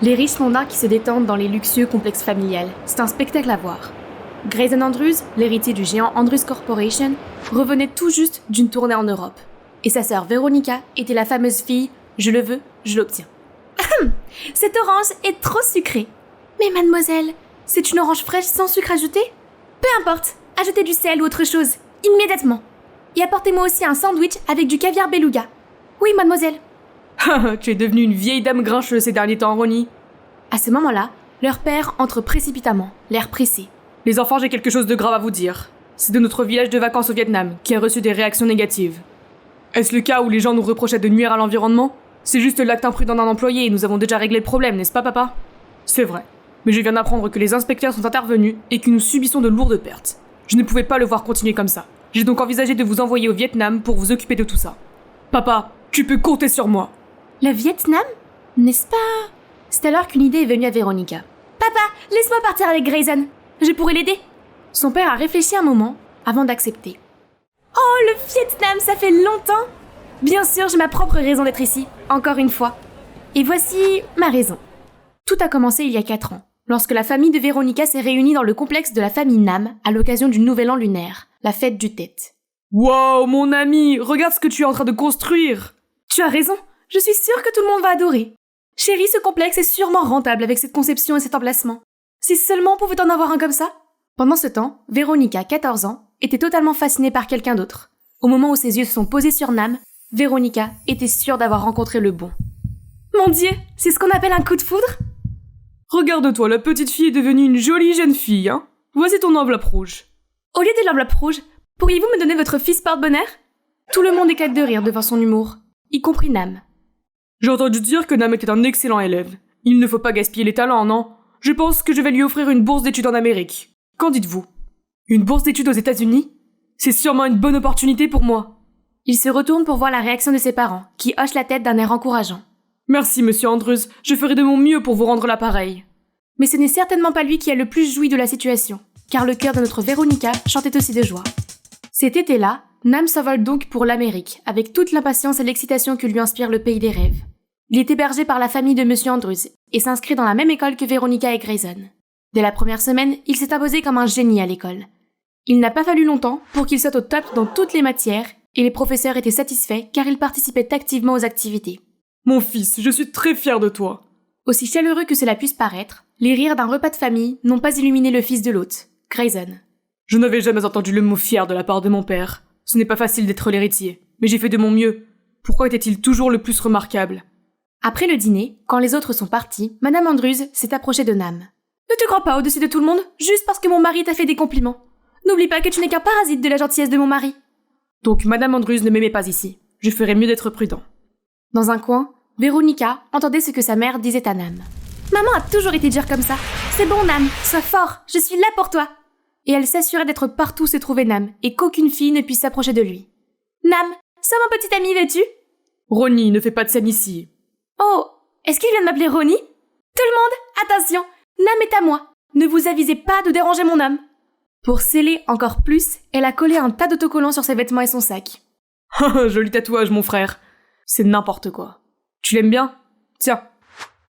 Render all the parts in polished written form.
Les riches mondains qui se détendent dans les luxueux complexes familiales, c'est un spectacle à voir. Grayson Andrews, l'héritier du géant Andrews Corporation, revenait tout juste d'une tournée en Europe. Et sa sœur Veronica était la fameuse fille « Je le veux, je l'obtiens ». Cette orange est trop sucrée. Mais mademoiselle, c'est une orange fraîche sans sucre ajouté ? Peu importe, ajoutez du sel ou autre chose, immédiatement. Et apportez-moi aussi un sandwich avec du caviar beluga. Oui, mademoiselle. Tu es devenue une vieille dame grincheuse ces derniers temps, Ronnie. À ce moment-là, leur père entre précipitamment, l'air pressé. Les enfants, j'ai quelque chose de grave à vous dire. C'est de notre village de vacances au Vietnam qui a reçu des réactions négatives. Est-ce le cas où les gens nous reprochaient de nuire à l'environnement ? C'est juste l'acte imprudent d'un employé et nous avons déjà réglé le problème, n'est-ce pas, papa ? C'est vrai. Mais je viens d'apprendre que les inspecteurs sont intervenus et que nous subissons de lourdes pertes. Je ne pouvais pas le voir continuer comme ça. J'ai donc envisagé de vous envoyer au Vietnam pour vous occuper de tout ça. Papa, tu peux compter sur moi. Le Vietnam ? N'est-ce pas ? C'est alors qu'une idée est venue à Veronica. Papa, laisse-moi partir avec Grayson. Je pourrais l'aider. Son père a réfléchi un moment avant d'accepter. Oh, le Vietnam, ça fait longtemps. Bien sûr, j'ai ma propre raison d'être ici, encore une fois. Et voici ma raison. Tout a commencé il y a 4 ans, lorsque la famille de Veronica s'est réunie dans le complexe de la famille Nam à l'occasion du Nouvel An lunaire, la fête du Tet. Wow, mon ami, regarde ce que tu es en train de construire. Tu as raison, je suis sûre que tout le monde va adorer. Chérie, ce complexe est sûrement rentable avec cette conception et cet emplacement. Si seulement on pouvait en avoir un comme ça. Pendant ce temps, Veronica, 14 ans, était totalement fascinée par quelqu'un d'autre. Au moment où ses yeux se sont posés sur Nam, Veronica était sûre d'avoir rencontré le bon. Mon Dieu, c'est ce qu'on appelle un coup de foudre ? Regarde-toi, la petite fille est devenue une jolie jeune fille, hein. Voici ton enveloppe rouge. Au lieu de l'enveloppe rouge, pourriez-vous me donner votre fils porte-bonheur ? Tout le monde éclate de rire devant son humour, y compris Nam. J'ai entendu dire que Nam était un excellent élève. Il ne faut pas gaspiller les talents, non ? Je pense que je vais lui offrir une bourse d'études en Amérique. Qu'en dites-vous ? Une bourse d'études aux États-Unis ? C'est sûrement une bonne opportunité pour moi. Il se retourne pour voir la réaction de ses parents, qui hochent la tête d'un air encourageant. Merci, monsieur Andrews, je ferai de mon mieux pour vous rendre l'appareil. Mais ce n'est certainement pas lui qui a le plus joui de la situation, car le cœur de notre Veronica chantait aussi de joie. Cet été-là, Nam s'envole donc pour l'Amérique, avec toute l'impatience et l'excitation que lui inspire le pays des rêves. Il est hébergé par la famille de monsieur Andrews, et s'inscrit dans la même école que Veronica et Grayson. Dès la première semaine, il s'est imposé comme un génie à l'école. Il n'a pas fallu longtemps pour qu'il soit au top dans toutes les matières, et les professeurs étaient satisfaits car il participait activement aux activités. Mon fils, je suis très fier de toi. Aussi chaleureux que cela puisse paraître, les rires d'un repas de famille n'ont pas illuminé le fils de l'hôte, Grayson. Je n'avais jamais entendu le mot fier de la part de mon père. Ce n'est pas facile d'être l'héritier, mais j'ai fait de mon mieux. Pourquoi était-il toujours le plus remarquable ? Après le dîner, quand les autres sont partis, Madame Andrews s'est approchée de Nam. Ne te crois pas au-dessus de tout le monde, juste parce que mon mari t'a fait des compliments. N'oublie pas que tu n'es qu'un parasite de la gentillesse de mon mari. Donc Madame Andrews ne m'aimait pas ici. Je ferais mieux d'être prudent. Dans un coin, Veronica entendait ce que sa mère disait à Nam. Maman a toujours été dure comme ça. C'est bon, Nam, sois fort, je suis là pour toi. Et elle s'assurait d'être partout où se trouvait Nam, et qu'aucune fille ne puisse s'approcher de lui. Nam, sois mon petit ami, veux-tu ? Ronnie, ne fais pas de scène ici. Oh, est-ce qu'il vient de m'appeler Ronnie ? Tout le monde, attention, Nam est à moi. Ne vous avisez pas de déranger mon homme. Pour sceller encore plus, elle a collé un tas d'autocollants sur ses vêtements et son sac. Joli tatouage, mon frère. C'est n'importe quoi. Tu l'aimes bien ? Tiens.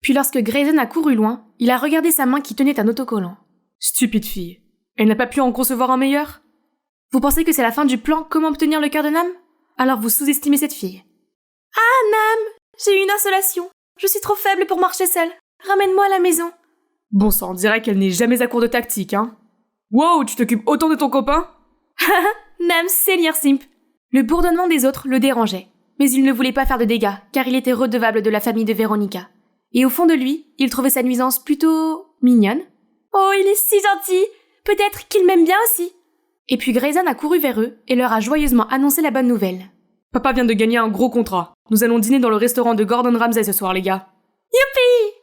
Puis lorsque Grayson a couru loin, il a regardé sa main qui tenait un autocollant. Stupide fille. Elle n'a pas pu en concevoir un meilleur ? Vous pensez que c'est la fin du plan Comment obtenir le cœur de Nam ? Alors vous sous-estimez cette fille. Ah, Nam, j'ai eu une insolation. Je suis trop faible pour marcher seule. Ramène-moi à la maison. Bon sang, on dirait qu'elle n'est jamais à court de tactique, hein. Wow, tu t'occupes autant de ton copain ? Nam, seigneur simp. Le bourdonnement des autres le dérangeait. Mais il ne voulait pas faire de dégâts, car il était redevable de la famille de Veronica. Et au fond de lui, il trouvait sa nuisance plutôt mignonne. Oh, il est si gentil. Peut-être qu'il m'aime bien aussi. Et puis Grayson a couru vers eux et leur a joyeusement annoncé la bonne nouvelle. Papa vient de gagner un gros contrat. Nous allons dîner dans le restaurant de Gordon Ramsay ce soir, les gars. Youpi!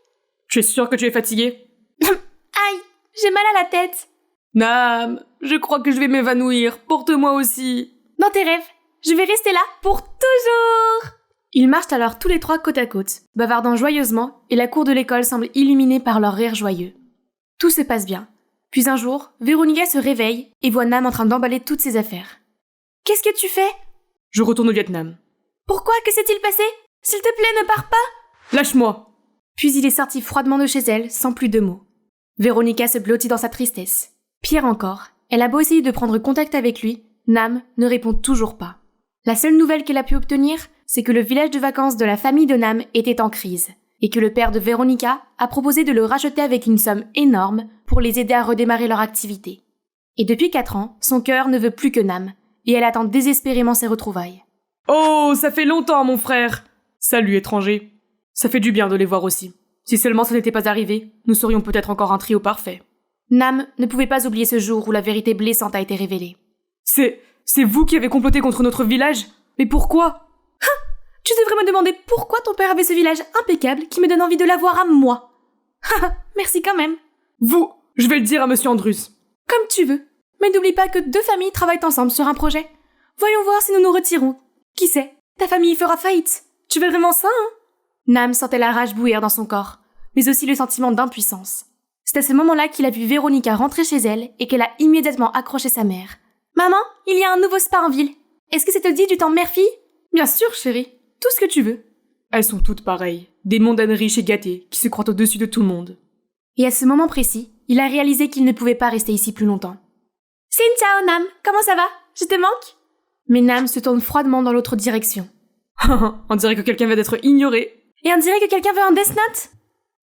Tu es sûr que tu es fatigué ? Aïe, j'ai mal à la tête. Nam, je crois que je vais m'évanouir. Porte-moi aussi. Dans tes rêves, je vais rester là pour toujours. Ils marchent alors tous les trois côte à côte, bavardant joyeusement, et la cour de l'école semble illuminée par leur rire joyeux. Tout se passe bien. Puis un jour, Veronica se réveille et voit Nam en train d'emballer toutes ses affaires. Qu'est-ce que tu fais ? Je retourne au Vietnam. Pourquoi ? Que s'est-il passé ? S'il te plaît, ne pars pas ! Lâche-moi ! Puis il est sorti froidement de chez elle, sans plus de mots. Véronica se blottit dans sa tristesse. Pire encore, elle a beau essayer de prendre contact avec lui, Nam ne répond toujours pas. La seule nouvelle qu'elle a pu obtenir, c'est que le village de vacances de la famille de Nam était en crise, et que le père de Véronica a proposé de le racheter avec une somme énorme pour les aider à redémarrer leur activité. Et depuis 4 ans, son cœur ne veut plus que Nam, et elle attend désespérément ses retrouvailles. Oh, ça fait longtemps, mon frère! Salut, étranger. Ça fait du bien de les voir aussi. Si seulement ça n'était pas arrivé, nous serions peut-être encore un trio parfait. Nam ne pouvait pas oublier ce jour où la vérité blessante a été révélée. C'est vous qui avez comploté contre notre village? Mais pourquoi? Tu devrais me demander pourquoi ton père avait ce village impeccable qui me donne envie de l'avoir à moi. Merci quand même. Je vais le dire à Monsieur Andrews. Comme tu veux. Mais n'oublie pas que 2 familles travaillent ensemble sur un projet. Voyons voir si nous nous retirons. Qui sait, ta famille fera faillite. Tu veux vraiment ça, hein? Nam sentait la rage bouillir dans son corps, mais aussi le sentiment d'impuissance. C'est à ce moment-là qu'il a vu Véronica rentrer chez elle et qu'elle a immédiatement accroché sa mère. « Maman, il y a un nouveau spa en ville. Est-ce que ça te dit du temps mère-fille ?»« Bien sûr, chérie. Tout ce que tu veux. » Elles sont toutes pareilles. Des mondaines riches et gâtées qui se croient au-dessus de tout le monde. Et à ce moment précis, il a réalisé qu'il ne pouvait pas rester ici plus longtemps. « Ciao, Nam. Comment ça va? Je te manque ?» Mais Nam se tourne froidement dans l'autre direction. On dirait que quelqu'un vient d'être ignoré. Et on dirait que quelqu'un veut un Death Note.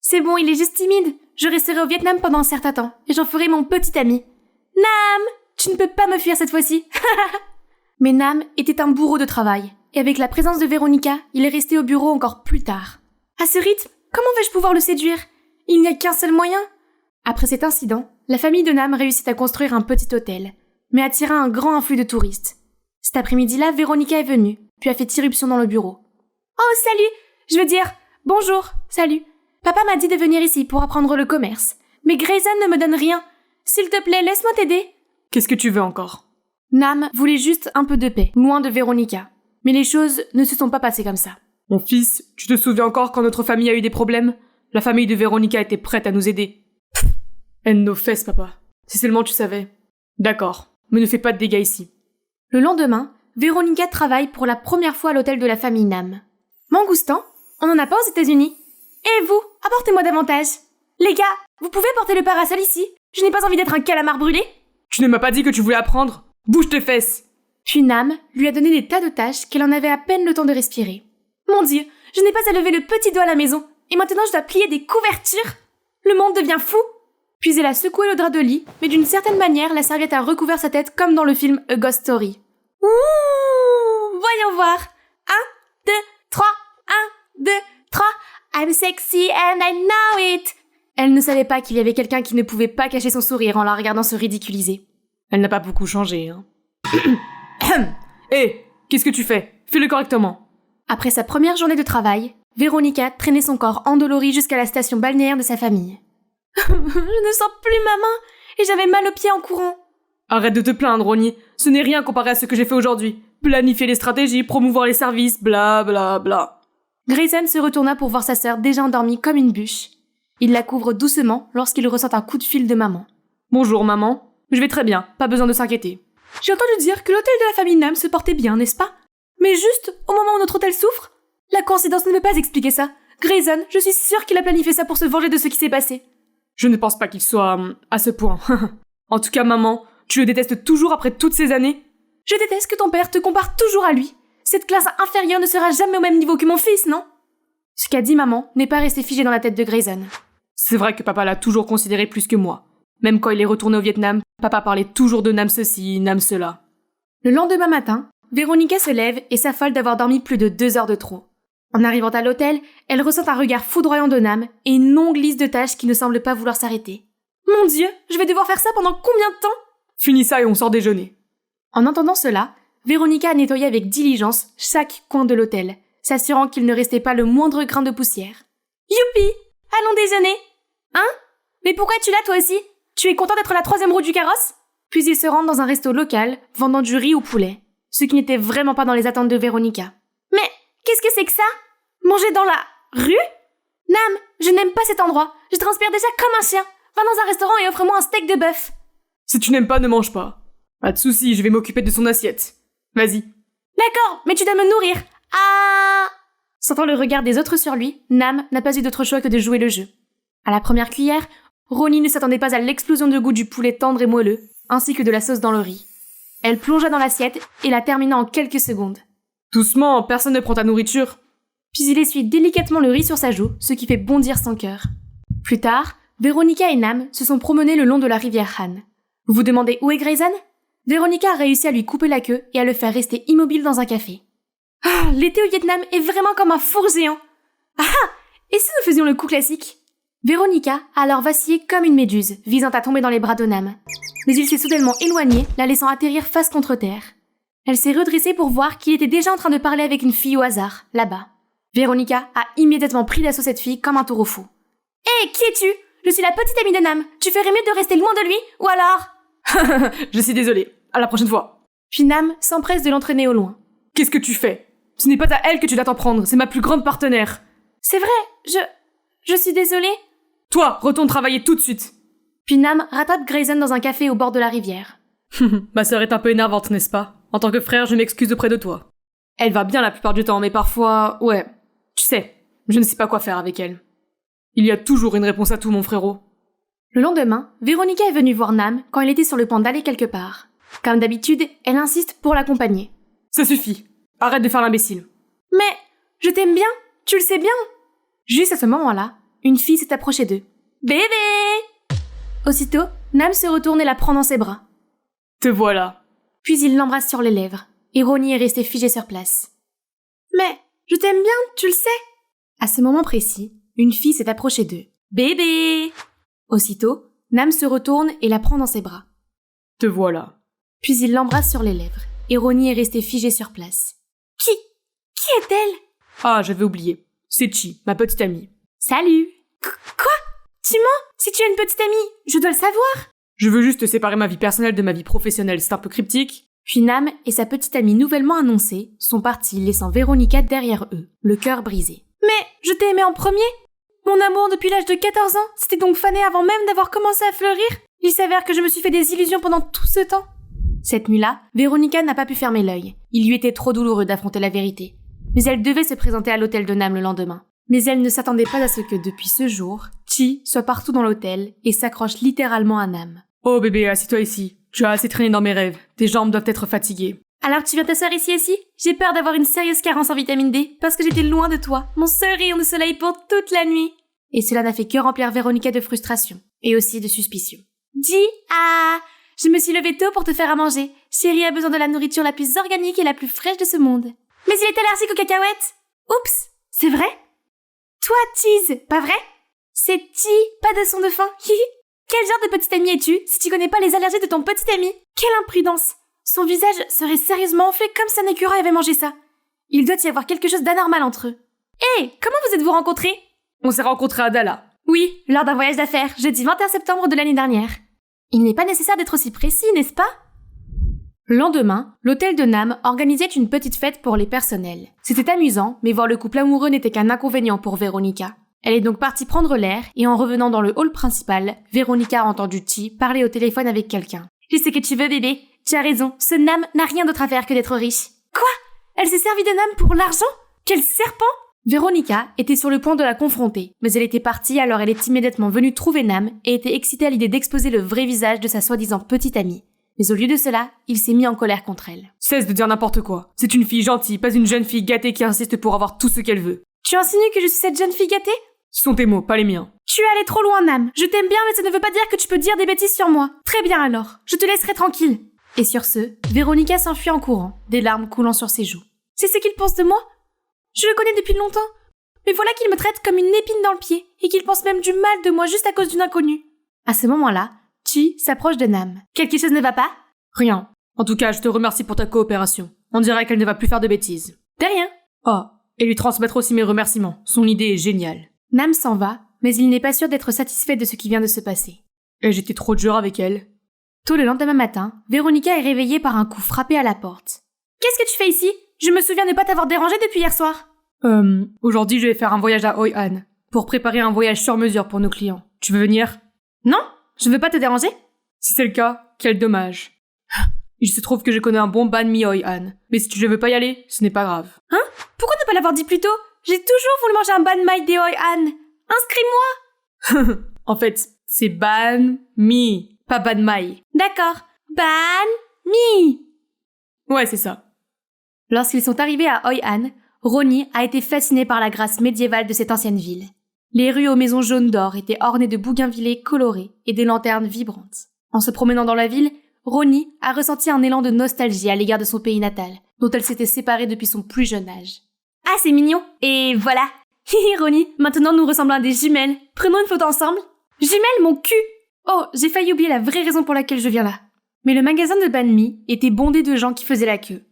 C'est bon, il est juste timide. Je resterai au Vietnam pendant un certain temps, et j'en ferai mon petit ami. Nam, tu ne peux pas me fuir cette fois-ci. Mais Nam était un bourreau de travail, et avec la présence de Véronica, il est resté au bureau encore plus tard. À ce rythme, comment vais-je pouvoir le séduire? Il n'y a qu'un seul moyen. Après cet incident, la famille de Nam réussit à construire un petit hôtel, mais attira un grand afflux de touristes. Cet après-midi-là, Véronica est venue, puis a fait irruption dans le bureau. Oh, salut! Je veux dire, bonjour, salut. Papa m'a dit de venir ici pour apprendre le commerce. Mais Grayson ne me donne rien. S'il te plaît, laisse-moi t'aider. Qu'est-ce que tu veux encore? Nam voulait juste un peu de paix, loin de Véronica. Mais les choses ne se sont pas passées comme ça. Mon fils, tu te souviens encore quand notre famille a eu des problèmes? La famille de Véronica était prête à nous aider. Elle nos fesses, papa. Si seulement tu savais. D'accord, mais ne fais pas de dégâts ici. Le lendemain, Véronica travaille pour la première fois à l'hôtel de la famille Nam. Mangoustan, on n'en a pas aux États-Unis. Et vous, apportez-moi davantage. Les gars, vous pouvez porter le parasol ici? Je n'ai pas envie d'être un calamar brûlé. Tu ne m'as pas dit que tu voulais apprendre? Bouge tes fesses. Puis Nam lui a donné des tas de tâches qu'elle en avait à peine le temps de respirer. Mon Dieu, je n'ai pas à lever le petit doigt à la maison, et maintenant je dois plier des couvertures. Le monde devient fou. Puis elle a secoué le drap de lit, mais d'une certaine manière, la serviette a recouvert sa tête comme dans le film A Ghost Story. Ouh, voyons voir. 1, 2, 3, 1, 2, 3. I'm sexy and I know it. Elle ne savait pas qu'il y avait quelqu'un qui ne pouvait pas cacher son sourire en la regardant se ridiculiser. Elle n'a pas beaucoup changé, hein. Hé, qu'est-ce que tu fais? Fais-le correctement. Après sa première journée de travail, Véronica traînait son corps endolori jusqu'à la station balnéaire de sa famille. Je ne sens plus ma main et j'avais mal aux pieds en courant. Arrête de te plaindre, Ronnie. Ce n'est rien comparé à ce que j'ai fait aujourd'hui. Planifier les stratégies, promouvoir les services, bla bla bla. Grayson se retourna pour voir sa sœur déjà endormie comme une bûche. Il la couvre doucement lorsqu'il ressent un coup de fil de maman. Bonjour maman, je vais très bien, pas besoin de s'inquiéter. J'ai entendu dire que l'hôtel de la famille Nam se portait bien, n'est-ce pas? Mais juste au moment où notre hôtel souffre? La coïncidence ne peut pas expliquer ça. Grayson, je suis sûre qu'il a planifié ça pour se venger de ce qui s'est passé. Je ne pense pas qu'il soit à ce point. En tout cas maman, tu le détestes toujours après toutes ces années? Je déteste que ton père te compare toujours à lui. Cette classe inférieure ne sera jamais au même niveau que mon fils, non? Ce qu'a dit maman n'est pas resté figé dans la tête de Grayson. C'est vrai que papa l'a toujours considéré plus que moi. Même quand il est retourné au Vietnam, papa parlait toujours de Nam ceci, Nam cela. Le lendemain matin, Véronica se lève et s'affole d'avoir dormi plus de 2 heures de trop. En arrivant à l'hôtel, elle ressent un regard foudroyant de Nam et une longue liste de tâches qui ne semble pas vouloir s'arrêter. Mon Dieu, je vais devoir faire ça pendant combien de temps? Finis ça et on sort déjeuner. En entendant cela, Véronica a nettoyé avec diligence chaque coin de l'hôtel, s'assurant qu'il ne restait pas le moindre grain de poussière. Youpi! Allons déjeuner! Hein? Mais pourquoi es-tu là toi aussi? Tu es content d'être la 3e roue du carrosse? Puis ils se rendent dans un resto local, vendant du riz au poulet, ce qui n'était vraiment pas dans les attentes de Véronica. Mais qu'est-ce que c'est que ça? Manger dans la rue? Nam, je n'aime pas cet endroit. Je transpire déjà comme un chien. Va dans un restaurant et offre-moi un steak de bœuf. Si tu n'aimes pas, ne mange pas. Pas de soucis, je vais m'occuper de son assiette. Vas-y. D'accord, mais tu dois me nourrir. Ah! Sentant le regard des autres sur lui, Nam n'a pas eu d'autre choix que de jouer le jeu. À la première cuillère, Ronnie ne s'attendait pas à l'explosion de goût du poulet tendre et moelleux, ainsi que de la sauce dans le riz. Elle plongea dans l'assiette et la termina en quelques secondes. Doucement, personne ne prend ta nourriture. Puis il essuie délicatement le riz sur sa joue, ce qui fait bondir son cœur. Plus tard, Véronica et Nam se sont promenés le long de la rivière Han. Vous vous demandez où est Grayson? Véronica a réussi à lui couper la queue et à le faire rester immobile dans un café. Ah, l'été au Vietnam est vraiment comme un four géant. Ah, et si nous faisions le coup classique? Véronica a alors vacillé comme une méduse, visant à tomber dans les bras de Nam. Mais il s'est soudainement éloigné, la laissant atterrir face contre terre. Elle s'est redressée pour voir qu'il était déjà en train de parler avec une fille au hasard, là-bas. Véronica a immédiatement pris d'assaut cette fille comme un taureau fou. « Hé, qui es-tu? Je suis la petite amie de Nam. Tu ferais mieux de rester loin de lui, ou alors… » Je suis désolée. À la prochaine fois. Puis Nam s'empresse de l'entraîner au loin. « Qu'est-ce que tu fais? Ce n'est pas à elle que tu dois t'en prendre, c'est ma plus grande partenaire. »« C'est vrai, je suis désolée. » Toi, retourne travailler tout de suite. Puis Nam rattrape Grayson dans un café au bord de la rivière. Ma sœur est un peu énervante, n'est-ce pas? En tant que frère, je m'excuse auprès de toi. Elle va bien la plupart du temps, mais parfois, ouais, tu sais, je ne sais pas quoi faire avec elle. Il y a toujours une réponse à tout, mon frérot. Le lendemain, Véronica est venue voir Nam quand il était sur le point d'aller quelque part. Comme d'habitude, elle insiste pour l'accompagner. Ça suffit. Arrête de faire l'imbécile. Mais, je t'aime bien, tu le sais bien. Juste à ce moment-là, une fille s'est approchée d'eux. Bébé! Aussitôt, Nam se retourne et la prend dans ses bras. Te voilà. Puis il l'embrasse sur les lèvres, et Ronnie est restée figée sur place. Mais, je t'aime bien, tu le sais. À ce moment précis, une fille s'est approchée d'eux. Bébé! Aussitôt, Nam se retourne et la prend dans ses bras. Te voilà. Puis il l'embrasse sur les lèvres, et Ronnie est restée figée sur place. Qui est-elle? Ah, j'avais oublié. C'est Chi, ma petite amie. Salut! Quoi? Tu mens? Si tu as une petite amie, je dois le savoir! Je veux juste séparer ma vie personnelle de ma vie professionnelle, c'est un peu cryptique. Puis Nam et sa petite amie nouvellement annoncée sont partis laissant Véronica derrière eux, le cœur brisé. Mais je t'ai aimé en premier? Mon amour depuis l'âge de 14 ans s'était donc fané avant même d'avoir commencé à fleurir? Il s'avère que je me suis fait des illusions pendant tout ce temps. Cette nuit-là, Véronica n'a pas pu fermer l'œil. Il lui était trop douloureux d'affronter la vérité. Mais elle devait se présenter à l'hôtel de Nam le lendemain. Mais elle ne s'attendait pas à ce que depuis ce jour, Chi soit partout dans l'hôtel et s'accroche littéralement à Nam. Oh bébé, assis-toi ici. Tu as assez traîné dans mes rêves. Tes jambes doivent être fatiguées. Alors tu viens t'asseoir ici aussi? J'ai peur d'avoir une sérieuse carence en vitamine D parce que j'étais loin de toi, mon seul rayon de soleil pour toute la nuit. Et cela n'a fait que remplir Véronica de frustration et aussi de suspicion. Dis, je me suis levée tôt pour te faire à manger. Chérie a besoin de la nourriture la plus organique et la plus fraîche de ce monde. Mais il est allergique aux cacahuètes. Oups, c'est vrai? Toi, Cheese, pas vrai? C'est Chi, pas de son de faim. Quel genre de petite amie es-tu si tu connais pas les allergies de ton petit ami? Quelle imprudence! Son visage serait sérieusement enflé comme si un écureuil avait mangé ça. Il doit y avoir quelque chose d'anormal entre eux. Hé, comment vous êtes-vous rencontrés? On s'est rencontrés à Dalla. Oui, lors d'un voyage d'affaires, jeudi 21 septembre de l'année dernière. Il n'est pas nécessaire d'être aussi précis, n'est-ce pas? Le lendemain, l'hôtel de Nam organisait une petite fête pour les personnels. C'était amusant, mais voir le couple amoureux n'était qu'un inconvénient pour Véronica. Elle est donc partie prendre l'air, et en revenant dans le hall principal, Véronica a entendu Chi parler au téléphone avec quelqu'un. « Je sais que tu veux, bébé. Tu as raison, ce Nam n'a rien d'autre à faire que d'être riche. » Quoi? Elle s'est servie de Nam pour l'argent? Quel serpent! Véronica était sur le point de la confronter, mais elle était partie alors elle est immédiatement venue trouver Nam et était excitée à l'idée d'exposer le vrai visage de sa soi-disant petite amie. Mais au lieu de cela, il s'est mis en colère contre elle. Cesse de dire n'importe quoi. C'est une fille gentille, pas une jeune fille gâtée qui insiste pour avoir tout ce qu'elle veut. Tu insinues que je suis cette jeune fille gâtée? Ce sont tes mots, pas les miens. Tu es allé trop loin, Nam. Je t'aime bien, mais ça ne veut pas dire que tu peux dire des bêtises sur moi. Très bien alors, je te laisserai tranquille. Et sur ce, Véronica s'enfuit en courant, des larmes coulant sur ses joues. C'est ce qu'il pense de moi? Je le connais depuis longtemps. Mais voilà qu'il me traite comme une épine dans le pied, et qu'il pense même du mal de moi juste à cause d'une inconnue. À ce moment-là, Chi s'approche de Nam. Quelque chose ne va pas? Rien. En tout cas, je te remercie pour ta coopération. On dirait qu'elle ne va plus faire de bêtises. De rien. Oh, et lui transmettre aussi mes remerciements. Son idée est géniale. Nam s'en va, mais il n'est pas sûr d'être satisfait de ce qui vient de se passer. Et j'étais trop dur avec elle. Tôt le lendemain matin, Véronica est réveillée par un coup frappé à la porte. Qu'est-ce que tu fais ici? Je me souviens ne pas t'avoir dérangé depuis hier soir. Aujourd'hui je vais faire un voyage à Hoi An, pour préparer un voyage sur mesure pour nos clients. Tu veux venir? Non, je veux pas te déranger. Si c'est le cas, quel dommage. Il se trouve que je connais un bon banh mi Hoi An, mais si tu ne veux pas y aller, ce n'est pas grave. Hein? Pourquoi ne pas l'avoir dit plus tôt? j'ai toujours voulu manger un banh mai des Hoi An. Inscris-moi. En fait, c'est ban mi, pas ban mai. D'accord. Banh mi. Ouais, c'est ça. Lorsqu'ils sont arrivés à Hoi An, Ronnie a été fasciné par la grâce médiévale de cette ancienne ville. Les rues aux maisons jaunes d'or étaient ornées de bougainvillées colorées et des lanternes vibrantes. En se promenant dans la ville, Ronnie a ressenti un élan de nostalgie à l'égard de son pays natal, dont elle s'était séparée depuis son plus jeune âge. Ah, c'est mignon. Et voilà. Hihi, Ronnie, maintenant nous ressemblons à des jumelles. Prenons une photo ensemble. Jumelles, mon cul. Oh, j'ai failli oublier la vraie raison pour laquelle je viens là. Mais le magasin de banh mi était bondé de gens qui faisaient la queue.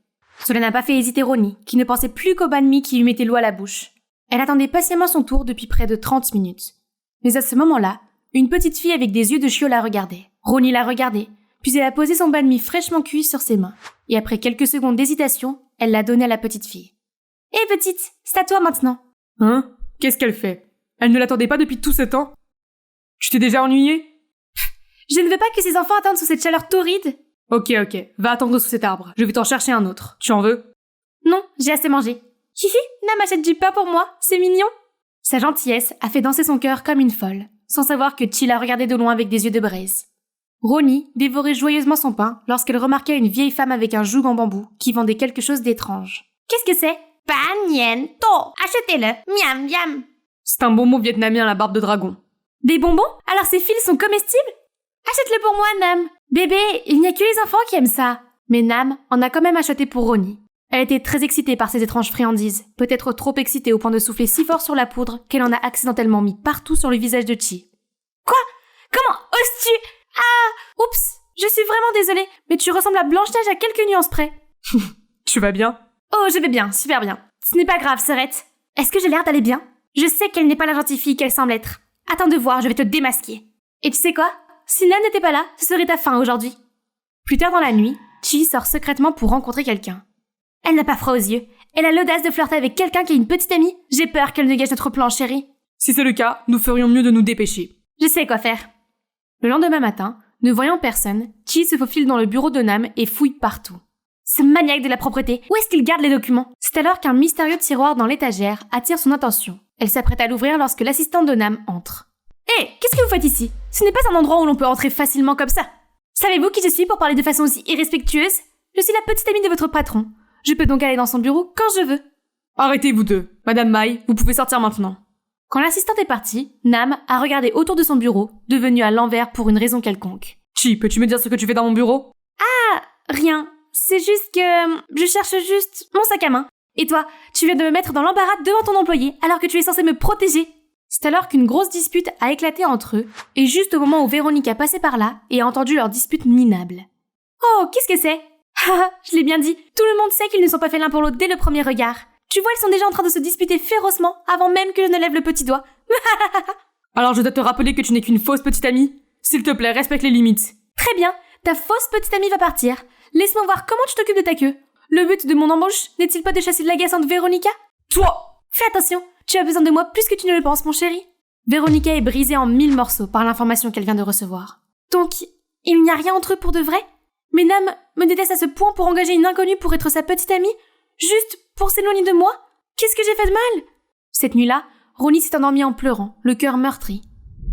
Cela n'a pas fait hésiter Ronnie, qui ne pensait plus qu'au banh mi qui lui mettait l'eau à la bouche. Elle attendait patiemment son tour depuis près de 30 minutes. Mais à ce moment-là, une petite fille avec des yeux de chiot la regardait. Ronnie la regardait, puis elle a posé son banh mi fraîchement cuit sur ses mains. Et après quelques secondes d'hésitation, elle l'a donné à la petite fille. « Hé petite, c'est à toi maintenant !» Hein? Qu'est-ce qu'elle fait? Elle ne l'attendait pas depuis tout ce temps? Tu t'es déjà ennuyée? Je ne veux pas que ces enfants attendent sous cette chaleur torride. Ok, va attendre sous cet arbre. Je vais t'en chercher un autre. Tu en veux? Non, j'ai assez mangé. Hihi, Nam achète du pain pour moi, c'est mignon. Sa gentillesse a fait danser son cœur comme une folle, sans savoir que Chi la regardait de loin avec des yeux de braise. Ronnie dévorait joyeusement son pain lorsqu'elle remarqua une vieille femme avec un joug en bambou qui vendait quelque chose d'étrange. Qu'est-ce que c'est? Pan yen to, achetez-le, miam miam. C'est un bonbon vietnamien à la barbe de dragon. Des bonbons? Alors ces fils sont comestibles? Achète-le pour moi, Nam. Bébé, il n'y a que les enfants qui aiment ça. Mais Nam en a quand même acheté pour Ronnie. Elle était très excitée par ces étranges friandises, peut-être trop excitée au point de souffler si fort sur la poudre qu'elle en a accidentellement mis partout sur le visage de Chi. Quoi? Comment oses-tu? Ah! Oups! Je suis vraiment désolée, mais tu ressembles à Blanche-Neige à quelques nuances près. Tu vas bien? Oh, je vais bien, super bien. Ce n'est pas grave, Serette. Est-ce que j'ai l'air d'aller bien? Je sais qu'elle n'est pas la gentille fille qu'elle semble être. Attends de voir, je vais te démasquer. Et tu sais quoi? Si Nam n'était pas là, ce serait ta fin aujourd'hui. Plus tard dans la nuit, Chi sort secrètement pour rencontrer quelqu'un. Elle n'a pas froid aux yeux. Elle a l'audace de flirter avec quelqu'un qui est une petite amie. J'ai peur qu'elle ne gâche notre plan, chérie. Si c'est le cas, nous ferions mieux de nous dépêcher. Je sais quoi faire. Le lendemain matin, ne voyant personne, Chi se faufile dans le bureau de Nam et fouille partout. Ce maniaque de la propreté, où est-ce qu'il garde les documents? C'est alors qu'un mystérieux tiroir dans l'étagère attire son attention. Elle s'apprête à l'ouvrir lorsque l'assistante de Nam entre. Hé, qu'est-ce que vous faites ici? Ce n'est pas un endroit où l'on peut entrer facilement comme ça. Savez-vous qui je suis pour parler de façon aussi irrespectueuse? Je suis la petite amie de votre patron. Je peux donc aller dans son bureau quand je veux. Arrêtez vous deux. Madame Mai, vous pouvez sortir maintenant. Quand l'assistante est partie, Nam a regardé autour de son bureau, devenu à l'envers pour une raison quelconque. Chi, peux-tu me dire ce que tu fais dans mon bureau? Ah, rien. C'est juste que je cherche juste mon sac à main. Et toi, tu viens de me mettre dans l'embarras devant ton employé alors que tu es censé me protéger. C'est alors qu'une grosse dispute a éclaté entre eux, et juste au moment où Véronica passait par là et a entendu leur dispute minable. Oh, qu'est-ce que c'est? Haha, je l'ai bien dit, tout le monde sait qu'ils ne sont pas faits l'un pour l'autre dès le premier regard. Tu vois, ils sont déjà en train de se disputer férocement avant même que je ne lève le petit doigt. Alors je dois te rappeler que tu n'es qu'une fausse petite amie. S'il te plaît, respecte les limites. Très bien, ta fausse petite amie va partir. Laisse-moi voir comment tu t'occupes de ta queue. Le but de mon embauche n'est-il pas de chasser de l'agaçante Véronica? Toi! Fais attention, tu as besoin de moi plus que tu ne le penses, mon chéri. Véronica est brisée en 1000 morceaux par l'information qu'elle vient de recevoir. Donc, il n'y a rien entre eux pour de vrai? Mais Nam me déteste à ce point pour engager une inconnue pour être sa petite amie? Juste pour s'éloigner de moi? Qu'est-ce que j'ai fait de mal? Cette nuit-là, Ronnie s'est endormie en pleurant, le cœur meurtri.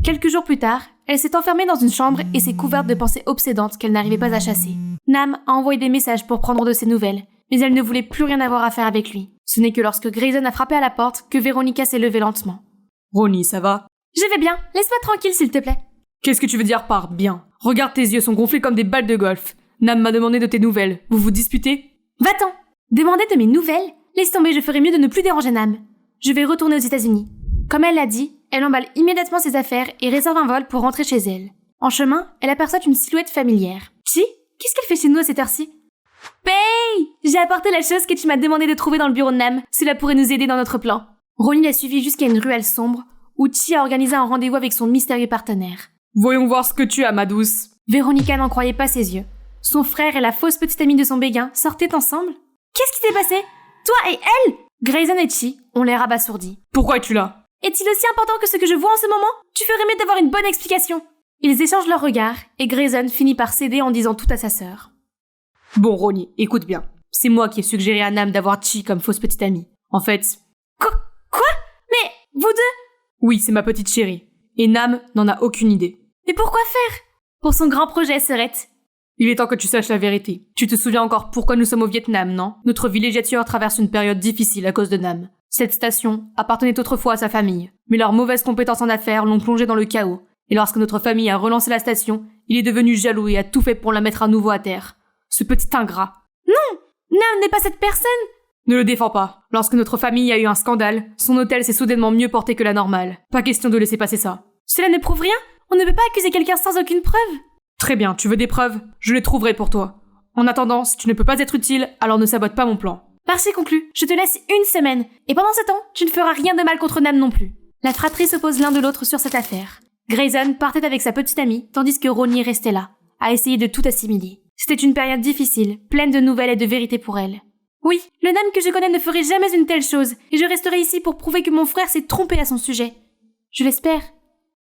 Quelques jours plus tard, elle s'est enfermée dans une chambre et s'est couverte de pensées obsédantes qu'elle n'arrivait pas à chasser. Nam a envoyé des messages pour prendre de ses nouvelles, mais elle ne voulait plus rien avoir à faire avec lui. Ce n'est que lorsque Grayson a frappé à la porte que Véronica s'est levée lentement. Ronnie, ça va? Je vais bien, laisse-moi tranquille s'il te plaît. Qu'est-ce que tu veux dire par bien? Regarde, tes yeux sont gonflés comme des balles de golf. Nam m'a demandé de tes nouvelles. Vous vous disputez? Va-t'en! Demander de mes nouvelles? Laisse tomber, je ferais mieux de ne plus déranger Nam. Je vais retourner aux États-Unis. Comme elle l'a dit, elle emballe immédiatement ses affaires et réserve un vol pour rentrer chez elle. En chemin, elle aperçoit une silhouette familière. Chi, qu'est-ce qu'elle fait chez nous à cette heure-ci? Pay! J'ai apporté la chose que tu m'as demandé de trouver dans le bureau de Nam. Cela pourrait nous aider dans notre plan. Ronnie l'a suivi jusqu'à une ruelle sombre où Chi a organisé un rendez-vous avec son mystérieux partenaire. Voyons voir ce que tu as, ma douce. Véronica n'en croyait pas ses yeux. Son frère et la fausse petite amie de son béguin sortaient ensemble. Qu'est-ce qui s'est passé? Toi et elle? Grayson et Chi ont l'air abasourdis. Pourquoi es-tu là? Est-il aussi important que ce que je vois en ce moment? Tu ferais mieux d'avoir une bonne explication. Ils échangent leurs regards et Grayson finit par céder en disant tout à sa sœur. Bon, Ronnie, écoute bien. C'est moi qui ai suggéré à Nam d'avoir Chi comme fausse petite amie. En fait... Quoi? Vous deux? Oui, c'est ma petite chérie. Et Nam n'en a aucune idée. Mais pourquoi faire? Pour son grand projet, Sœurette. Il est temps que tu saches la vérité. Tu te souviens encore pourquoi nous sommes au Vietnam, non? Notre villégiature traverse une période difficile à cause de Nam. Cette station appartenait autrefois à sa famille, mais leurs mauvaises compétences en affaires l'ont plongé dans le chaos. Et lorsque notre famille a relancé la station, il est devenu jaloux et a tout fait pour la mettre à nouveau à terre. Ce petit ingrat. Non! Nam n'est pas cette personne! Ne le défends pas. Lorsque notre famille a eu un scandale, son hôtel s'est soudainement mieux porté que la normale. Pas question de laisser passer ça. Cela ne prouve rien? On ne peut pas accuser quelqu'un sans aucune preuve? Très bien, tu veux des preuves? Je les trouverai pour toi. En attendant, si tu ne peux pas être utile, alors ne sabote pas mon plan. Parti conclu, je te laisse une semaine. Et pendant ce temps, tu ne feras rien de mal contre Nam non plus. La fratrie s'oppose l'un de l'autre sur cette affaire. Grayson partait avec sa petite amie, tandis que Ronnie restait là, à essayer de tout assimiler. C'était une période difficile, pleine de nouvelles et de vérités pour elle. Oui, le Nam que je connais ne ferait jamais une telle chose, et je resterai ici pour prouver que mon frère s'est trompé à son sujet. Je l'espère.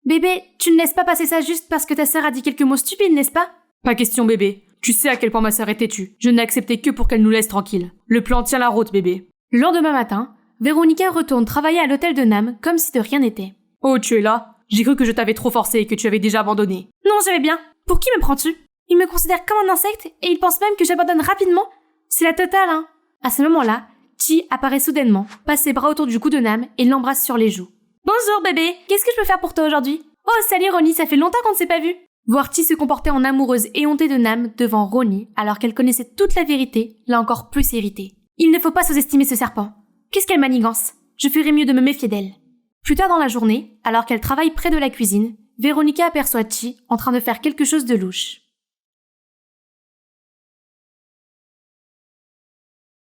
Bébé, tu ne laisses pas passer ça juste parce que ta sœur a dit quelques mots stupides, n'est-ce pas? Pas question, bébé. Tu sais à quel point ma sœur est têtue. Je n'ai accepté que pour qu'elle nous laisse tranquilles. Le plan tient la route, bébé. Le lendemain matin, Véronica retourne travailler à l'hôtel de Nam comme si de rien n'était. Oh, tu es là? J'ai cru que je t'avais trop forcé et que tu avais déjà abandonné. Non, j'avais bien. Pour qui me prends-tu? Il me considère comme un insecte et il pense même que j'abandonne rapidement. C'est la totale, hein. À ce moment-là, Chi apparaît soudainement, passe ses bras autour du cou de Nam et l'embrasse sur les joues. Bonjour bébé, qu'est-ce que je peux faire pour toi aujourd'hui? Oh salut Ronnie, ça fait longtemps qu'on ne s'est pas vu. Voir Chi se comporter en amoureuse éhontée de Nam devant Ronnie alors qu'elle connaissait toute la vérité l'a encore plus irritée. Il ne faut pas sous-estimer ce serpent. Qu'est-ce qu'elle manigance? Je ferais mieux de me méfier d'elle. Plus tard dans la journée, alors qu'elle travaille près de la cuisine, Véronica aperçoit Chi en train de faire quelque chose de louche.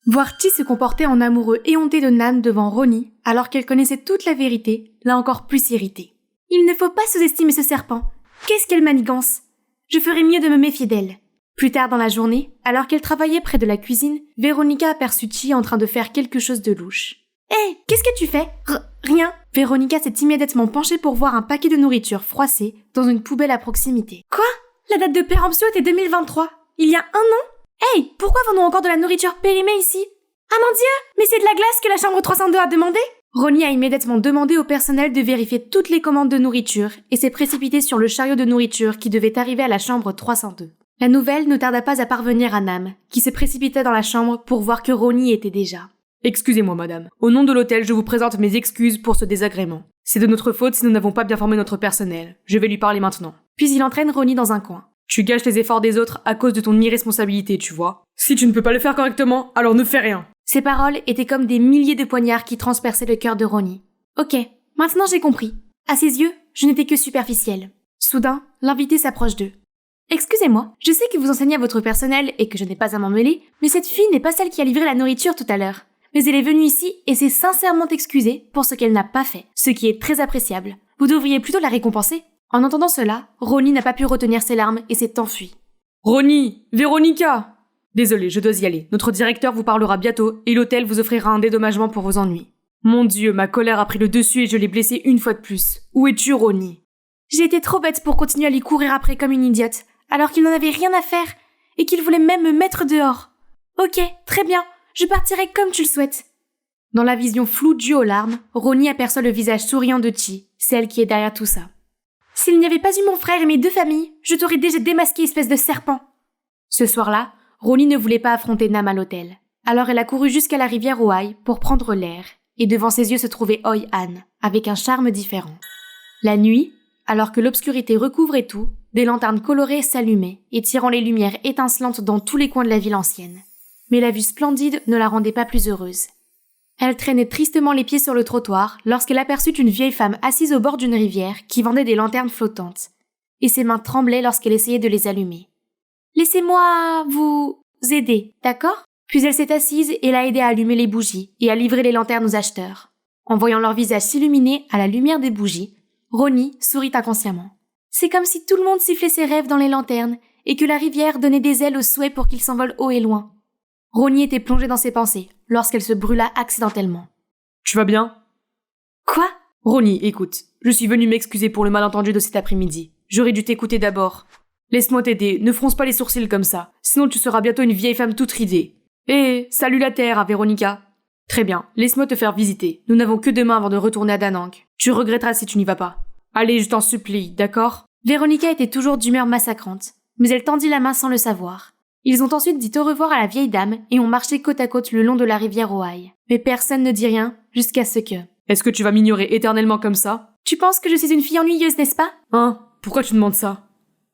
Voir Chi se comporter en amoureux éhonté de Nam devant Ronnie, alors qu'elle connaissait toute la vérité, l'a encore plus irritée. Il ne faut pas sous-estimer ce serpent. Qu'est-ce qu'elle manigance? Je ferais mieux de me méfier d'elle. Plus tard dans la journée, alors qu'elle travaillait près de la cuisine, Véronica aperçut Chi en train de faire quelque chose de louche. Hé, qu'est-ce que tu fais? Rien. Véronica s'est immédiatement penchée pour voir un paquet de nourriture froissée dans une poubelle à proximité. Quoi? La date de péremption était 2023. Il y a 1 an? Hey, pourquoi vendons encore de la nourriture périmée ici? Ah mon Dieu, mais c'est de la glace que la chambre 302 a demandé? Ronnie a immédiatement demandé au personnel de vérifier toutes les commandes de nourriture et s'est précipité sur le chariot de nourriture qui devait arriver à la chambre 302. La nouvelle ne tarda pas à parvenir à Nam, qui se précipitait dans la chambre pour voir que Ronnie était déjà. Excusez-moi, madame. Au nom de l'hôtel, je vous présente mes excuses pour ce désagrément. C'est de notre faute si nous n'avons pas bien formé notre personnel. Je vais lui parler maintenant. Puis il entraîne Ronnie dans un coin. Tu gâches les efforts des autres à cause de ton irresponsabilité, tu vois. Si tu ne peux pas le faire correctement, alors ne fais rien. Ces paroles étaient comme des milliers de poignards qui transperçaient le cœur de Ronnie. Ok, maintenant j'ai compris. À ses yeux, je n'étais que superficielle. Soudain, l'invité s'approche d'eux. Excusez-moi, je sais que vous enseignez à votre personnel et que je n'ai pas à m'en mêler, mais cette fille n'est pas celle qui a livré la nourriture tout à l'heure. Mais elle est venue ici et s'est sincèrement excusée pour ce qu'elle n'a pas fait, ce qui est très appréciable. Vous devriez plutôt la récompenser. En entendant cela, Ronnie n'a pas pu retenir ses larmes et s'est enfuie. Ronnie! Véronica! Désolé, je dois y aller. Notre directeur vous parlera bientôt et l'hôtel vous offrira un dédommagement pour vos ennuis. Mon Dieu, ma colère a pris le dessus et je l'ai blessée une fois de plus. Où es-tu, Ronnie? J'ai été trop bête pour continuer à lui courir après comme une idiote, alors qu'il n'en avait rien à faire et qu'il voulait même me mettre dehors. Ok, très bien, je partirai comme tu le souhaites. Dans la vision floue due aux larmes, Ronnie aperçoit le visage souriant de Chi, celle qui est derrière tout ça. S'il n'y avait pas eu mon frère et mes 2 familles, je t'aurais déjà démasqué, espèce de serpent. Ce soir-là, Ronnie ne voulait pas affronter Nam à l'hôtel. Alors elle a couru jusqu'à la rivière Oi pour prendre l'air, et devant ses yeux se trouvait Hoi Han, avec un charme différent. La nuit, alors que l'obscurité recouvrait tout, des lanternes colorées s'allumaient, étirant les lumières étincelantes dans tous les coins de la ville ancienne. Mais la vue splendide ne la rendait pas plus heureuse. Elle traînait tristement les pieds sur le trottoir lorsqu'elle aperçut une vieille femme assise au bord d'une rivière qui vendait des lanternes flottantes, et ses mains tremblaient lorsqu'elle essayait de les allumer. « Laissez-moi vous aider, d'accord ?» Puis elle s'est assise et l'a aidé à allumer les bougies et à livrer les lanternes aux acheteurs. En voyant leur visage s'illuminer à la lumière des bougies, Ronnie sourit inconsciemment. C'est comme si tout le monde sifflait ses rêves dans les lanternes et que la rivière donnait des ailes aux souhaits pour qu'ils s'envolent haut et loin. Ronnie était plongée dans ses pensées lorsqu'elle se brûla accidentellement. « Tu vas bien ?»« Quoi ?» Ronnie, écoute, je suis venue m'excuser pour le malentendu de cet après-midi. J'aurais dû t'écouter d'abord. Laisse-moi t'aider, ne fronce pas les sourcils comme ça, sinon tu seras bientôt une vieille femme toute ridée. Et salut la terre à Véronica. Très bien, laisse-moi te faire visiter. Nous n'avons que demain avant de retourner à Da Nang. Tu regretteras si tu n'y vas pas. Allez, je t'en supplie, d'accord? Véronica était toujours d'humeur massacrante, mais elle tendit la main sans le savoir. Ils ont ensuite dit au revoir à la vieille dame et ont marché côte à côte le long de la rivière Ojai. Mais personne ne dit rien, jusqu'à ce que... Est-ce que tu vas m'ignorer éternellement comme ça? Tu penses que je suis une fille ennuyeuse, n'est-ce pas? Hein? Pourquoi tu demandes ça?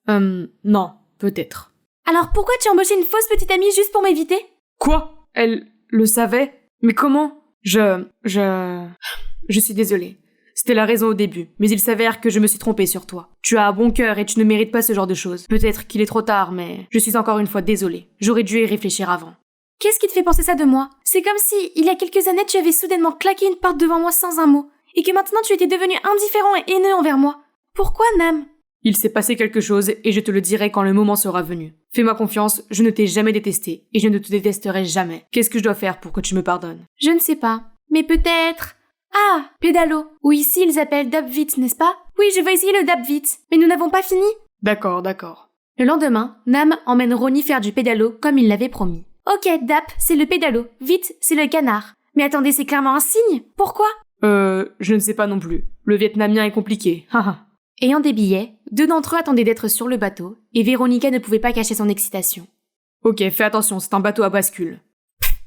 Non, peut-être. Alors pourquoi tu as embauché une fausse petite amie juste pour m'éviter? Quoi? Elle le savait? Mais comment? Je suis désolée. C'était la raison au début, mais il s'avère que je me suis trompée sur toi. Tu as un bon cœur et tu ne mérites pas ce genre de choses. Peut-être qu'il est trop tard, mais je suis encore une fois désolée. J'aurais dû y réfléchir avant. Qu'est-ce qui te fait penser ça de moi? C'est comme si, il y a quelques années, tu avais soudainement claqué une porte devant moi sans un mot, et que maintenant tu étais devenu indifférent et haineux envers moi. Pourquoi, Nam? Il s'est passé quelque chose et je te le dirai quand le moment sera venu. Fais-moi confiance, je ne t'ai jamais détesté et je ne te détesterai jamais. Qu'est-ce que je dois faire pour que tu me pardonnes? Je ne sais pas. Mais peut-être... Ah, pédalo. Ou ici ils appellent Dabvit, n'est-ce pas? Oui, je veux essayer le Dabvit. Mais nous n'avons pas fini. D'accord. Le lendemain, Nam emmène Ronnie faire du pédalo comme il l'avait promis. Ok, Dap, c'est le pédalo. Vite, c'est le canard. Mais attendez, c'est clairement un signe. Pourquoi? Je ne sais pas non plus. Le vietnamien est compliqué. Haha. Ayant des billets, 2 d'entre eux attendaient d'être sur le bateau, et Véronica ne pouvait pas cacher son excitation. Ok, fais attention, c'est un bateau à bascule.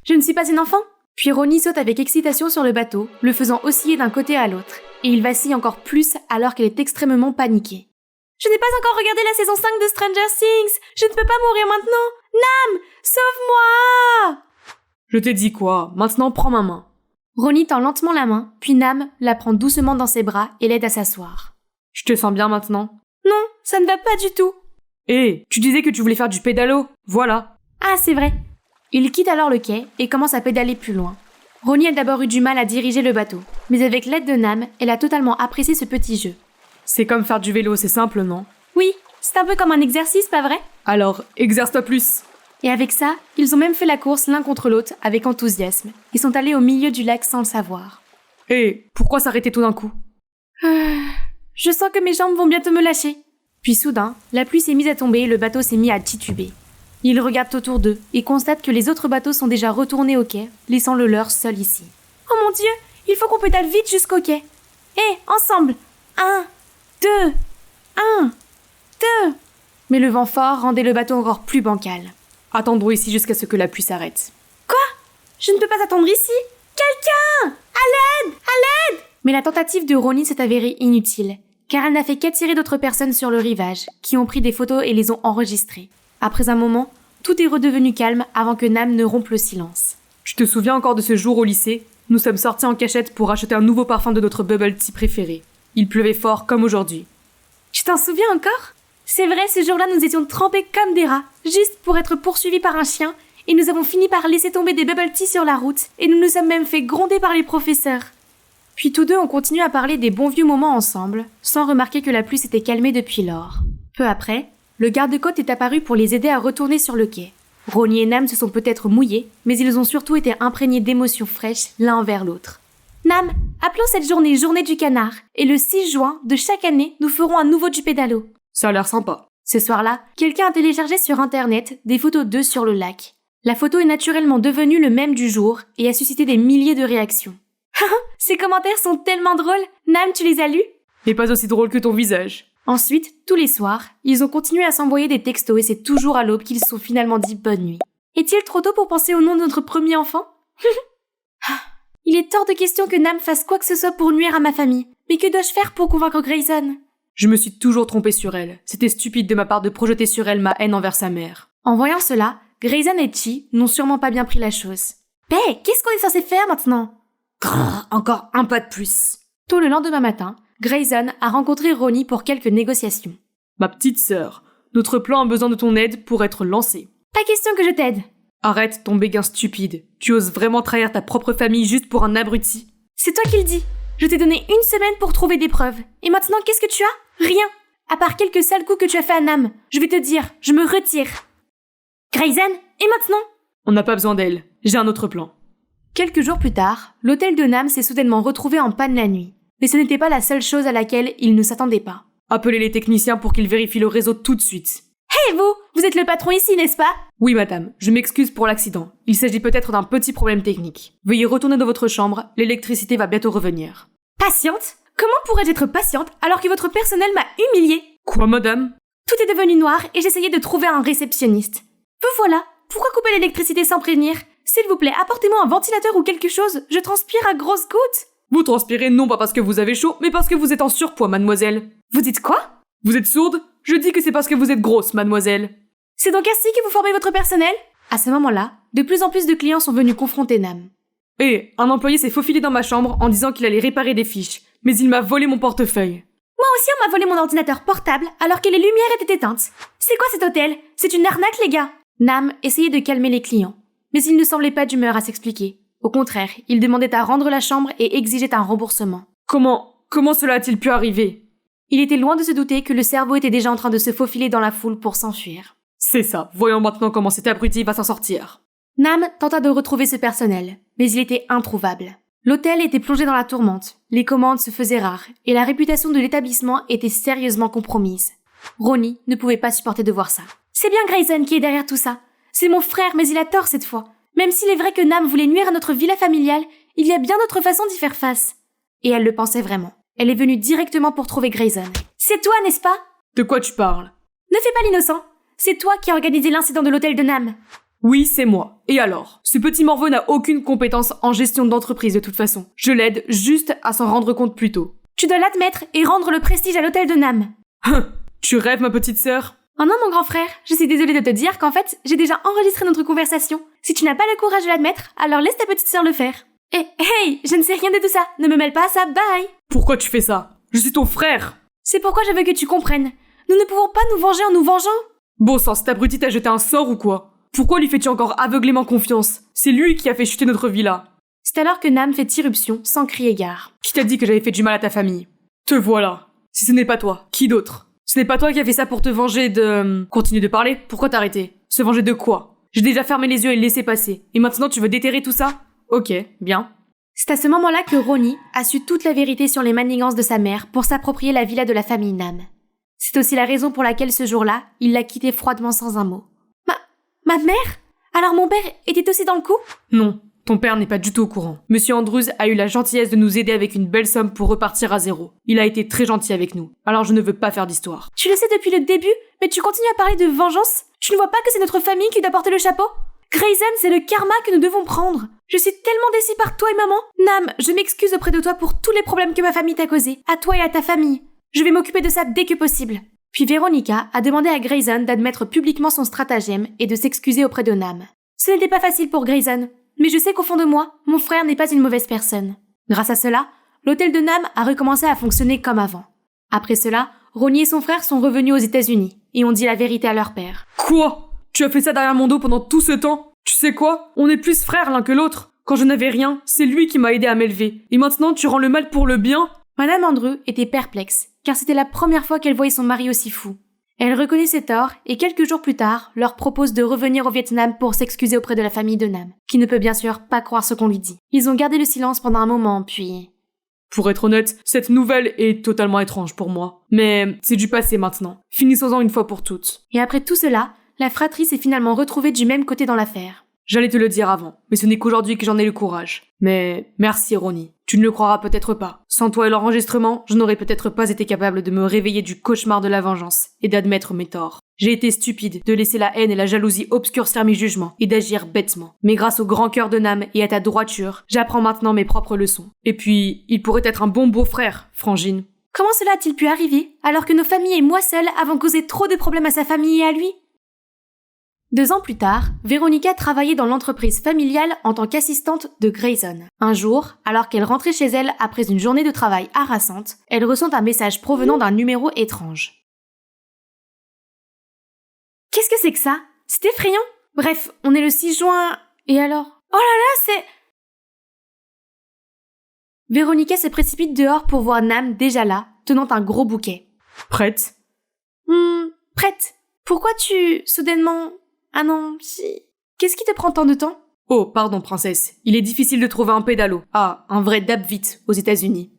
Je ne suis pas une enfant? Puis Ronnie saute avec excitation sur le bateau, le faisant osciller d'un côté à l'autre, et il vacille encore plus alors qu'elle est extrêmement paniquée. Je n'ai pas encore regardé la saison 5 de Stranger Things! Je ne peux pas mourir maintenant! Nam! Sauve-moi! Je t'ai dit quoi? Maintenant, prends ma main. Ronnie tend lentement la main, puis Nam la prend doucement dans ses bras et l'aide à s'asseoir. Je te sens bien maintenant? Non, ça ne va pas du tout. Hé, tu disais que tu voulais faire du pédalo. Voilà. Ah, c'est vrai. Il quitte alors le quai et commence à pédaler plus loin. Ronnie a d'abord eu du mal à diriger le bateau, mais avec l'aide de Nam, elle a totalement apprécié ce petit jeu. C'est comme faire du vélo, c'est simple, non? Oui, c'est un peu comme un exercice, pas vrai? Alors, exerce-toi plus. Et avec ça, ils ont même fait la course l'un contre l'autre avec enthousiasme. Ils sont allés au milieu du lac sans le savoir. Hé, pourquoi s'arrêter tout d'un coup? Je sens que mes jambes vont bientôt me lâcher. Puis soudain, la pluie s'est mise à tomber et le bateau s'est mis à tituber. Ils regardent autour d'eux et constatent que les autres bateaux sont déjà retournés au quai, laissant le leur seul ici. Oh mon Dieu, il faut qu'on pédale vite jusqu'au quai. Hé, ensemble! 1, 2, 1, 2. Mais le vent fort rendait le bateau encore plus bancal. Attendons ici jusqu'à ce que la pluie s'arrête. Quoi? Je ne peux pas attendre ici? Quelqu'un! À l'aide! À l'aide! Mais la tentative de Ronnie s'est avérée inutile, car elle n'a fait qu'attirer d'autres personnes sur le rivage, qui ont pris des photos et les ont enregistrées. Après un moment, tout est redevenu calme avant que Nam ne rompe le silence. Tu te souviens encore de ce jour au lycée? Nous sommes sortis en cachette pour acheter un nouveau parfum de notre bubble tea préféré. Il pleuvait fort comme aujourd'hui. Tu t'en souviens encore? C'est vrai, ce jour-là, nous étions trempés comme des rats, juste pour être poursuivis par un chien, et nous avons fini par laisser tomber des bubble tea sur la route, et nous nous sommes même fait gronder par les professeurs. Puis tous deux ont continué à parler des bons vieux moments ensemble, sans remarquer que la pluie s'était calmée depuis lors. Peu après, le garde-côte est apparu pour les aider à retourner sur le quai. Ronnie et Nam se sont peut-être mouillés, mais ils ont surtout été imprégnés d'émotions fraîches l'un envers l'autre. Nam, appelons cette journée Journée du Canard, et le 6 juin de chaque année, nous ferons à nouveau du pédalo. Ça a l'air sympa. Ce soir-là, quelqu'un a téléchargé sur internet des photos d'eux sur le lac. La photo est naturellement devenue le mème du jour et a suscité des milliers de réactions. Ces commentaires sont tellement drôles! Nam, tu les as lus? Et pas aussi drôle que ton visage. Ensuite, tous les soirs, ils ont continué à s'envoyer des textos et c'est toujours à l'aube qu'ils se sont finalement dit bonne nuit. Est-il trop tôt pour penser au nom de notre premier enfant? Il est hors de question que Nam fasse quoi que ce soit pour nuire à ma famille. Mais que dois-je faire pour convaincre Grayson? Je me suis toujours trompée sur elle. C'était stupide de ma part de projeter sur elle ma haine envers sa mère. En voyant cela, Grayson et Chi n'ont sûrement pas bien pris la chose. Qu'est-ce qu'on est censé faire maintenant? Grrr, encore un pas de plus. Tôt le lendemain matin, Grayson a rencontré Ronnie pour quelques négociations. Ma petite sœur, notre plan a besoin de ton aide pour être lancé. Pas question que je t'aide. Arrête ton béguin stupide. Tu oses vraiment trahir ta propre famille juste pour un abruti? C'est toi qui le dis. Je t'ai donné 1 semaine pour trouver des preuves. Et maintenant, qu'est-ce que tu as? Rien. À part quelques sales coups que tu as fait à Nam. Je vais te dire, je me retire. Grayson, et maintenant? On n'a pas besoin d'elle. J'ai un autre plan. Quelques jours plus tard, l'hôtel de Nam s'est soudainement retrouvé en panne la nuit. Mais ce n'était pas la seule chose à laquelle il ne s'attendait pas. Appelez les techniciens pour qu'ils vérifient le réseau tout de suite. Hé vous êtes le patron ici, n'est-ce pas? Oui, madame, je m'excuse pour l'accident. Il s'agit peut-être d'un petit problème technique. Veuillez retourner dans votre chambre, l'électricité va bientôt revenir. Patiente? Comment pourrais-je être patiente alors que votre personnel m'a humiliée? Quoi, madame? Tout est devenu noir et j'essayais de trouver un réceptionniste. Vous voilà. Pourquoi couper l'électricité sans prévenir? S'il vous plaît, apportez-moi un ventilateur ou quelque chose. Je transpire à grosses gouttes. Vous transpirez non pas parce que vous avez chaud, mais parce que vous êtes en surpoids, mademoiselle. Vous dites quoi? Vous êtes sourde? Je dis que c'est parce que vous êtes grosse, mademoiselle. C'est donc ainsi que vous formez votre personnel? À ce moment-là, de plus en plus de clients sont venus confronter Nam. Eh, un employé s'est faufilé dans ma chambre en disant qu'il allait réparer des fiches, mais il m'a volé mon portefeuille. Moi aussi, on m'a volé mon ordinateur portable alors que les lumières étaient éteintes. C'est quoi cet hôtel? C'est une arnaque, les gars! Nam essayait de calmer les clients, mais il ne semblait pas d'humeur à s'expliquer. Au contraire, il demandait à rendre la chambre et exigeait un remboursement. Comment cela a-t-il pu arriver? Il était loin de se douter que le cerveau était déjà en train de se faufiler dans la foule pour s'enfuir. C'est ça, voyons maintenant comment cet abruti va s'en sortir. Nam tenta de retrouver ce personnel, mais il était introuvable. L'hôtel était plongé dans la tourmente, les commandes se faisaient rares, et la réputation de l'établissement était sérieusement compromise. Ronnie ne pouvait pas supporter de voir ça. C'est bien Grayson qui est derrière tout ça. C'est mon frère, mais il a tort cette fois. Même s'il est vrai que Nam voulait nuire à notre villa familiale, il y a bien d'autres façons d'y faire face. Et elle le pensait vraiment. Elle est venue directement pour trouver Grayson. C'est toi, n'est-ce pas? De quoi tu parles? Ne fais pas l'innocent. C'est toi qui as organisé l'incident de l'hôtel de Nam. Oui, c'est moi. Et alors? Ce petit morveux n'a aucune compétence en gestion d'entreprise de toute façon. Je l'aide juste à s'en rendre compte plus tôt. Tu dois l'admettre et rendre le prestige à l'hôtel de Nam. Tu rêves, ma petite sœur? Oh non, mon grand frère, je suis désolée de te dire qu'en fait, j'ai déjà enregistré notre conversation. Si tu n'as pas le courage de l'admettre, alors laisse ta petite sœur le faire. Hey, je ne sais rien de tout ça. Ne me mêle pas à ça, bye. Pourquoi tu fais ça? Je suis ton frère. C'est pourquoi je veux que tu comprennes. Nous ne pouvons pas nous venger en nous vengeant. Bon sang, cet abruti t'a jeté un sort ou quoi? Pourquoi lui fais-tu encore aveuglément confiance? C'est lui qui a fait chuter notre villa. C'est alors que Nam fait irruption, sans crier gare. Qui t'a dit que j'avais fait du mal à ta famille? Te voilà. Si ce n'est pas toi, qui d'autre? Ce n'est pas toi qui as fait ça pour te venger de... Continue de parler, pourquoi t'arrêter? Se venger de quoi? J'ai déjà fermé les yeux et laissé passer. Et maintenant tu veux déterrer tout ça? Ok, bien. C'est à ce moment-là que Ronnie a su toute la vérité sur les manigances de sa mère pour s'approprier la villa de la famille Nam. C'est aussi la raison pour laquelle ce jour-là, il l'a quittée froidement sans un mot. Ma mère? Alors mon père était aussi dans le coup? Non, ton père n'est pas du tout au courant. Monsieur Andrews a eu la gentillesse de nous aider avec une belle somme pour repartir à zéro. Il a été très gentil avec nous, alors je ne veux pas faire d'histoire. Tu le sais depuis le début, mais tu continues à parler de vengeance? Tu ne vois pas que c'est notre famille qui doit porter le chapeau? Grayson, c'est le karma que nous devons prendre. Je suis tellement déçue par toi et maman. Nam, je m'excuse auprès de toi pour tous les problèmes que ma famille t'a causés, à toi et à ta famille. Je vais m'occuper de ça dès que possible. Puis Veronica a demandé à Grayson d'admettre publiquement son stratagème et de s'excuser auprès de Nam. Ce n'était pas facile pour Grayson, mais je sais qu'au fond de moi, mon frère n'est pas une mauvaise personne. Grâce à cela, l'hôtel de Nam a recommencé à fonctionner comme avant. Après cela, Ronnie et son frère sont revenus aux États-Unis et ont dit la vérité à leur père. Quoi? Tu as fait ça derrière mon dos pendant tout ce temps? Tu sais quoi? On est plus frères l'un que l'autre. Quand je n'avais rien, c'est lui qui m'a aidé à m'élever. Et maintenant, tu rends le mal pour le bien? Madame Andrew était perplexe, car c'était la première fois qu'elle voyait son mari aussi fou. Elle reconnaît ses torts et quelques jours plus tard, leur propose de revenir au Vietnam pour s'excuser auprès de la famille de Nam, qui ne peut bien sûr pas croire ce qu'on lui dit. Ils ont gardé le silence pendant un moment, puis... Pour être honnête, cette nouvelle est totalement étrange pour moi. Mais c'est du passé maintenant. Finissons-en une fois pour toutes. Et après tout cela, la fratrie s'est finalement retrouvée du même côté dans l'affaire. J'allais te le dire avant, mais ce n'est qu'aujourd'hui que j'en ai le courage. Mais merci Ronnie, tu ne le croiras peut-être pas. Sans toi et l'enregistrement, je n'aurais peut-être pas été capable de me réveiller du cauchemar de la vengeance et d'admettre mes torts. J'ai été stupide de laisser la haine et la jalousie obscurcir mes jugements et d'agir bêtement. Mais grâce au grand cœur de Nam et à ta droiture, j'apprends maintenant mes propres leçons. Et puis, il pourrait être un bon beau-frère, Frangine. Comment cela a-t-il pu arriver, alors que nos familles et moi seule avons causé trop de problèmes à sa famille et à lui? 2 ans plus tard, Veronica travaillait dans l'entreprise familiale en tant qu'assistante de Grayson. Un jour, alors qu'elle rentrait chez elle après une journée de travail harassante, elle reçoit un message provenant d'un numéro étrange. Qu'est-ce que c'est que ça? C'est effrayant. Bref, on est le 6 juin... Et alors? Oh là là, c'est... Veronica se précipite dehors pour voir Nam déjà là, tenant un gros bouquet. Prête? Prête. Pourquoi tu... soudainement... Ah non, si... Qu'est-ce qui te prend tant de temps? Oh, pardon, princesse. Il est difficile de trouver un pédalo. Ah, un vrai dab-vite aux États-Unis.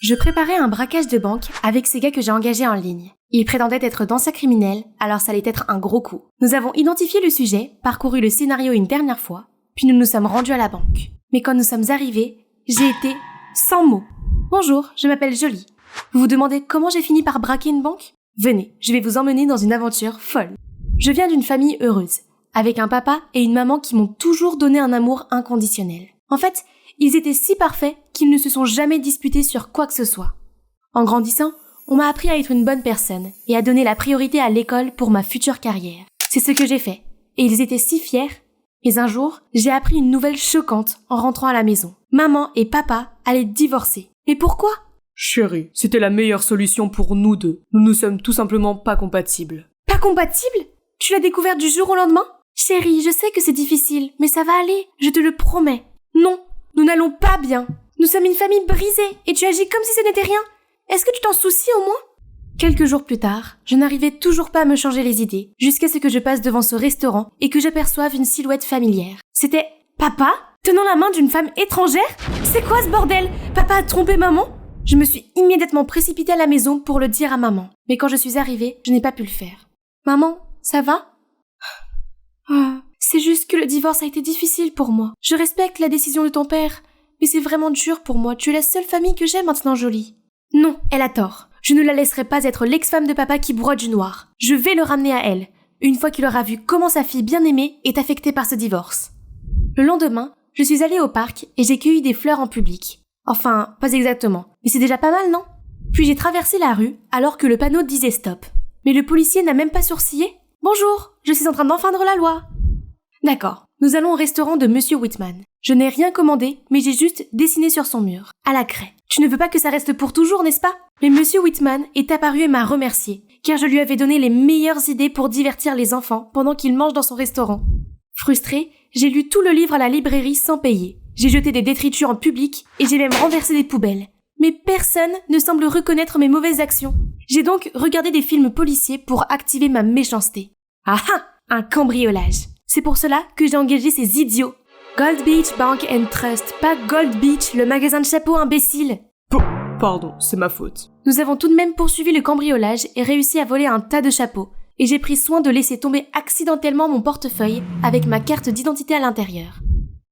Je préparais un braquage de banque avec ces gars que j'ai engagés en ligne. Ils prétendaient être d'anciens criminels, alors ça allait être un gros coup. Nous avons identifié le sujet, parcouru le scénario une dernière fois, puis nous nous sommes rendus à la banque. Mais quand nous sommes arrivés, j'ai été sans mots. Bonjour, je m'appelle Jolie. Vous vous demandez comment j'ai fini par braquer une banque ? Venez, je vais vous emmener dans une aventure folle. Je viens d'une famille heureuse, avec un papa et une maman qui m'ont toujours donné un amour inconditionnel. En fait, ils étaient si parfaits qu'ils ne se sont jamais disputés sur quoi que ce soit. En grandissant, on m'a appris à être une bonne personne et à donner la priorité à l'école pour ma future carrière. C'est ce que j'ai fait, et ils étaient si fiers. Mais un jour, j'ai appris une nouvelle choquante en rentrant à la maison. Maman et papa allaient divorcer. Mais pourquoi ? Chérie, c'était la meilleure solution pour nous deux. Nous ne sommes tout simplement pas compatibles. Pas compatible ? Tu l'as découvert du jour au lendemain ? Chérie, je sais que c'est difficile, mais ça va aller, je te le promets. Non, nous n'allons pas bien. Nous sommes une famille brisée, et tu agis comme si ce n'était rien. Est-ce que tu t'en soucies au moins ? Quelques jours plus tard, je n'arrivais toujours pas à me changer les idées, jusqu'à ce que je passe devant ce restaurant et que j'aperçoive une silhouette familière. C'était papa, tenant la main d'une femme étrangère ? C'est quoi ce bordel ? Papa a trompé maman ? Je me suis immédiatement précipitée à la maison pour le dire à maman. Mais quand je suis arrivée, je n'ai pas pu le faire. Maman, ça va ? C'est juste que le divorce a été difficile pour moi. Je respecte la décision de ton père, mais c'est vraiment dur pour moi. Tu es la seule famille que j'ai maintenant, Jolie. Non, elle a tort. Je ne la laisserai pas être l'ex-femme de papa qui broie du noir. Je vais le ramener à elle, une fois qu'il aura vu comment sa fille bien-aimée est affectée par ce divorce. Le lendemain, je suis allée au parc et j'ai cueilli des fleurs en public. Enfin, pas exactement, mais c'est déjà pas mal, non ? Puis j'ai traversé la rue alors que le panneau disait stop. Mais le policier n'a même pas sourcillé. Bonjour, je suis en train d'enfreindre la loi. D'accord, nous allons au restaurant de Monsieur Whitman. Je n'ai rien commandé, mais j'ai juste dessiné sur son mur, à la craie. Tu ne veux pas que ça reste pour toujours, n'est-ce pas ? Mais Monsieur Whitman est apparu et m'a remercié, car je lui avais donné les meilleures idées pour divertir les enfants pendant qu'ils mangent dans son restaurant. Frustrée, j'ai lu tout le livre à la librairie sans payer. J'ai jeté des détritus en public et j'ai même renversé des poubelles. Mais personne ne semble reconnaître mes mauvaises actions. J'ai donc regardé des films policiers pour activer ma méchanceté. Ah ah ! Un cambriolage. C'est pour cela que j'ai engagé ces idiots. Gold Beach Bank and Trust, pas Gold Beach, le magasin de chapeaux, imbécile. Pardon, c'est ma faute. Nous avons tout de même poursuivi le cambriolage et réussi à voler un tas de chapeaux. Et j'ai pris soin de laisser tomber accidentellement mon portefeuille avec ma carte d'identité à l'intérieur.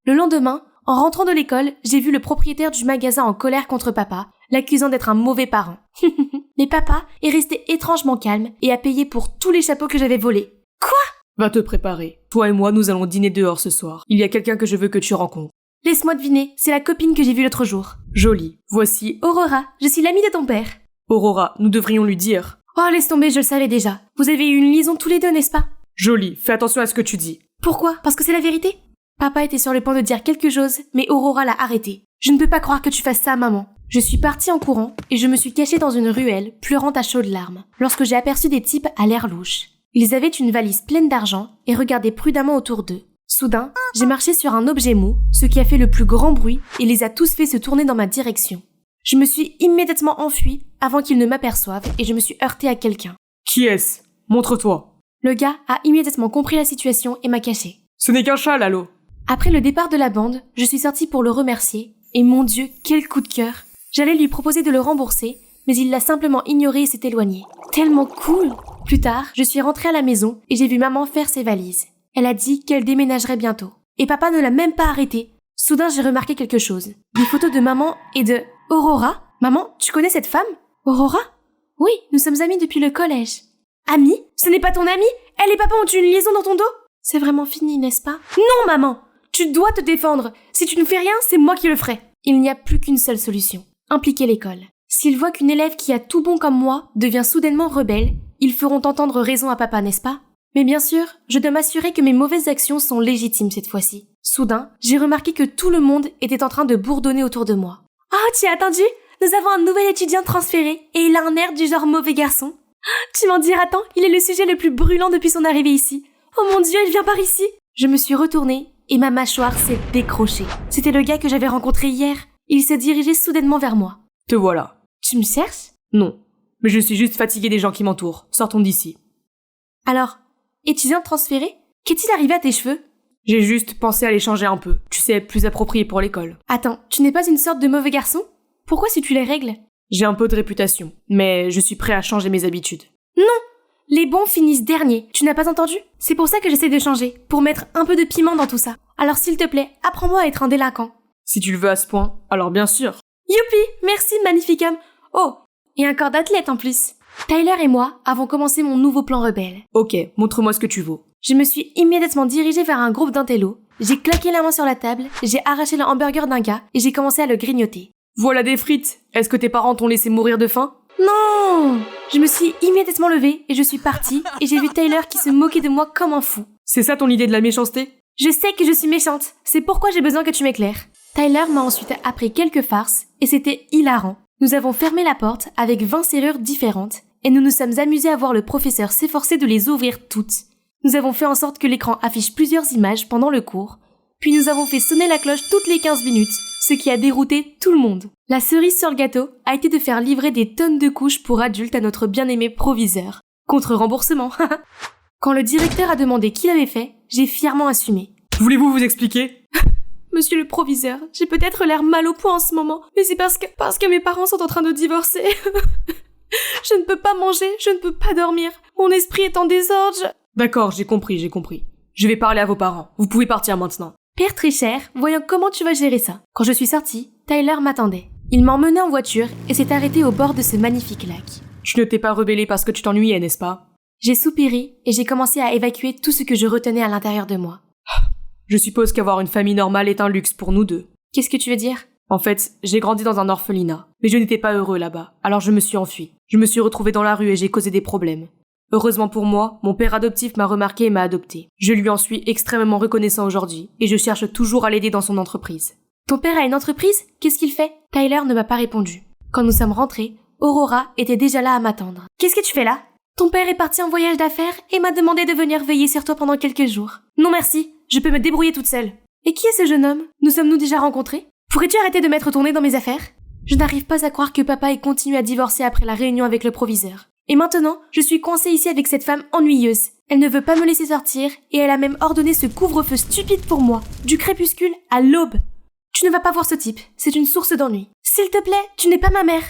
Le lendemain, en rentrant de l'école, j'ai vu le propriétaire du magasin en colère contre papa, l'accusant d'être un mauvais parent. Mais papa est resté étrangement calme et a payé pour tous les chapeaux que j'avais volés. Quoi ? Va te préparer. Toi et moi, nous allons dîner dehors ce soir. Il y a quelqu'un que je veux que tu rencontres. Laisse-moi deviner, c'est la copine que j'ai vue l'autre jour. Jolie. Voici Aurora, je suis l'amie de ton père. Aurora, nous devrions lui dire. Oh, laisse tomber, je le savais déjà. Vous avez eu une liaison tous les deux, n'est-ce pas ? Jolie, fais attention à ce que tu dis. Pourquoi ? Parce que c'est la vérité ? Papa était sur le point de dire quelque chose, mais Aurora l'a arrêté. Je ne peux pas croire que tu fasses ça, maman. Je suis partie en courant et je me suis cachée dans une ruelle, pleurant à chaudes larmes, lorsque j'ai aperçu des types à l'air louche. Ils avaient une valise pleine d'argent et regardaient prudemment autour d'eux. Soudain, j'ai marché sur un objet mou, ce qui a fait le plus grand bruit et les a tous fait se tourner dans ma direction. Je me suis immédiatement enfuie avant qu'ils ne m'aperçoivent et je me suis heurtée à quelqu'un. Qui est-ce ? Montre-toi. Le gars a immédiatement compris la situation et m'a cachée. Ce n'est qu'un chat, Lalo. Après le départ de la bande, je suis sortie pour le remercier et mon Dieu, quel coup de cœur. J'allais lui proposer de le rembourser, mais il l'a simplement ignoré et s'est éloigné. Tellement cool! Plus tard, je suis rentrée à la maison et j'ai vu maman faire ses valises. Elle a dit qu'elle déménagerait bientôt. Et papa ne l'a même pas arrêté. Soudain, j'ai remarqué quelque chose. Des photos de maman et de Aurora. Maman, tu connais cette femme? Aurora? Oui, nous sommes amis depuis le collège. Amis? Ce n'est pas ton amie? Elle et papa ont eu une liaison dans ton dos? C'est vraiment fini, n'est-ce pas? Non, maman! Tu dois te défendre. Si tu ne fais rien, c'est moi qui le ferai. Il n'y a plus qu'une seule solution. Impliquer l'école. S'ils voient qu'une élève qui a tout bon comme moi devient soudainement rebelle, ils feront entendre raison à papa, n'est-ce pas? Mais bien sûr, je dois m'assurer que mes mauvaises actions sont légitimes cette fois-ci. Soudain, j'ai remarqué que tout le monde était en train de bourdonner autour de moi. « Oh, tu as attendu? Nous avons un nouvel étudiant transféré et il a un air du genre mauvais garçon. Tu m'en diras tant, il est le sujet le plus brûlant depuis son arrivée ici. Oh mon Dieu, il vient par ici !» Je me suis retournée et ma mâchoire s'est décrochée. C'était le gars que j'avais rencontré hier. Il s'est dirigé soudainement vers moi. « Te voilà. » Tu me cherches? Non, mais je suis juste fatiguée des gens qui m'entourent. Sortons d'ici. Alors, étudiant transféré? Qu'est-il arrivé à tes cheveux? J'ai juste pensé à les changer un peu. Tu sais, plus approprié pour l'école. Attends, tu n'es pas une sorte de mauvais garçon? Pourquoi si tu les règles? J'ai un peu de réputation, mais je suis prêt à changer mes habitudes. Non! Les bons finissent derniers, tu n'as pas entendu? C'est pour ça que j'essaie de changer, pour mettre un peu de piment dans tout ça. Alors s'il te plaît, apprends-moi à être un délinquant. Si tu le veux à ce point, alors bien sûr. Youpi! Merci, magnifique homme! Oh! Et un corps d'athlète en plus. Tyler et moi avons commencé mon nouveau plan rebelle. Ok, montre-moi ce que tu vaux. Je me suis immédiatement dirigée vers un groupe d'intellos, j'ai claqué la main sur la table, j'ai arraché le hamburger d'un gars et j'ai commencé à le grignoter. Voilà des frites. Est-ce que tes parents t'ont laissé mourir de faim? Non! Je me suis immédiatement levée et je suis partie et j'ai vu Tyler qui se moquait de moi comme un fou. C'est ça ton idée de la méchanceté? Je sais que je suis méchante, c'est pourquoi j'ai besoin que tu m'éclaires. Tyler m'a ensuite appris quelques farces et c'était hilarant. Nous avons fermé la porte avec 20 serrures différentes et nous nous sommes amusés à voir le professeur s'efforcer de les ouvrir toutes. Nous avons fait en sorte que l'écran affiche plusieurs images pendant le cours, puis nous avons fait sonner la cloche toutes les 15 minutes, ce qui a dérouté tout le monde. La cerise sur le gâteau a été de faire livrer des tonnes de couches pour adultes à notre bien-aimé proviseur. Contre remboursement. Quand le directeur a demandé qui l'avait fait, j'ai fièrement assumé. Voulez-vous vous expliquer? Monsieur le proviseur, j'ai peut-être l'air mal au point en ce moment, mais c'est parce que mes parents sont en train de divorcer. Je ne peux pas manger, je ne peux pas dormir. Mon esprit est en désordre. D'accord, j'ai compris. Je vais parler à vos parents. Vous pouvez partir maintenant. Père très cher, voyons comment tu vas gérer ça. Quand je suis sortie, Tyler m'attendait. Il m'emmenait en voiture et s'est arrêté au bord de ce magnifique lac. Tu ne t'es pas rebellé parce que tu t'ennuyais, n'est-ce pas? J'ai soupiré et j'ai commencé à évacuer tout ce que je retenais à l'intérieur de moi. Je suppose qu'avoir une famille normale est un luxe pour nous deux. Qu'est-ce que tu veux dire? En fait, j'ai grandi dans un orphelinat, mais je n'étais pas heureux là-bas, alors je me suis enfui. Je me suis retrouvé dans la rue et j'ai causé des problèmes. Heureusement pour moi, mon père adoptif m'a remarqué et m'a adopté. Je lui en suis extrêmement reconnaissant aujourd'hui, et je cherche toujours à l'aider dans son entreprise. Ton père a une entreprise? Qu'est-ce qu'il fait? Tyler ne m'a pas répondu. Quand nous sommes rentrés, Aurora était déjà là à m'attendre. Qu'est-ce que tu fais là? Ton père est parti en voyage d'affaires et m'a demandé de venir veiller sur toi pendant quelques jours. Non merci, je peux me débrouiller toute seule. Et qui est ce jeune homme? Nous sommes-nous déjà rencontrés? Pourrais-tu arrêter de mettre ton nez dans mes affaires? Je n'arrive pas à croire que papa ait continué à divorcer après la réunion avec le proviseur. Et maintenant, je suis coincée ici avec cette femme ennuyeuse. Elle ne veut pas me laisser sortir et elle a même ordonné ce couvre-feu stupide pour moi, du crépuscule à l'aube. Tu ne vas pas voir ce type, c'est une source d'ennui. S'il te plaît, tu n'es pas ma mère.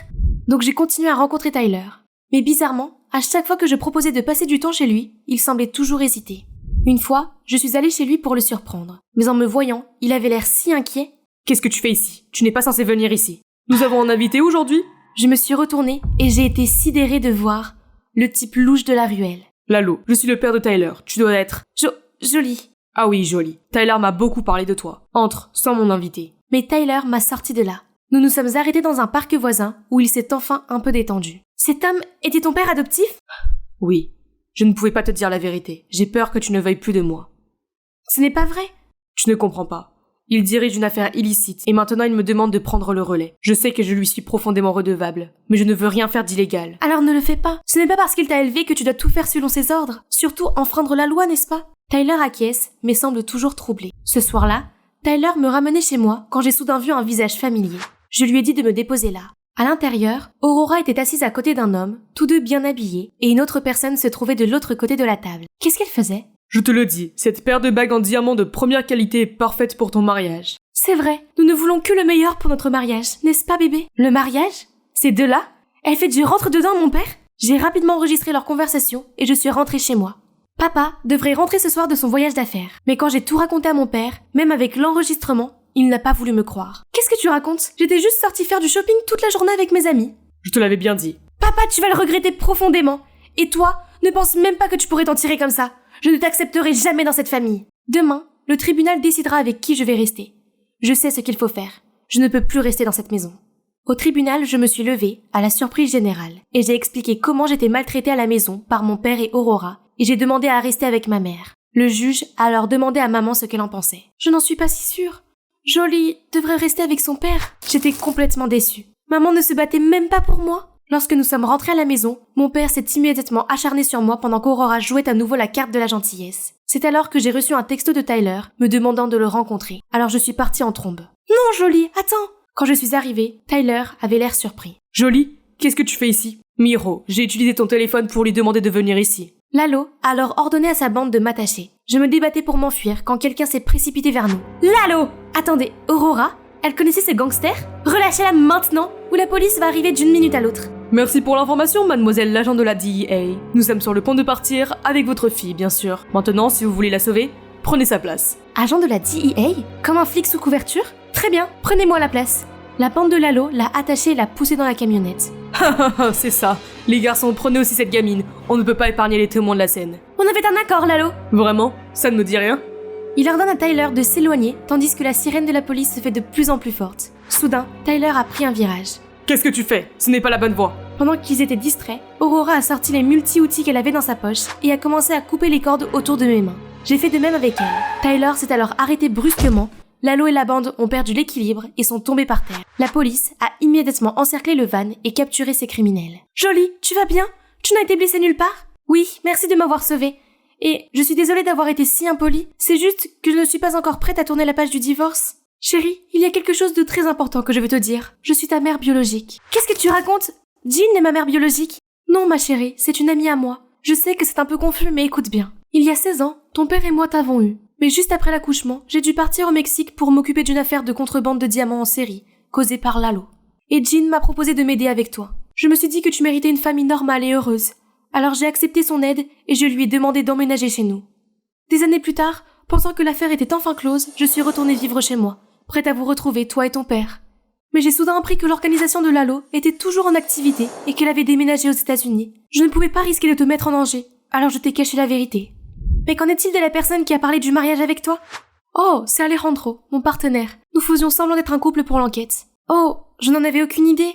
Donc j'ai continué à rencontrer Tyler. Mais bizarrement, à chaque fois que je proposais de passer du temps chez lui, il semblait toujours hésiter. Une fois, je suis allée chez lui pour le surprendre. Mais en me voyant, il avait l'air si inquiet. Qu'est-ce que tu fais ici? Tu n'es pas censé venir ici. Nous avons un invité aujourd'hui? Je me suis retournée et j'ai été sidérée de voir le type louche de la ruelle. Lalo, je suis le père de Tyler. Tu dois être... Jolie. Ah oui, jolie. Tyler m'a beaucoup parlé de toi. Entre, sans mon invité. Mais Tyler m'a sorti de là. Nous nous sommes arrêtés dans un parc voisin où il s'est enfin un peu détendu. Cet homme était ton père adoptif? Oui. Je ne pouvais pas te dire la vérité. J'ai peur que tu ne veuilles plus de moi. Ce n'est pas vrai. Tu ne comprends pas. Il dirige une affaire illicite et maintenant il me demande de prendre le relais. Je sais que je lui suis profondément redevable, mais je ne veux rien faire d'illégal. Alors ne le fais pas. Ce n'est pas parce qu'il t'a élevé que tu dois tout faire selon ses ordres. Surtout enfreindre la loi, n'est-ce pas? Tyler acquiesce, mais semble toujours troublé. Ce soir-là, Tyler me ramenait chez moi quand j'ai soudain vu un visage familier. Je lui ai dit de me déposer là. À l'intérieur, Aurora était assise à côté d'un homme, tous deux bien habillés, et une autre personne se trouvait de l'autre côté de la table. Qu'est-ce qu'elle faisait? Je te le dis, cette paire de bagues en diamant de première qualité est parfaite pour ton mariage. C'est vrai, nous ne voulons que le meilleur pour notre mariage, n'est-ce pas bébé? Le mariage? Ces deux-là? Elle fait du rentre-dedans, mon père? J'ai rapidement enregistré leur conversation et je suis rentrée chez moi. Papa devrait rentrer ce soir de son voyage d'affaires. Mais quand j'ai tout raconté à mon père, même avec l'enregistrement, il n'a pas voulu me croire. Qu'est-ce que tu racontes? J'étais juste sortie faire du shopping toute la journée avec mes amis. Je te l'avais bien dit. Papa, tu vas le regretter profondément. Et toi, ne pense même pas que tu pourrais t'en tirer comme ça. Je ne t'accepterai jamais dans cette famille. Demain, le tribunal décidera avec qui je vais rester. Je sais ce qu'il faut faire. Je ne peux plus rester dans cette maison. Au tribunal, je me suis levée, à la surprise générale, et j'ai expliqué comment j'étais maltraitée à la maison par mon père et Aurora, et j'ai demandé à rester avec ma mère. Le juge a alors demandé à maman ce qu'elle en pensait. Je n'en suis pas si sûre. Jolie devrait rester avec son père. J'étais complètement déçue. Maman ne se battait même pas pour moi. Lorsque nous sommes rentrés à la maison, mon père s'est immédiatement acharné sur moi pendant qu'Aurora jouait à nouveau la carte de la gentillesse. C'est alors que j'ai reçu un texto de Tyler me demandant de le rencontrer. Alors je suis partie en trombe. Non, Jolie, attends! Quand je suis arrivée, Tyler avait l'air surpris. Jolie, qu'est-ce que tu fais ici? Miro, j'ai utilisé ton téléphone pour lui demander de venir ici. Lalo a alors ordonné à sa bande de m'attacher. Je me débattais pour m'enfuir quand quelqu'un s'est précipité vers nous. Lalo! Attendez, Aurora? Elle connaissait ce gangster? Relâchez-la maintenant, ou la police va arriver d'une minute à l'autre. Merci pour l'information, mademoiselle l'agent de la DEA. Nous sommes sur le point de partir, avec votre fille, bien sûr. Maintenant, si vous voulez la sauver, prenez sa place. Agent de la DEA? Comme un flic sous couverture? Très bien, prenez-moi la place. La bande de Lalo l'a attachée et l'a poussée dans la camionnette. C'est ça. Les garçons, prenez aussi cette gamine. On ne peut pas épargner les témoins de la scène. On avait un accord, Lalo. Vraiment? Ça ne me dit rien? Il ordonne à Tyler de s'éloigner, tandis que la sirène de la police se fait de plus en plus forte. Soudain, Tyler a pris un virage. Qu'est-ce que tu fais? Ce n'est pas la bonne voie. Pendant qu'ils étaient distraits, Aurora a sorti les multi-outils qu'elle avait dans sa poche et a commencé à couper les cordes autour de mes mains. J'ai fait de même avec elle. Tyler s'est alors arrêté brusquement. Lalo et la bande ont perdu l'équilibre et sont tombés par terre. La police a immédiatement encerclé le van et capturé ces criminels. Jolie, tu vas bien? Tu n'as été blessée nulle part? Oui, merci de m'avoir sauvée. Et je suis désolée d'avoir été si impolie. C'est juste que je ne suis pas encore prête à tourner la page du divorce. Chérie, il y a quelque chose de très important que je veux te dire. Je suis ta mère biologique. Qu'est-ce que tu racontes? Jean est ma mère biologique. Non, ma chérie, c'est une amie à moi. Je sais que c'est un peu confus, mais écoute bien. Il y a 16 ans, ton père et moi t'avons eu. Mais juste après l'accouchement, j'ai dû partir au Mexique pour m'occuper d'une affaire de contrebande de diamants en série, causée par Lalo. Et Jean m'a proposé de m'aider avec toi. Je me suis dit que tu méritais une famille normale et heureuse. Alors j'ai accepté son aide et je lui ai demandé d'emménager chez nous. Des années plus tard, pensant que l'affaire était enfin close, je suis retournée vivre chez moi, prête à vous retrouver, toi et ton père. Mais j'ai soudain appris que l'organisation de Lalo était toujours en activité et qu'elle avait déménagé aux États-Unis. Je ne pouvais pas risquer de te mettre en danger, alors je t'ai caché la vérité. Mais qu'en est-il de la personne qui a parlé du mariage avec toi? Oh, c'est Alejandro, mon partenaire. Nous faisions semblant d'être un couple pour l'enquête. Oh, je n'en avais aucune idée.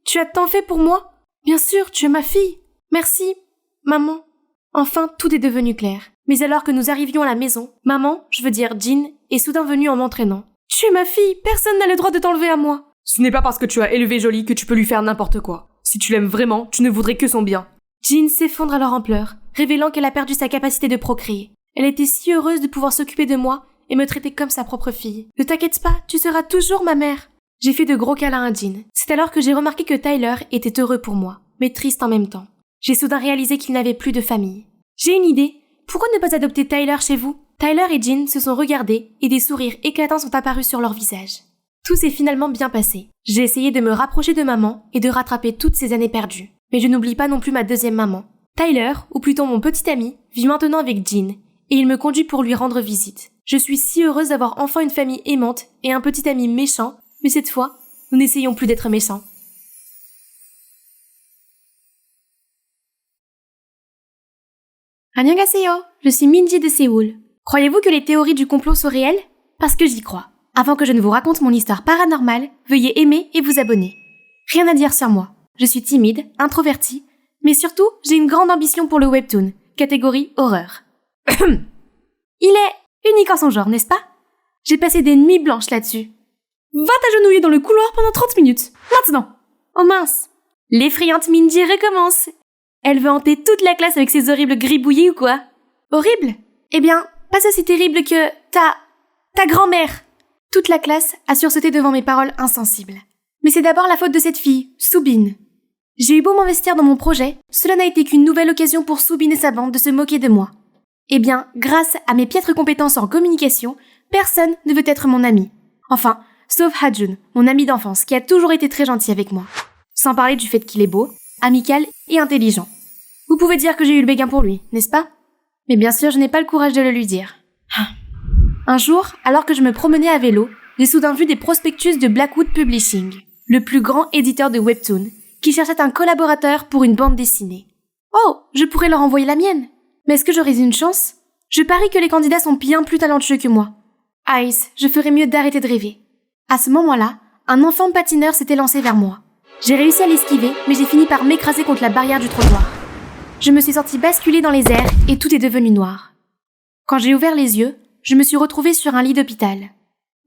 Tu as tant fait pour moi? Bien sûr, tu es ma fille. Merci, maman. Enfin, tout est devenu clair. Mais alors que nous arrivions à la maison, maman, je veux dire Jean, est soudain venue en m'entraînant. Tu es ma fille, personne n'a le droit de t'enlever à moi. Ce n'est pas parce que tu as élevé Jolie que tu peux lui faire n'importe quoi. Si tu l'aimes vraiment, tu ne voudrais que son bien. Jean s'effondre alors en pleurs, révélant qu'elle a perdu sa capacité de procréer. Elle était si heureuse de pouvoir s'occuper de moi et me traiter comme sa propre fille. Ne t'inquiète pas, tu seras toujours ma mère. J'ai fait de gros câlins à Jean. C'est alors que j'ai remarqué que Tyler était heureux pour moi, mais triste en même temps. J'ai soudain réalisé qu'il n'avait plus de famille. J'ai une idée. Pourquoi ne pas adopter Tyler chez vous? Tyler et Jean se sont regardés et des sourires éclatants sont apparus sur leurs visages. Tout s'est finalement bien passé. J'ai essayé de me rapprocher de maman et de rattraper toutes ces années perdues. Mais je n'oublie pas non plus ma deuxième maman. Tyler, ou plutôt mon petit ami, vit maintenant avec Jean et il me conduit pour lui rendre visite. Je suis si heureuse d'avoir enfin une famille aimante et un petit ami méchant, mais cette fois, nous n'essayons plus d'être méchants. Annyeonghaseyo, je suis Minji de Séoul. Croyez-vous que les théories du complot sont réelles? Parce que j'y crois. Avant que je ne vous raconte mon histoire paranormale, veuillez aimer et vous abonner. Rien à dire sur moi. Je suis timide, introvertie, mais surtout, j'ai une grande ambition pour le webtoon, catégorie horreur. Il est unique en son genre, n'est-ce pas? J'ai passé des nuits blanches là-dessus. Va t'agenouiller dans le couloir pendant 30 minutes. Maintenant. Oh mince. L'effrayante Minji recommence. Elle veut hanter toute la classe avec ses horribles gribouillis ou quoi? Horrible? Eh bien, pas aussi terrible que ta grand-mère. Toute la classe a sursauté devant mes paroles insensibles. Mais c'est d'abord la faute de cette fille, Soubine. J'ai eu beau m'investir dans mon projet, cela n'a été qu'une nouvelle occasion pour Soubine et sa bande de se moquer de moi. Eh bien, grâce à mes piètres compétences en communication, personne ne veut être mon ami. Enfin, sauf Hajun, mon ami d'enfance, qui a toujours été très gentil avec moi. Sans parler du fait qu'il est beau, amical et intelligent. Vous pouvez dire que j'ai eu le béguin pour lui, n'est-ce pas? Mais bien sûr, je n'ai pas le courage de le lui dire. Un jour, alors que je me promenais à vélo, j'ai soudain vu des prospectus de Blackwood Publishing, le plus grand éditeur de webtoon, qui cherchait un collaborateur pour une bande dessinée. Oh, je pourrais leur envoyer la mienne. Mais est-ce que j'aurais une chance? Je parie que les candidats sont bien plus talentueux que moi. Ice, je ferais mieux d'arrêter de rêver. À ce moment-là, un enfant patineur s'était lancé vers moi. J'ai réussi à l'esquiver, mais j'ai fini par m'écraser contre la barrière du trottoir. Je me suis sentie basculer dans les airs et tout est devenu noir. Quand j'ai ouvert les yeux, je me suis retrouvée sur un lit d'hôpital.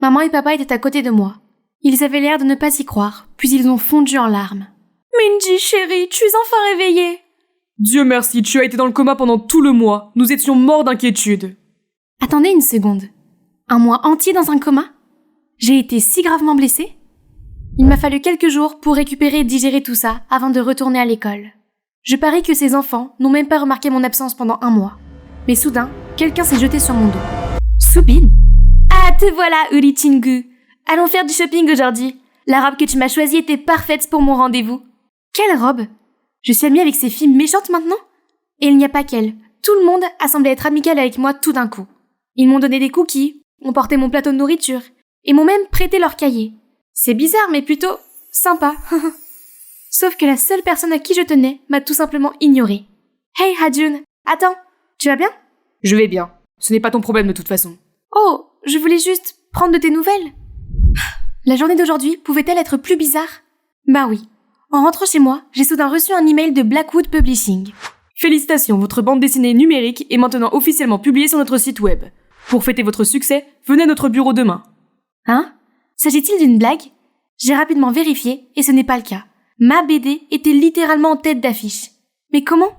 Maman et papa étaient à côté de moi. Ils avaient l'air de ne pas y croire, puis ils ont fondu en larmes. Minji, chérie, tu es enfin réveillée. Dieu merci, tu as été dans le coma pendant tout le mois. Nous étions morts d'inquiétude. Attendez une seconde. Un mois entier dans un coma? J'ai été si gravement blessée? Il m'a fallu quelques jours pour récupérer et digérer tout ça avant de retourner à l'école. Je parie que ces enfants n'ont même pas remarqué mon absence pendant un mois. Mais soudain, quelqu'un s'est jeté sur mon dos. Soubine? Ah, te voilà, Uri Chingu. allons faire du shopping aujourd'hui. La robe que tu m'as choisie était parfaite pour mon rendez-vous. Quelle robe? Je suis amie avec ces filles méchantes maintenant? Et il n'y a pas qu'elles. Tout le monde a semblé être amical avec moi tout d'un coup. Ils m'ont donné des cookies, ont porté mon plateau de nourriture, et m'ont même prêté leur cahier. C'est bizarre, mais plutôt sympa. Sauf que la seule personne à qui je tenais m'a tout simplement ignorée. Hey Ha-jun, attends, tu vas bien? Je vais bien. Ce n'est pas ton problème de toute façon. Oh, je voulais juste prendre de tes nouvelles. La journée d'aujourd'hui pouvait-elle être plus bizarre? Bah oui. En rentrant chez moi, j'ai soudain reçu un email de Blackwood Publishing. Félicitations, votre bande dessinée numérique est maintenant officiellement publiée sur notre site web. Pour fêter votre succès, venez à notre bureau demain. Hein? S'agit-il d'une blague? J'ai rapidement vérifié et ce n'est pas le cas. Ma BD était littéralement en tête d'affiche. Mais comment?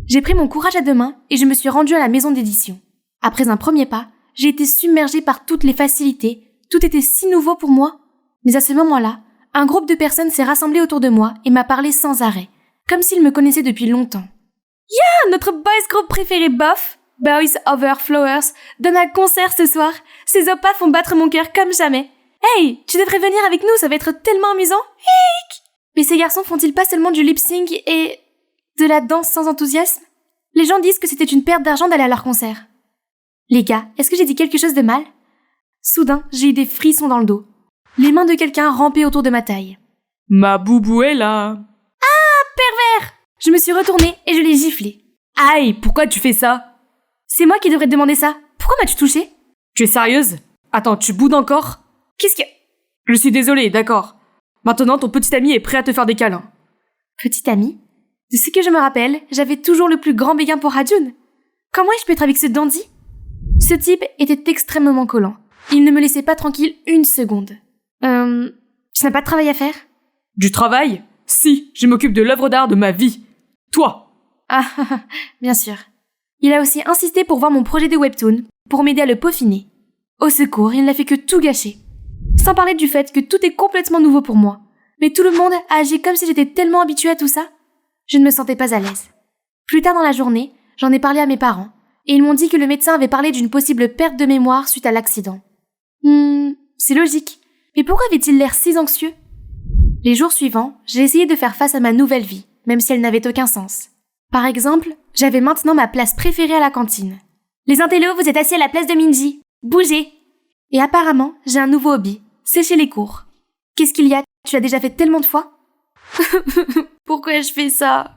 J'ai pris mon courage à deux mains et je me suis rendue à la maison d'édition. Après un premier pas, j'ai été submergée par toutes les facilités. Tout était si nouveau pour moi. Mais à ce moment-là, un groupe de personnes s'est rassemblé autour de moi et m'a parlé sans arrêt, comme s'ils me connaissaient depuis longtemps. Yeah, notre boys group préféré Buff, Boys Over Flowers, donne un concert ce soir. Ces opas font battre mon cœur comme jamais. Hey, tu devrais venir avec nous, ça va être tellement amusant. Hic! Mais ces garçons font-ils pas seulement du lip-sync et de la danse sans enthousiasme? Les gens disent que c'était une perte d'argent d'aller à leur concert. Les gars, est-ce que j'ai dit quelque chose de mal? Soudain, j'ai eu des frissons dans le dos. Les mains de quelqu'un rampaient autour de ma taille. Ma boubou est là. Pervers! Je me suis retournée et je l'ai giflé. Aïe, pourquoi tu fais ça? C'est moi qui devrais te demander ça. Pourquoi m'as-tu touché? Tu es sérieuse? Attends, tu boudes encore? Qu'est-ce que... Je suis désolée, d'accord. Maintenant, ton petit ami est prêt à te faire des câlins. Petit ami? De ce que je me rappelle, j'avais toujours le plus grand béguin pour Ha-jun. Comment ai-je pu être avec ce dandy? Ce type était extrêmement collant. Il ne me laissait pas tranquille une seconde. Tu n'as pas de travail à faire? Du travail? Si, je m'occupe de l'œuvre d'art de ma vie. Toi! Ah, bien sûr. Il a aussi insisté pour voir mon projet de webtoon, pour m'aider à le peaufiner. Au secours, il n'a fait que tout gâcher. Sans parler du fait que tout est complètement nouveau pour moi. Mais tout le monde a agi comme si j'étais tellement habituée à tout ça. Je ne me sentais pas à l'aise. Plus tard dans la journée, j'en ai parlé à mes parents, et ils m'ont dit que le médecin avait parlé d'une possible perte de mémoire suite à l'accident. C'est logique. Mais pourquoi avait-il l'air si anxieux? Les jours suivants, j'ai essayé de faire face à ma nouvelle vie, même si elle n'avait aucun sens. Par exemple, j'avais maintenant ma place préférée à la cantine. Les intellos, vous êtes assis à la place de Minji. Bougez! Et apparemment, j'ai un nouveau hobby, sécher les cours. Qu'est-ce qu'il y a? Tu l'as déjà fait tellement de fois? Pourquoi je fais ça?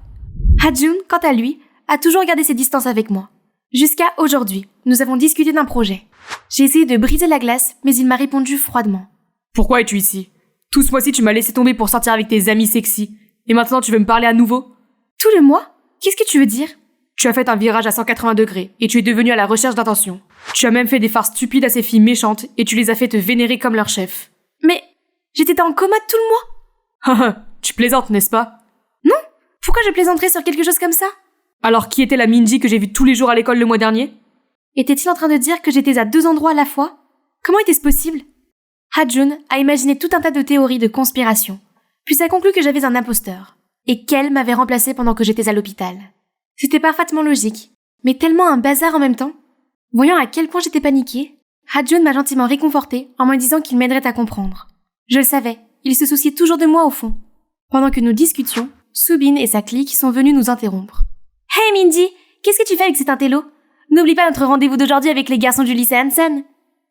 Ha-jun, quant à lui, a toujours gardé ses distances avec moi. Jusqu'à aujourd'hui, nous avons discuté d'un projet. J'ai essayé de briser la glace, mais il m'a répondu froidement. Pourquoi es-tu ici? Tout ce mois-ci, tu m'as laissé tomber pour sortir avec tes amis sexy. Et maintenant, tu veux me parler à nouveau? Tout le mois? Qu'est-ce que tu veux dire? Tu as fait un virage à 180 degrés et tu es devenu à la recherche d'intention. Tu as même fait des farces stupides à ces filles méchantes et tu les as fait te vénérer comme leur chef. Mais j'étais en coma tout le mois? Tu plaisantes, n'est-ce pas? Non? Pourquoi je plaisanterais sur quelque chose comme ça? Alors qui était la Minji que j'ai vue tous les jours à l'école le mois dernier? Était-il en train de dire que j'étais à deux endroits à la fois? Comment était-ce possible? Ha-jun a imaginé tout un tas de théories de conspiration, puis a conclu que j'avais un imposteur, et qu'elle m'avait remplacé pendant que j'étais à l'hôpital. C'était parfaitement logique, mais tellement un bazar en même temps. Voyant à quel point j'étais paniquée, Ha-jun m'a gentiment réconfortée en me disant qu'il m'aiderait à comprendre. Je le savais, il se souciait toujours de moi au fond. Pendant que nous discutions, Subin et sa clique sont venus nous interrompre. « Hey Minji, qu'est-ce que tu fais avec cet intello? N'oublie pas notre rendez-vous d'aujourd'hui avec les garçons du lycée Hansen. »«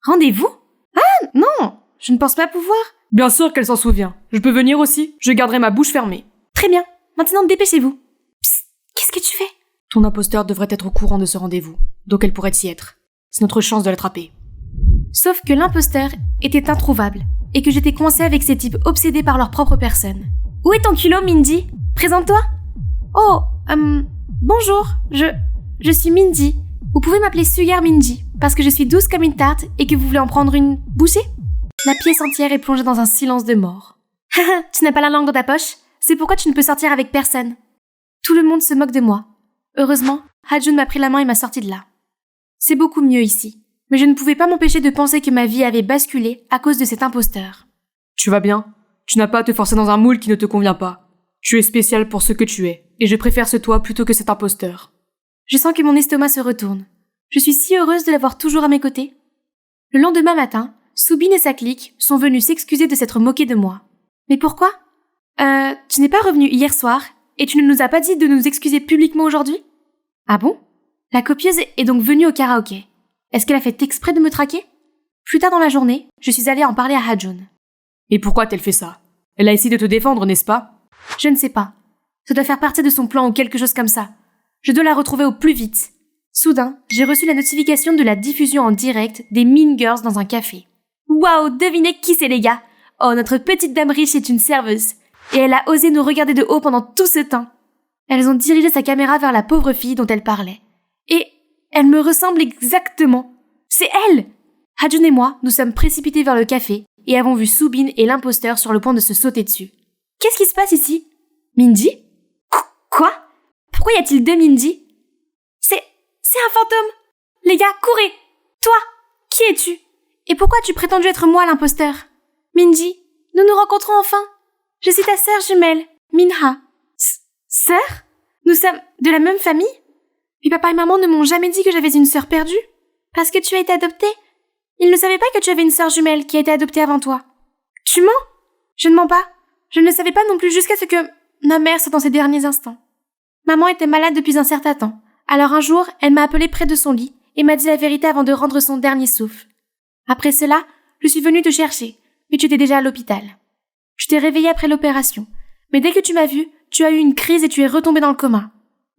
Rendez-vous? Ah, non, je ne pense pas pouvoir. » Bien sûr qu'elle s'en souvient. Je peux venir aussi? Je garderai ma bouche fermée. Très bien, maintenant dépêchez-vous. Psst, qu'est-ce que tu fais? Ton imposteur devrait être au courant de ce rendez-vous, donc elle pourrait y être. C'est notre chance de l'attraper. Sauf que l'imposteur était introuvable, et que j'étais coincée avec ces types obsédés par leur propre personne. Où est ton culot, Minji? Présente-toi. Oh, bonjour, je suis Minji. Vous pouvez m'appeler Sugar Minji, parce que je suis douce comme une tarte et que vous voulez en prendre une bouchée? La pièce entière est plongée dans un silence de mort. Haha, tu n'as pas la langue dans ta poche? C'est pourquoi tu ne peux sortir avec personne. Tout le monde se moque de moi. Heureusement, Ha-jun m'a pris la main et m'a sorti de là. C'est beaucoup mieux ici, mais je ne pouvais pas m'empêcher de penser que ma vie avait basculé à cause de cet imposteur. Tu vas bien? Tu n'as pas à te forcer dans un moule qui ne te convient pas. Tu es spécial pour ce que tu es, et je préfère ce toi plutôt que cet imposteur. Je sens que mon estomac se retourne. Je suis si heureuse de l'avoir toujours à mes côtés. Le lendemain matin, Soubine et sa clique sont venus s'excuser de s'être moqués de moi. Mais pourquoi ? Tu n'es pas revenu hier soir et tu ne nous as pas dit de nous excuser publiquement aujourd'hui ? Ah bon ? La copieuse est donc venue au karaoké. Est-ce qu'elle a fait exprès de me traquer ? Plus tard dans la journée, je suis allée en parler à Hajun. Et pourquoi a-t-elle fait ça ? Elle a essayé de te défendre, n'est-ce pas ? Je ne sais pas. Ça doit faire partie de son plan ou quelque chose comme ça. Je dois la retrouver au plus vite. Soudain, j'ai reçu la notification de la diffusion en direct des Mean Girls dans un café. Waouh, devinez qui c'est les gars ? Oh, notre petite dame riche est une serveuse. Et elle a osé nous regarder de haut pendant tout ce temps. Elles ont dirigé sa caméra vers la pauvre fille dont elle parlait. Et elle me ressemble exactement. C'est elle ! Hajun et moi, nous sommes précipités vers le café et avons vu Soubine et l'imposteur sur le point de se sauter dessus. Qu'est-ce qui se passe ici ? Mindy ? Quoi ? Pourquoi y a-t-il deux Mindy ? C'est un fantôme ! Les gars, courez ! Toi, qui es-tu ? Et pourquoi as-tu prétendu être moi l'imposteur ? Mindy, nous nous rencontrons enfin. Je suis ta sœur jumelle, Minha. Sœur ? Nous sommes de la même famille ? Mais papa et maman ne m'ont jamais dit que j'avais une sœur perdue. Parce que tu as été adoptée ? Ils ne savaient pas que tu avais une sœur jumelle qui a été adoptée avant toi. Tu mens ? Je ne mens pas. Je ne le savais pas non plus jusqu'à ce que ma mère soit dans ses derniers instants. Maman était malade depuis un certain temps. Alors un jour, elle m'a appelée près de son lit et m'a dit la vérité avant de rendre son dernier souffle. Après cela, je suis venue te chercher, mais tu étais déjà à l'hôpital. Je t'ai réveillée après l'opération, mais dès que tu m'as vue, tu as eu une crise et tu es retombée dans le coma.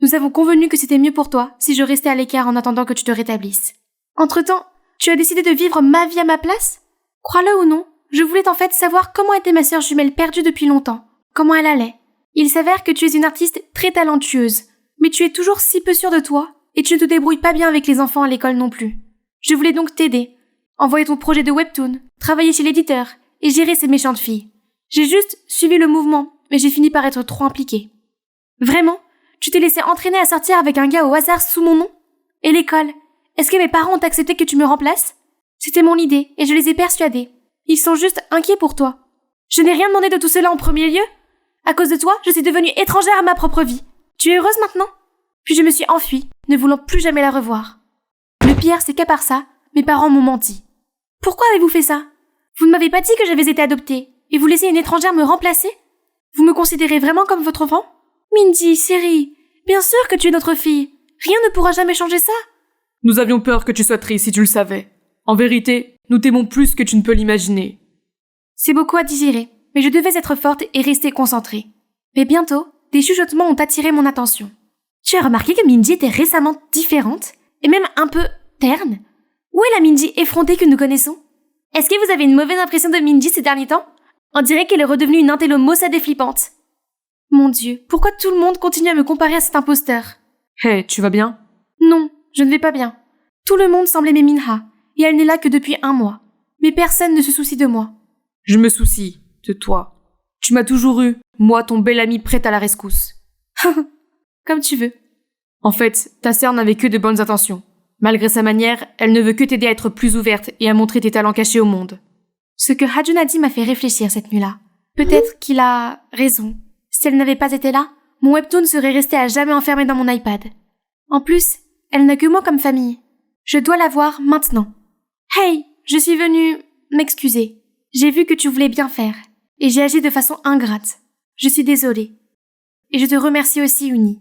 Nous avons convenu que c'était mieux pour toi si je restais à l'écart en attendant que tu te rétablisses. Entre-temps, tu as décidé de vivre ma vie à ma place ? Crois-le ou non, je voulais en fait savoir comment était ma sœur jumelle perdue depuis longtemps, comment elle allait. Il s'avère que tu es une artiste très talentueuse, mais tu es toujours si peu sûre de toi et tu ne te débrouilles pas bien avec les enfants à l'école non plus. Je voulais donc t'aider, envoyer ton projet de webtoon, travailler chez l'éditeur et gérer ces méchantes filles. J'ai juste suivi le mouvement, mais j'ai fini par être trop impliquée. Vraiment ? Tu t'es laissé entraîner à sortir avec un gars au hasard sous mon nom ? Et l'école ? Est-ce que mes parents ont accepté que tu me remplaces ? C'était mon idée et je les ai persuadés. Ils sont juste inquiets pour toi. Je n'ai rien demandé de tout cela en premier lieu. À cause de toi, je suis devenue étrangère à ma propre vie. Tu es heureuse maintenant ? Puis je me suis enfuie, ne voulant plus jamais la revoir. Le pire, c'est qu'à part ça, mes parents m'ont menti. Pourquoi avez-vous fait ça ? Vous ne m'avez pas dit que j'avais été adoptée, et vous laissez une étrangère me remplacer ? Vous me considérez vraiment comme votre enfant ? Mindy, chérie, bien sûr que tu es notre fille. Rien ne pourra jamais changer ça. Nous avions peur que tu sois triste si tu le savais. En vérité, nous t'aimons plus que tu ne peux l'imaginer. C'est beaucoup à digérer, mais je devais être forte et rester concentrée. Mais bientôt, des chuchotements ont attiré mon attention. Tu as remarqué que Mindy était récemment différente, et même un peu terne ? Où est la Mindy effrontée que nous connaissons ? Est-ce que vous avez une mauvaise impression de Mindy ces derniers temps ? On dirait qu'elle est redevenue une intello maussade et flippante. Mon Dieu, pourquoi tout le monde continue à me comparer à cet imposteur ? Hé, tu vas bien ? Non, je ne vais pas bien. Tout le monde semble aimer Minha, et elle n'est là que depuis 1 mois. Mais personne ne se soucie de moi. Je me soucie de toi. Tu m'as toujours eu, moi ton bel ami prête à la rescousse. Comme tu veux. En fait, ta sœur n'avait que de bonnes intentions. Malgré sa manière, elle ne veut que t'aider à être plus ouverte et à montrer tes talents cachés au monde. Ce que Hajun a dit m'a fait réfléchir cette nuit-là. Peut-être qu'il a raison. Si elle n'avait pas été là, mon webtoon serait resté à jamais enfermé dans mon iPad. En plus, elle n'a que moi comme famille. Je dois la voir maintenant. Hey, je suis venue m'excuser. J'ai vu que tu voulais bien faire, et j'ai agi de façon ingrate. Je suis désolée. Et je te remercie aussi, Uni.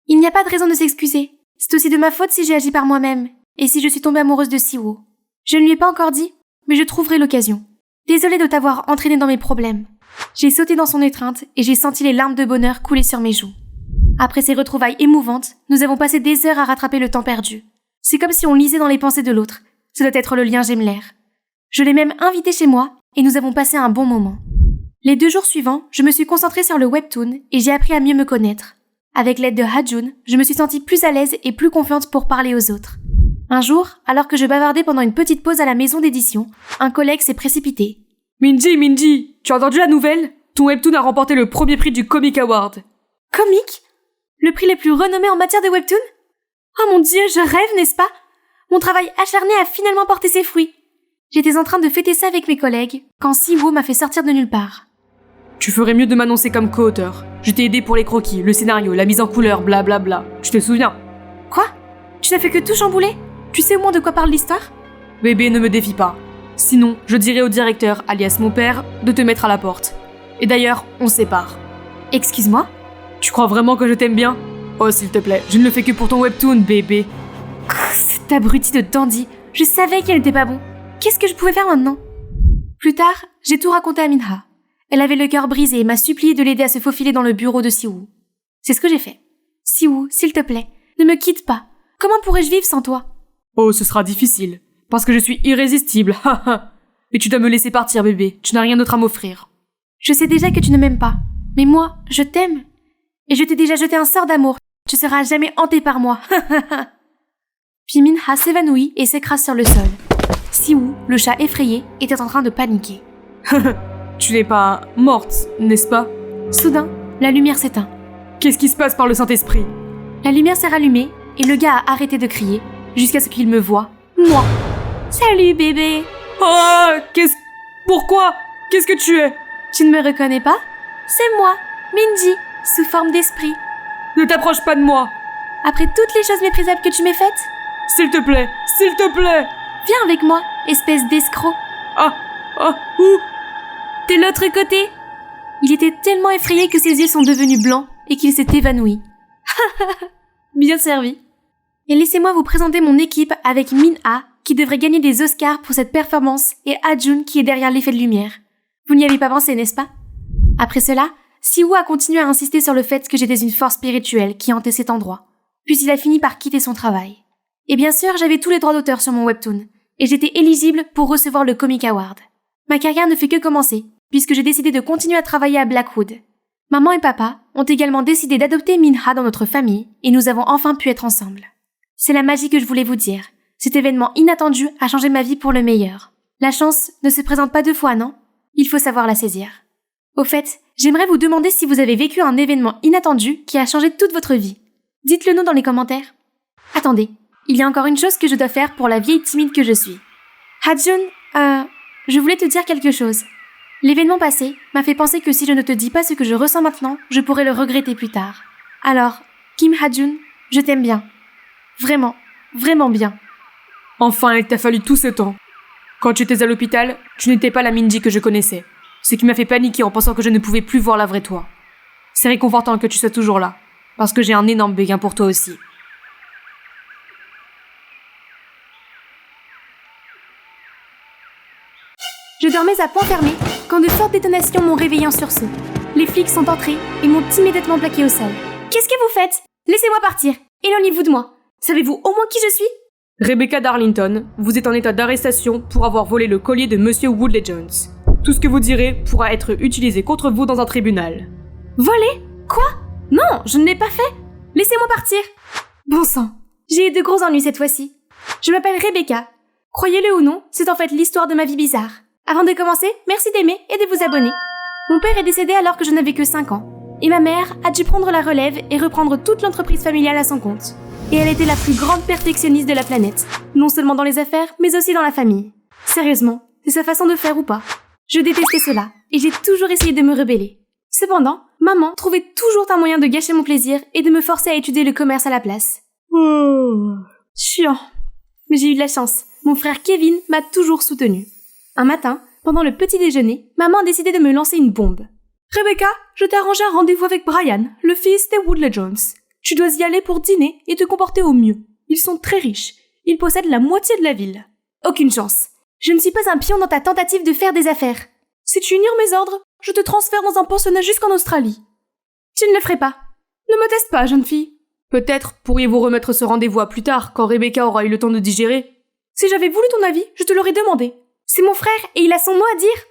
Il n'y a pas de raison de s'excuser. C'est aussi de ma faute si j'ai agi par moi-même, et si je suis tombée amoureuse de Siwo. Je ne lui ai pas encore dit, mais je trouverai l'occasion. Désolée de t'avoir entraînée dans mes problèmes. J'ai sauté dans son étreinte et j'ai senti les larmes de bonheur couler sur mes joues. Après ces retrouvailles émouvantes, nous avons passé des heures à rattraper le temps perdu. C'est comme si on lisait dans les pensées de l'autre. Ce doit être le lien Gemler. Je l'ai même invité chez moi et nous avons passé un bon moment. Les 2 jours suivants, je me suis concentrée sur le webtoon et j'ai appris à mieux me connaître. Avec l'aide de Hajun, je me suis sentie plus à l'aise et plus confiante pour parler aux autres. Un jour, alors que je bavardais pendant une petite pause à la maison d'édition, un collègue s'est précipité. Mindy, tu as entendu la nouvelle ? Ton webtoon a remporté le premier prix du Comic Award. Comic ? Le prix le plus renommé en matière de webtoon ? Oh mon Dieu, je rêve, n'est-ce pas ? Mon travail acharné a finalement porté ses fruits. J'étais en train de fêter ça avec mes collègues, quand Siwo m'a fait sortir de nulle part. Tu ferais mieux de m'annoncer comme co-auteur. Je t'ai aidé pour les croquis, le scénario, la mise en couleur, blablabla. Tu te souviens ? Quoi ? Tu n'as fait que tout chambouler ? Tu sais au moins de quoi parle l'histoire ? Bébé, ne me défie pas. Sinon, je dirai au directeur, alias mon père, de te mettre à la porte. Et d'ailleurs, on se sépare. Excuse-moi? Tu crois vraiment que je t'aime bien? Oh, s'il te plaît, je ne le fais que pour ton webtoon, bébé. Cet abruti de Dandy, je savais qu'il n'était pas bon. Qu'est-ce que je pouvais faire maintenant? Plus tard, j'ai tout raconté à Minha. Elle avait le cœur brisé et m'a supplié de l'aider à se faufiler dans le bureau de Siwoo. C'est ce que j'ai fait. Siwoo, s'il te plaît, ne me quitte pas. Comment pourrais-je vivre sans toi? Oh, ce sera difficile. Parce que je suis irrésistible, haha. Et tu dois me laisser partir, bébé. Tu n'as rien d'autre à m'offrir. Je sais déjà que tu ne m'aimes pas. Mais moi, je t'aime. Et je t'ai déjà jeté un sort d'amour. Tu seras jamais hanté par moi. Puis Minha s'évanouit et s'écrase sur le sol. Siwoo, le chat effrayé, était en train de paniquer. Tu n'es pas morte, n'est-ce pas? Soudain, la lumière s'éteint. Qu'est-ce qui se passe par le Saint-Esprit? La lumière s'est rallumée et le gars a arrêté de crier jusqu'à ce qu'il me voie, moi. Salut bébé. Oh, Pourquoi? Qu'est-ce que tu es? Tu ne me reconnais pas? C'est moi, Minji, sous forme d'esprit. Ne t'approche pas de moi. Après toutes les choses méprisables que tu m'as faites? S'il te plaît, s'il te plaît. Viens avec moi, espèce d'escroc. Où? De l'autre côté. Il était tellement effrayé que ses yeux sont devenus blancs et qu'il s'est évanoui. Bien servi. Et laissez-moi vous présenter mon équipe avec Minha, qui devrait gagner des Oscars pour cette performance, et Hajun qui est derrière l'effet de lumière. Vous n'y avez pas pensé, n'est-ce pas? Après cela, Siwoo a continué à insister sur le fait que j'étais une force spirituelle qui hantait cet endroit. Puis il a fini par quitter son travail. Et bien sûr, j'avais tous les droits d'auteur sur mon webtoon, et j'étais éligible pour recevoir le Comic Award. Ma carrière ne fait que commencer, puisque j'ai décidé de continuer à travailler à Blackwood. Maman et papa ont également décidé d'adopter Minha dans notre famille, et nous avons enfin pu être ensemble. C'est la magie que je voulais vous dire. Cet événement inattendu a changé ma vie pour le meilleur. La chance ne se présente pas deux fois, non? Il faut savoir la saisir. Au fait, j'aimerais vous demander si vous avez vécu un événement inattendu qui a changé toute votre vie. Dites-le nous dans les commentaires. Attendez, il y a encore une chose que je dois faire pour la vieille timide que je suis. Hajun, je voulais te dire quelque chose. L'événement passé m'a fait penser que si je ne te dis pas ce que je ressens maintenant, je pourrais le regretter plus tard. Alors, Kim Hajun, je t'aime bien. Vraiment, vraiment bien. Enfin, il t'a fallu tout ce temps. Quand tu étais à l'hôpital, tu n'étais pas la Minji que je connaissais. Ce qui m'a fait paniquer en pensant que je ne pouvais plus voir la vraie toi. C'est réconfortant que tu sois toujours là, parce que j'ai un énorme béguin pour toi aussi. Je dormais à point fermé quand de fortes détonations m'ont réveillé en sursaut. Les flics sont entrés et m'ont immédiatement plaqué au sol. Qu'est-ce que vous faites? Laissez-moi partir. Éloignez-vous de moi. Savez-vous au moins qui je suis? Rebecca Darlington, vous êtes en état d'arrestation pour avoir volé le collier de Monsieur Woodley Jones. Tout ce que vous direz pourra être utilisé contre vous dans un tribunal. Volé? Quoi? Non, je ne l'ai pas fait. Laissez-moi partir. Bon sang, j'ai eu de gros ennuis cette fois-ci. Je m'appelle Rebecca. Croyez-le ou non, c'est en fait l'histoire de ma vie bizarre. Avant de commencer, merci d'aimer et de vous abonner. Mon père est décédé alors que je n'avais que 5 ans. Et ma mère a dû prendre la relève et reprendre toute l'entreprise familiale à son compte. Et elle était la plus grande perfectionniste de la planète. Non seulement dans les affaires, mais aussi dans la famille. Sérieusement, c'est sa façon de faire ou pas? Je détestais cela, et j'ai toujours essayé de me rebeller. Cependant, maman trouvait toujours un moyen de gâcher mon plaisir et de me forcer à étudier le commerce à la place. Chiant. Mais j'ai eu de la chance. Mon frère Kevin m'a toujours soutenue. Un matin, pendant le petit déjeuner, maman a décidé de me lancer une bombe. Rebecca, je t'ai arrangé un rendez-vous avec Brian, le fils des Woodley Jones. Tu dois y aller pour dîner et te comporter au mieux. Ils sont très riches. Ils possèdent la moitié de la ville. Aucune chance. Je ne suis pas un pion dans ta tentative de faire des affaires. Si tu ignores mes ordres, je te transfère dans un pensionnat jusqu'en Australie. Tu ne le ferais pas. Ne me teste pas, jeune fille. Peut-être pourriez-vous remettre ce rendez-vous à plus tard, quand Rebecca aura eu le temps de digérer. Si j'avais voulu ton avis, je te l'aurais demandé. C'est mon frère et il a son mot à dire.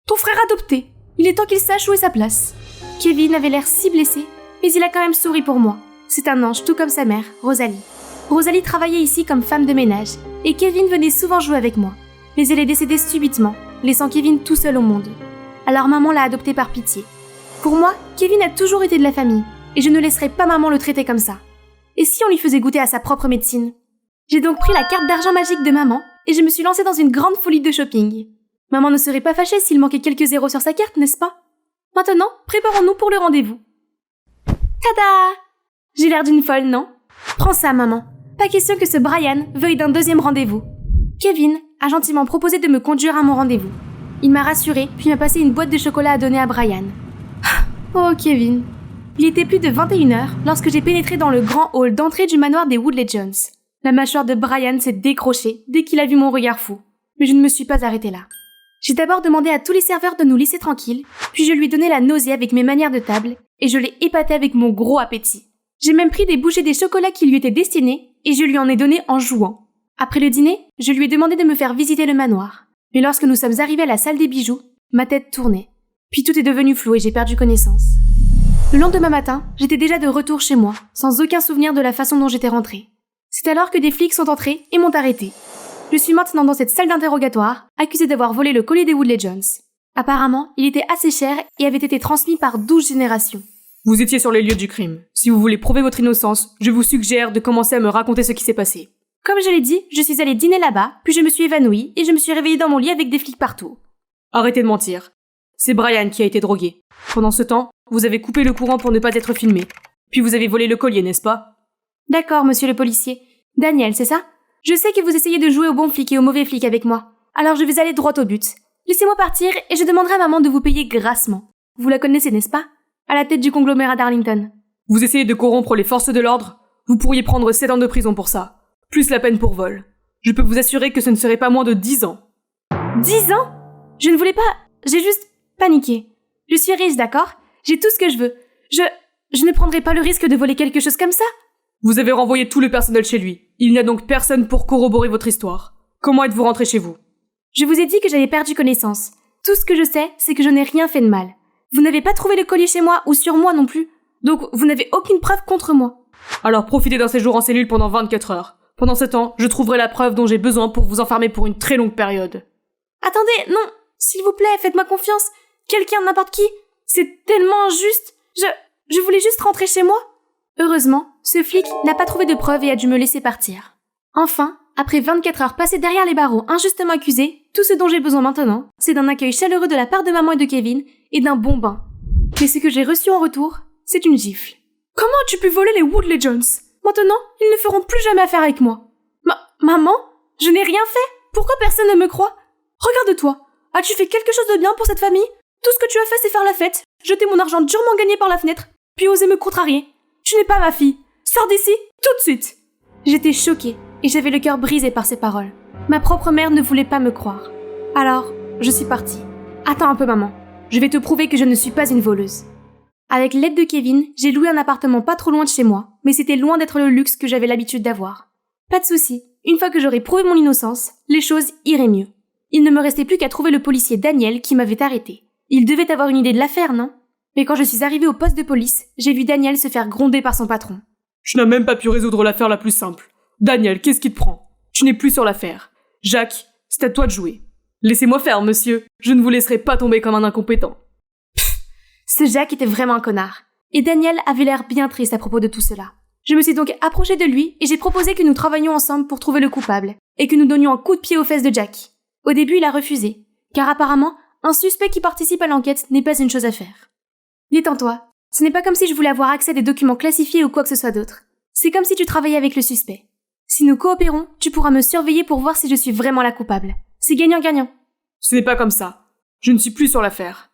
Ton frère adopté. Il est temps qu'il sache où est sa place. Kevin avait l'air si blessé, mais il a quand même souri pour moi. C'est un ange, tout comme sa mère, Rosalie. Rosalie travaillait ici comme femme de ménage, et Kevin venait souvent jouer avec moi. Mais elle est décédée subitement, laissant Kevin tout seul au monde. Alors maman l'a adopté par pitié. Pour moi, Kevin a toujours été de la famille, et je ne laisserai pas maman le traiter comme ça. Et si on lui faisait goûter à sa propre médecine? J'ai donc pris la carte d'argent magique de maman, et je me suis lancée dans une grande folie de shopping. Maman ne serait pas fâchée s'il manquait quelques zéros sur sa carte, n'est-ce pas? Maintenant, préparons-nous pour le rendez-vous. Tada! J'ai l'air d'une folle, non? Prends ça, maman. Pas question que ce Brian veuille d'un deuxième rendez-vous. Kevin a gentiment proposé de me conduire à mon rendez-vous. Il m'a rassurée, puis m'a passé une boîte de chocolat à donner à Brian. Oh, Kevin. Il était plus de 21h lorsque j'ai pénétré dans le grand hall d'entrée du manoir des Woodley Jones. La mâchoire de Brian s'est décrochée dès qu'il a vu mon regard fou. Mais je ne me suis pas arrêtée là. J'ai d'abord demandé à tous les serveurs de nous laisser tranquilles, puis je lui ai donné la nausée avec mes manières de table, et je l'ai épaté avec mon gros appétit. J'ai même pris des bouchées des chocolats qui lui étaient destinés, et je lui en ai donné en jouant. Après le dîner, je lui ai demandé de me faire visiter le manoir. Mais lorsque nous sommes arrivés à la salle des bijoux, ma tête tournait. Puis tout est devenu flou et j'ai perdu connaissance. Le lendemain matin, j'étais déjà de retour chez moi, sans aucun souvenir de la façon dont j'étais rentrée. C'est alors que des flics sont entrés et m'ont arrêtée. Je suis maintenant dans cette salle d'interrogatoire, accusée d'avoir volé le collier des Woodley Jones. Apparemment, il était assez cher et avait été transmis par 12 générations. Vous étiez sur les lieux du crime. Si vous voulez prouver votre innocence, je vous suggère de commencer à me raconter ce qui s'est passé. Comme je l'ai dit, je suis allée dîner là-bas, puis je me suis évanouie et je me suis réveillée dans mon lit avec des flics partout. Arrêtez de mentir. C'est Brian qui a été drogué. Pendant ce temps, vous avez coupé le courant pour ne pas être filmé. Puis vous avez volé le collier, n'est-ce pas? D'accord, monsieur le policier. Daniel, c'est ça? Je sais que vous essayez de jouer au bon flic et au mauvais flic avec moi. Alors je vais aller droit au but. Laissez-moi partir et je demanderai à maman de vous payer grassement. Vous la connaissez, n'est-ce pas? À la tête du conglomérat d'Arlington. Vous essayez de corrompre les forces de l'ordre? Vous pourriez prendre 7 ans de prison pour ça. Plus la peine pour vol. Je peux vous assurer que ce ne serait pas moins de 10 ans. 10 ans? Je ne voulais pas... J'ai juste paniqué. Je suis riche, d'accord? J'ai tout ce que je veux. Je ne prendrai pas le risque de voler quelque chose comme ça. Vous avez renvoyé tout le personnel chez lui. Il n'y a donc personne pour corroborer votre histoire. Comment êtes-vous rentré chez vous? Je vous ai dit que j'avais perdu connaissance. Tout ce que je sais, c'est que je n'ai rien fait de mal. Vous n'avez pas trouvé le collier chez moi ou sur moi non plus. Donc vous n'avez aucune preuve contre moi. Alors profitez d'un séjour en cellule pendant 24 heures. Pendant ce temps, je trouverai la preuve dont j'ai besoin pour vous enfermer pour une très longue période. Attendez, non. S'il vous plaît, faites-moi confiance. Quelqu'un, n'importe qui. C'est tellement injuste. Je voulais juste rentrer chez moi. Heureusement, ce flic n'a pas trouvé de preuves et a dû me laisser partir. Enfin, après 24 heures passées derrière les barreaux injustement accusés, tout ce dont j'ai besoin maintenant, c'est d'un accueil chaleureux de la part de maman et de Kevin et d'un bon bain. Mais ce que j'ai reçu en retour, c'est une gifle. Comment as-tu pu voler les Woodley Jones? Maintenant, ils ne feront plus jamais affaire avec moi. Maman? Je n'ai rien fait. Pourquoi personne ne me croit? Regarde-toi. As-tu fait quelque chose de bien pour cette famille? Tout ce que tu as fait, c'est faire la fête, jeter mon argent durement gagné par la fenêtre, puis oser me contrarier. Tu n'es pas ma fille. Sors d'ici, tout de suite. J'étais choquée et j'avais le cœur brisé par ces paroles. Ma propre mère ne voulait pas me croire. Alors, je suis partie. Attends un peu, maman. Je vais te prouver que je ne suis pas une voleuse. Avec l'aide de Kevin, j'ai loué un appartement pas trop loin de chez moi, mais c'était loin d'être le luxe que j'avais l'habitude d'avoir. Pas de souci. Une fois que j'aurais prouvé mon innocence, les choses iraient mieux. Il ne me restait plus qu'à trouver le policier Daniel qui m'avait arrêté. Il devait avoir une idée de l'affaire, non? Mais quand je suis arrivée au poste de police, j'ai vu Daniel se faire gronder par son patron. Tu n'as même pas pu résoudre l'affaire la plus simple. Daniel, qu'est-ce qui te prend? Tu n'es plus sur l'affaire. Jacques, c'est à toi de jouer. Laissez-moi faire, monsieur. Je ne vous laisserai pas tomber comme un incompétent. Ce Jacques était vraiment un connard. Et Daniel avait l'air bien triste à propos de tout cela. Je me suis donc approchée de lui et j'ai proposé que nous travaillions ensemble pour trouver le coupable et que nous donnions un coup de pied aux fesses de Jack. Au début, il a refusé, car apparemment, un suspect qui participe à l'enquête n'est pas une chose à faire. Détends-toi. Ce n'est pas comme si je voulais avoir accès à des documents classifiés ou quoi que ce soit d'autre. C'est comme si tu travaillais avec le suspect. Si nous coopérons, tu pourras me surveiller pour voir si je suis vraiment la coupable. C'est gagnant-gagnant. Ce n'est pas comme ça. Je ne suis plus sur l'affaire.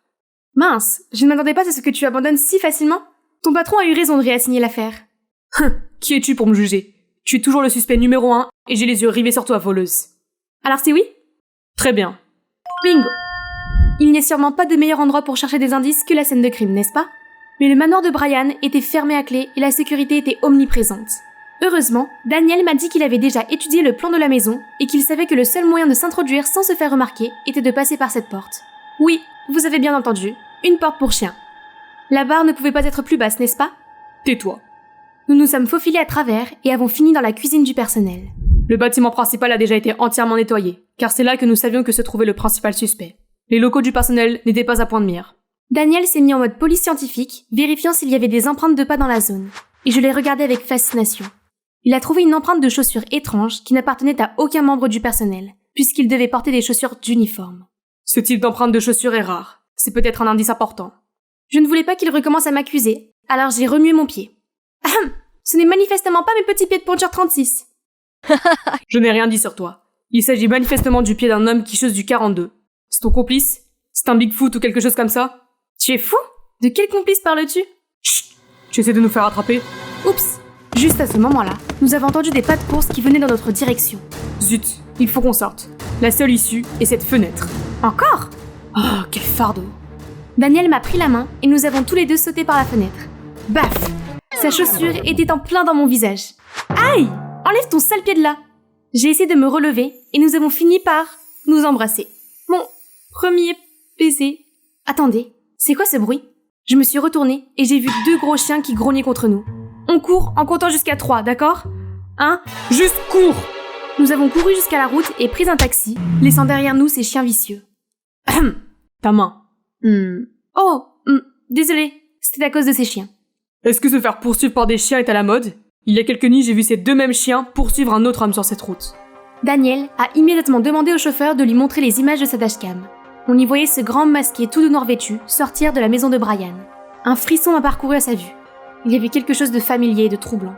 Mince, je ne m'attendais pas à ce que tu abandonnes si facilement. Ton patron a eu raison de réassigner l'affaire. Qui es-tu pour me juger? Tu es toujours le suspect numéro 1 et j'ai les yeux rivés sur toi, voleuse. Alors c'est oui? Très bien. Bingo. Il n'y a sûrement pas de meilleur endroit pour chercher des indices que la scène de crime, n'est-ce pas? Mais le manoir de Brian était fermé à clé et la sécurité était omniprésente. Heureusement, Daniel m'a dit qu'il avait déjà étudié le plan de la maison et qu'il savait que le seul moyen de s'introduire sans se faire remarquer était de passer par cette porte. Oui, vous avez bien entendu, une porte pour chien. La barre ne pouvait pas être plus basse, n'est-ce pas? Tais-toi. Nous nous sommes faufilés à travers et avons fini dans la cuisine du personnel. Le bâtiment principal a déjà été entièrement nettoyé, car c'est là que nous savions que se trouvait le principal suspect. Les locaux du personnel n'étaient pas à point de mire. Daniel s'est mis en mode police scientifique, vérifiant s'il y avait des empreintes de pas dans la zone. Et je l'ai regardé avec fascination. Il a trouvé une empreinte de chaussure étrange qui n'appartenait à aucun membre du personnel, puisqu'il devait porter des chaussures d'uniforme. Ce type d'empreinte de chaussure est rare. C'est peut-être un indice important. Je ne voulais pas qu'il recommence à m'accuser, alors j'ai remué mon pied. Ahem, ce n'est manifestement pas mes petits pieds de pointure 36. Je n'ai rien dit sur toi. Il s'agit manifestement du pied d'un homme qui chose du 42. C'est ton complice? C'est un Bigfoot ou quelque chose comme ça? Tu es fou? De quel complice parles-tu? Chut! Tu essaies de nous faire attraper? Oups! Juste à ce moment-là, nous avons entendu des pas de course qui venaient dans notre direction. Zut, il faut qu'on sorte. La seule issue est cette fenêtre. Encore? Oh, quel fardeau! Daniel m'a pris la main et nous avons tous les deux sauté par la fenêtre. Baf! Sa chaussure était en plein dans mon visage. Aïe! Enlève ton sale pied de là! J'ai essayé de me relever et nous avons fini par nous embrasser. Mon premier baiser. Attendez, c'est quoi ce bruit? Je me suis retournée et j'ai vu 2 gros chiens qui grognaient contre nous. On court en comptant jusqu'à 3, d'accord? 1, juste cours! Nous avons couru jusqu'à la route et pris un taxi, laissant derrière nous ces chiens vicieux. Ta main. Oh, désolé, c'était à cause de ces chiens. Est-ce que se faire poursuivre par des chiens est à la mode? Il y a quelques nuits, j'ai vu ces 2 mêmes chiens poursuivre un autre homme sur cette route. Daniel a immédiatement demandé au chauffeur de lui montrer les images de sa dashcam. On y voyait ce grand homme masqué tout de noir vêtu sortir de la maison de Brian. Un frisson m'a parcouru à sa vue. Il y avait quelque chose de familier et de troublant.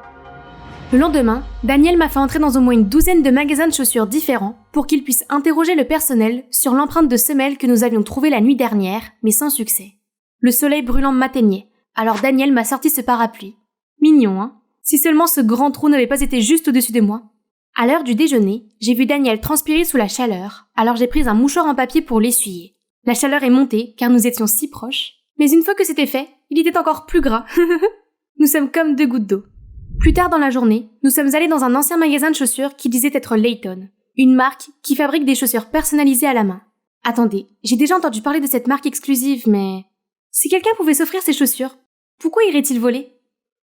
Le lendemain, Daniel m'a fait entrer dans au moins une 12aine de magasins de chaussures différents pour qu'il puisse interroger le personnel sur l'empreinte de semelle que nous avions trouvée la nuit dernière, mais sans succès. Le soleil brûlant m'atteignait, alors Daniel m'a sorti ce parapluie. Mignon, hein? Si seulement ce grand trou n'avait pas été juste au-dessus de moi. À l'heure du déjeuner, j'ai vu Daniel transpirer sous la chaleur, alors j'ai pris un mouchoir en papier pour l'essuyer. La chaleur est montée car nous étions si proches, mais une fois que c'était fait, il était encore plus gras. Nous sommes comme 2 gouttes d'eau. Plus tard dans la journée, nous sommes allés dans un ancien magasin de chaussures qui disait être Layton, une marque qui fabrique des chaussures personnalisées à la main. Attendez, j'ai déjà entendu parler de cette marque exclusive, mais... Si quelqu'un pouvait s'offrir ces chaussures, pourquoi irait-il voler?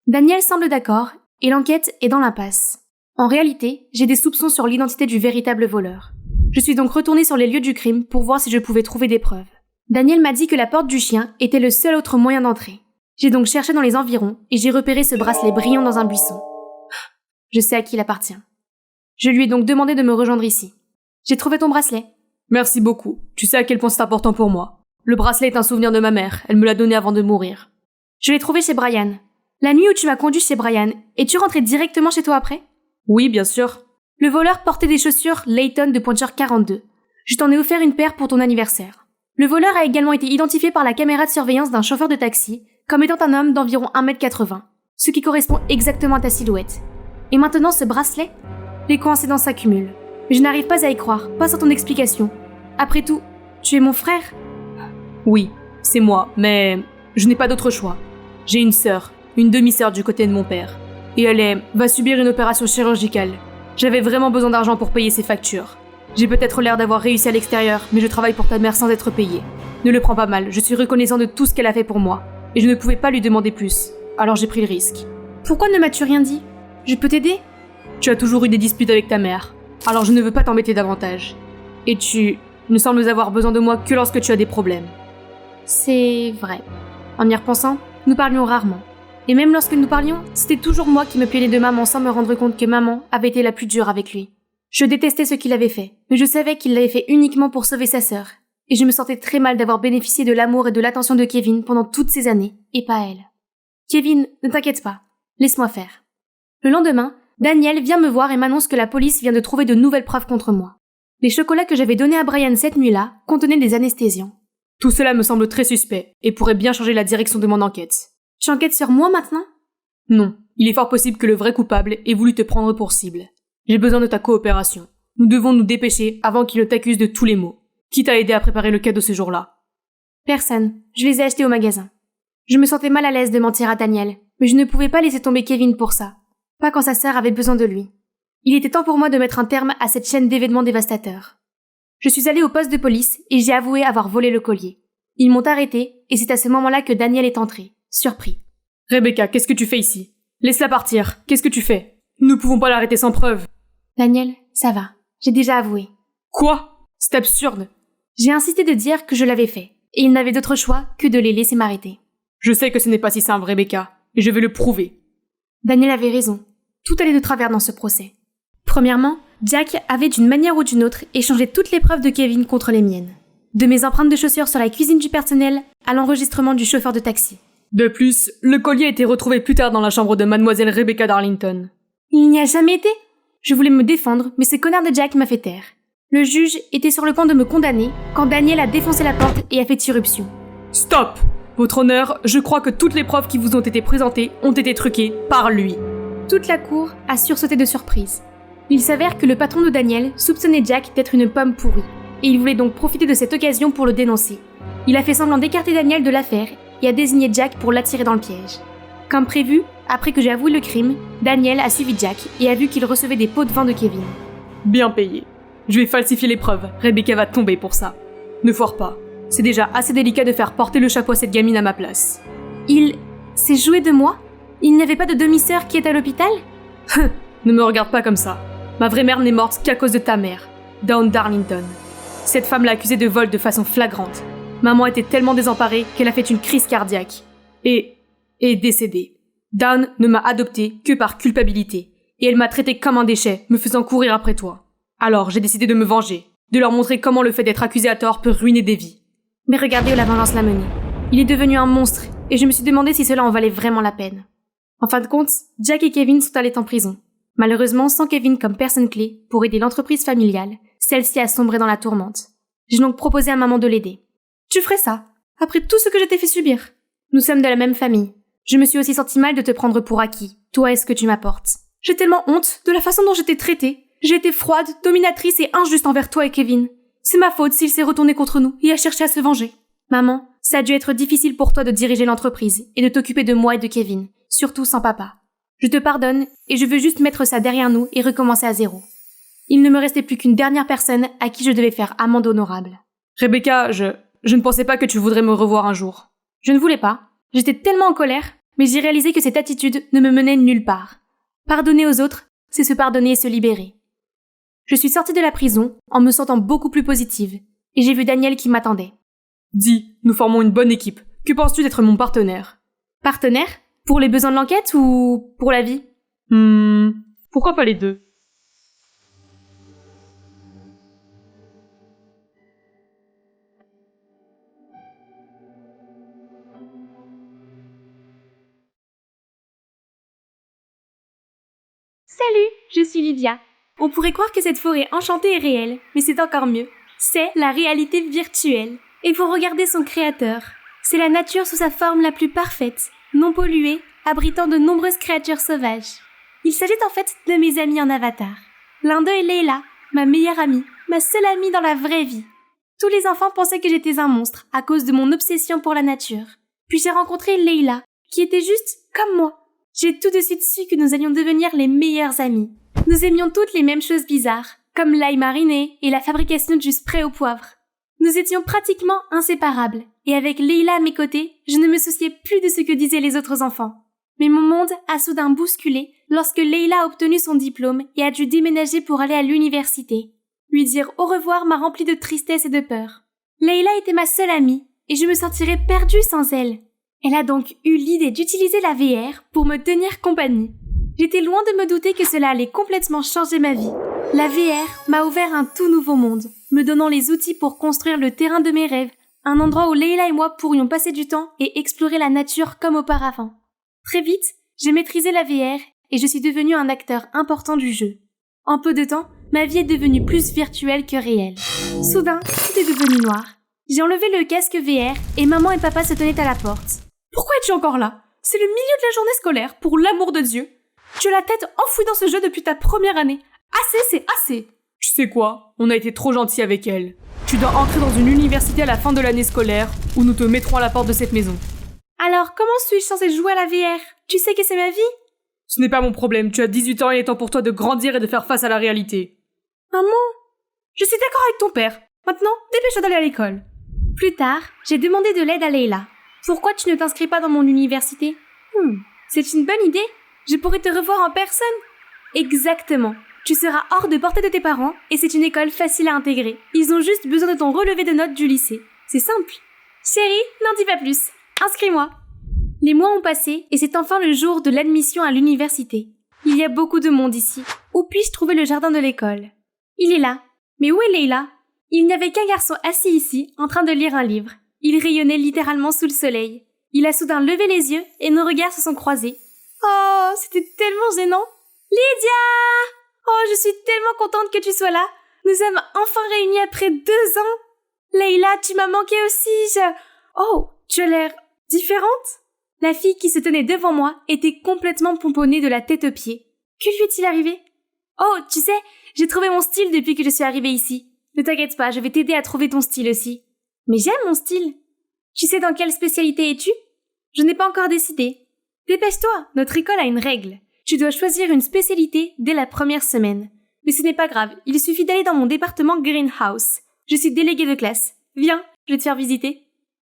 Daniel semble d'accord, et l'enquête est dans l'impasse. En réalité, j'ai des soupçons sur l'identité du véritable voleur. Je suis donc retournée sur les lieux du crime pour voir si je pouvais trouver des preuves. Daniel m'a dit que la porte du chien était le seul autre moyen d'entrer. J'ai donc cherché dans les environs et j'ai repéré ce bracelet brillant dans un buisson. Je sais à qui il appartient. Je lui ai donc demandé de me rejoindre ici. J'ai trouvé ton bracelet. Merci beaucoup. Tu sais à quel point c'est important pour moi. Le bracelet est un souvenir de ma mère. Elle me l'a donné avant de mourir. Je l'ai trouvé chez Brian. La nuit où tu m'as conduit chez Brian, es-tu rentré directement chez toi après? Oui, bien sûr. Le voleur portait des chaussures Layton de pointure 42. Je t'en ai offert une paire pour ton anniversaire. Le voleur a également été identifié par la caméra de surveillance d'un chauffeur de taxi comme étant un homme d'environ 1m80, ce qui correspond exactement à ta silhouette. Et maintenant ce bracelet? Les coïncidences s'accumulent. Mais je n'arrive pas à y croire, pas sans ton explication. Après tout, tu es mon frère? Oui, c'est moi, mais je n'ai pas d'autre choix. J'ai une sœur, une demi-sœur du côté de mon père. Et elle va subir une opération chirurgicale. J'avais vraiment besoin d'argent pour payer ses factures. J'ai peut-être l'air d'avoir réussi à l'extérieur, mais je travaille pour ta mère sans être payé. Ne le prends pas mal, je suis reconnaissant de tout ce qu'elle a fait pour moi. Et je ne pouvais pas lui demander plus. Alors j'ai pris le risque. Pourquoi ne m'as-tu rien dit? Je peux t'aider? Tu as toujours eu des disputes avec ta mère. Alors je ne veux pas t'embêter davantage. Et tu ne sembles avoir besoin de moi que lorsque tu as des problèmes. C'est vrai. En y repensant, nous parlions rarement. Et même lorsque nous parlions, c'était toujours moi qui me plaignais de maman sans me rendre compte que maman avait été la plus dure avec lui. Je détestais ce qu'il avait fait, mais je savais qu'il l'avait fait uniquement pour sauver sa sœur. Et je me sentais très mal d'avoir bénéficié de l'amour et de l'attention de Kevin pendant toutes ces années, et pas elle. Kevin, ne t'inquiète pas, laisse-moi faire. Le lendemain, Daniel vient me voir et m'annonce que la police vient de trouver de nouvelles preuves contre moi. Les chocolats que j'avais donnés à Brian cette nuit-là contenaient des anesthésiants. Tout cela me semble très suspect, et pourrait bien changer la direction de mon enquête. Tu enquêtes sur moi maintenant? Non, il est fort possible que le vrai coupable ait voulu te prendre pour cible. J'ai besoin de ta coopération. Nous devons nous dépêcher avant qu'il ne t'accuse de tous les maux. Qui t'a aidé à préparer le cadeau ce jour-là? Personne. Je les ai achetés au magasin. Je me sentais mal à l'aise de mentir à Daniel, mais je ne pouvais pas laisser tomber Kevin pour ça. Pas quand sa sœur avait besoin de lui. Il était temps pour moi de mettre un terme à cette chaîne d'événements dévastateurs. Je suis allée au poste de police et j'ai avoué avoir volé le collier. Ils m'ont arrêté et c'est à ce moment-là que Daniel est entré, surpris. Rebecca, qu'est-ce que tu fais ici? Laisse-la partir. Qu'est-ce que tu fais? Nous ne pouvons pas l'arrêter sans preuve. Daniel, ça va. J'ai déjà avoué. Quoi? C'est absurde. J'ai insisté de dire que je l'avais fait, et il n'avait d'autre choix que de les laisser m'arrêter. Je sais que ce n'est pas si simple, Rebecca, et je vais le prouver. Daniel avait raison. Tout allait de travers dans ce procès. Premièrement, Jack avait d'une manière ou d'une autre échangé toutes les preuves de Kevin contre les miennes. De mes empreintes de chaussures sur la cuisine du personnel à l'enregistrement du chauffeur de taxi. De plus, le collier a été retrouvé plus tard dans la chambre de mademoiselle Rebecca Darlington. Il n'y a jamais été. Je voulais me défendre, mais ce connard de Jack m'a fait taire. Le juge était sur le point de me condamner quand Daniel a défoncé la porte et a fait irruption. Stop! Votre honneur, je crois que toutes les preuves qui vous ont été présentées ont été truquées par lui. Toute la cour a sursauté de surprise. Il s'avère que le patron de Daniel soupçonnait Jack d'être une pomme pourrie, et il voulait donc profiter de cette occasion pour le dénoncer. Il a fait semblant d'écarter Daniel de l'affaire et a désigné Jack pour l'attirer dans le piège. Comme prévu, après que j'ai avoué le crime, Daniel a suivi Jack et a vu qu'il recevait des pots de vin de Kevin. Bien payé. Je vais falsifier les preuves, Rebecca va tomber pour ça. Ne foire pas. C'est déjà assez délicat de faire porter le chapeau à cette gamine à ma place. Il s'est joué de moi? Il n'y avait pas de demi-sœur qui est à l'hôpital? Ne me regarde pas comme ça. Ma vraie mère n'est morte qu'à cause de ta mère, Dawn Darlington. Cette femme l'a accusée de vol de façon flagrante. Maman était tellement désemparée qu'elle a fait une crise cardiaque. Et est décédée. Dawn ne m'a adoptée que par culpabilité. Et elle m'a traité comme un déchet, me faisant courir après toi. Alors j'ai décidé de me venger, de leur montrer comment le fait d'être accusé à tort peut ruiner des vies. Mais regardez où la vengeance l'a mené. Il est devenu un monstre, et je me suis demandé si cela en valait vraiment la peine. En fin de compte, Jack et Kevin sont allés en prison. Malheureusement, sans Kevin comme personne clé pour aider l'entreprise familiale, celle-ci a sombré dans la tourmente. J'ai donc proposé à maman de l'aider. Tu ferais ça, après tout ce que je t'ai fait subir. Nous sommes de la même famille. Je me suis aussi senti mal de te prendre pour acquis, toi et ce que tu m'apportes. J'ai tellement honte de la façon dont je t'ai traitée. J'ai été froide, dominatrice et injuste envers toi et Kevin. C'est ma faute s'il s'est retourné contre nous et a cherché à se venger. Maman, ça a dû être difficile pour toi de diriger l'entreprise et de t'occuper de moi et de Kevin, surtout sans papa. Je te pardonne et je veux juste mettre ça derrière nous et recommencer à zéro. Il ne me restait plus qu'une dernière personne à qui je devais faire amende honorable. Rebecca, je ne pensais pas que tu voudrais me revoir un jour. Je ne voulais pas. J'étais tellement en colère, mais j'ai réalisé que cette attitude ne me menait nulle part. Pardonner aux autres, c'est se pardonner et se libérer. Je suis sortie de la prison en me sentant beaucoup plus positive, et j'ai vu Daniel qui m'attendait. Dis, nous formons une bonne équipe. Que penses-tu d'être mon partenaire? Partenaire? Pour les besoins de l'enquête ou pour la vie? Pourquoi pas les deux? Salut, je suis Lydia. On pourrait croire que cette forêt enchantée est réelle, mais c'est encore mieux. C'est la réalité virtuelle. Et faut regarder son créateur. C'est la nature sous sa forme la plus parfaite, non polluée, abritant de nombreuses créatures sauvages. Il s'agit en fait de mes amis en avatar. L'un d'eux est Leila, ma meilleure amie, ma seule amie dans la vraie vie. Tous les enfants pensaient que j'étais un monstre à cause de mon obsession pour la nature. Puis j'ai rencontré Leila, qui était juste comme moi. J'ai tout de suite su que nous allions devenir les meilleures amies. Nous aimions toutes les mêmes choses bizarres, comme l'ail mariné et la fabrication du spray au poivre. Nous étions pratiquement inséparables, et avec Leila à mes côtés, je ne me souciais plus de ce que disaient les autres enfants. Mais mon monde a soudain bousculé lorsque Leila a obtenu son diplôme et a dû déménager pour aller à l'université. Lui dire au revoir m'a rempli de tristesse et de peur. Leila était ma seule amie, et je me sentirais perdue sans elle. Elle a donc eu l'idée d'utiliser la VR pour me tenir compagnie. J'étais loin de me douter que cela allait complètement changer ma vie. La VR m'a ouvert un tout nouveau monde, me donnant les outils pour construire le terrain de mes rêves, un endroit où Leila et moi pourrions passer du temps et explorer la nature comme auparavant. Très vite, j'ai maîtrisé la VR et je suis devenue un acteur important du jeu. En peu de temps, ma vie est devenue plus virtuelle que réelle. Soudain, tout est devenu noir. J'ai enlevé le casque VR et maman et papa se tenaient à la porte. Pourquoi es-tu encore là? C'est le milieu de la journée scolaire, pour l'amour de Dieu. Tu as la tête enfouie dans ce jeu depuis ta première année. Assez, c'est assez. Tu sais quoi? On a été trop gentils avec elle. Tu dois entrer dans une université à la fin de l'année scolaire, où nous te mettrons à la porte de cette maison. Alors, comment suis-je censée jouer à la VR? Tu sais que c'est ma vie? Ce n'est pas mon problème, tu as 18 ans et il est temps pour toi de grandir et de faire face à la réalité. Maman, je suis d'accord avec ton père. Maintenant, dépêche-toi d'aller à l'école. Plus tard, j'ai demandé de l'aide à Leila. Pourquoi tu ne t'inscris pas dans mon université? C'est une bonne idée. Je pourrais te revoir en personne. Exactement. Tu seras hors de portée de tes parents et c'est une école facile à intégrer. Ils ont juste besoin de ton relevé de notes du lycée. C'est simple. Chérie, n'en dis pas plus. Inscris-moi. Les mois ont passé et c'est enfin le jour de l'admission à l'université. Il y a beaucoup de monde ici. Où puis-je trouver le jardin de l'école? Il est là. Mais où est Leila? Il n'y avait qu'un garçon assis ici, en train de lire un livre. Il rayonnait littéralement sous le soleil. Il a soudain levé les yeux et nos regards se sont croisés. Oh, c'était tellement gênant. Lydia! Oh, je suis tellement contente que tu sois là. Nous sommes enfin réunis après 2 ans. Leila, tu m'as manqué aussi, Oh, tu as l'air différente. La fille qui se tenait devant moi était complètement pomponnée de la tête aux pieds. Que lui est-il arrivé? Oh, tu sais, j'ai trouvé mon style depuis que je suis arrivée ici. Ne t'inquiète pas, je vais t'aider à trouver ton style aussi. Mais j'aime mon style. Tu sais dans quelle spécialité es-tu? Je n'ai pas encore décidé. Dépêche-toi, notre école a une règle. Tu dois choisir une spécialité dès la première semaine. Mais ce n'est pas grave, il suffit d'aller dans mon département Greenhouse. Je suis déléguée de classe. Viens, je vais te faire visiter.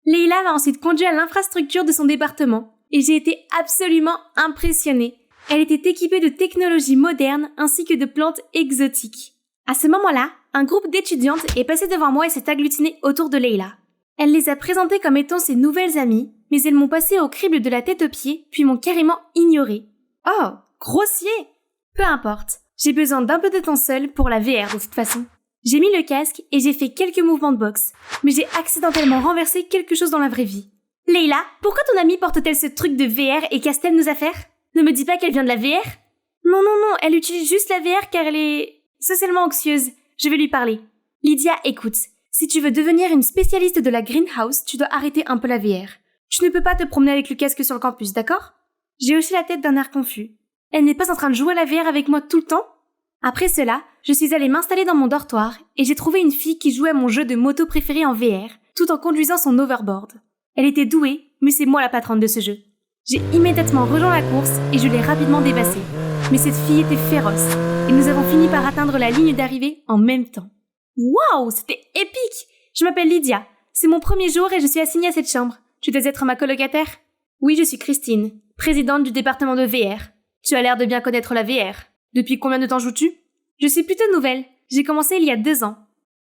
Leila m'a ensuite conduit à l'infrastructure de son département et j'ai été absolument impressionnée. Elle était équipée de technologies modernes ainsi que de plantes exotiques. À ce moment-là, un groupe d'étudiantes est passé devant moi et s'est agglutiné autour de Leila. Elle les a présentées comme étant ses nouvelles amies, mais elles m'ont passé au crible de la tête aux pieds puis m'ont carrément ignorée. Oh, grossier! Peu importe, j'ai besoin d'un peu de temps seul pour la VR de toute façon. J'ai mis le casque et j'ai fait quelques mouvements de boxe, mais j'ai accidentellement renversé quelque chose dans la vraie vie. Leila, pourquoi ton amie porte-t-elle ce truc de VR et casse-t-elle nos affaires? Ne me dis pas qu'elle vient de la VR? Non, elle utilise juste la VR car elle est socialement anxieuse. Je vais lui parler. Lydia, écoute, si tu veux devenir une spécialiste de la Greenhouse, tu dois arrêter un peu la VR. Tu ne peux pas te promener avec le casque sur le campus, d'accord? J'ai hoché la tête d'un air confus. Elle n'est pas en train de jouer à la VR avec moi tout le temps? Après cela, je suis allée m'installer dans mon dortoir et j'ai trouvé une fille qui jouait à mon jeu de moto préféré en VR, tout en conduisant son overboard. Elle était douée, mais c'est moi la patronne de ce jeu. J'ai immédiatement rejoint la course et je l'ai rapidement dépassée. Mais cette fille était féroce et nous avons fini par atteindre la ligne d'arrivée en même temps. Waouh, c'était épique! Je m'appelle Lydia. C'est mon premier jour et je suis assignée à cette chambre. Tu dois être ma colocataire? Oui, je suis Christine, présidente du département de VR. Tu as l'air de bien connaître la VR. Depuis combien de temps joues-tu? Je suis plutôt nouvelle. J'ai commencé il y a 2 ans.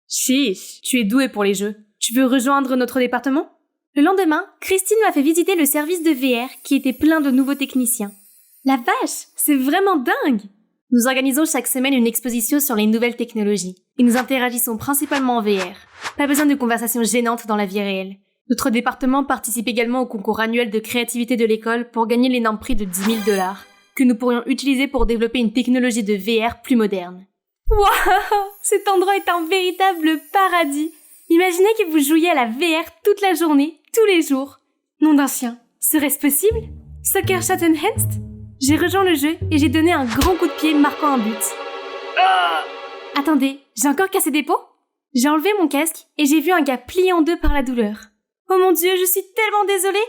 Chiche, tu es douée pour les jeux. Tu veux rejoindre notre département? Le lendemain, Christine m'a fait visiter le service de VR qui était plein de nouveaux techniciens. La vache, c'est vraiment dingue! Nous organisons chaque semaine une exposition sur les nouvelles technologies et nous interagissons principalement en VR. Pas besoin de conversations gênantes dans la vie réelle. Notre département participe également au concours annuel de créativité de l'école pour gagner l'énorme prix de 10 000 $ que nous pourrions utiliser pour développer une technologie de VR plus moderne. Waouh! Cet endroit est un véritable paradis! Imaginez que vous jouiez à la VR toute la journée, tous les jours. Nom d'un chien. Serait-ce possible? Soccer Shattenhest? J'ai rejoint le jeu et j'ai donné un grand coup de pied marquant un but. Attendez, j'ai encore cassé des pots? J'ai enlevé mon casque et j'ai vu un gars plié en 2 par la douleur. Oh mon Dieu, je suis tellement désolée!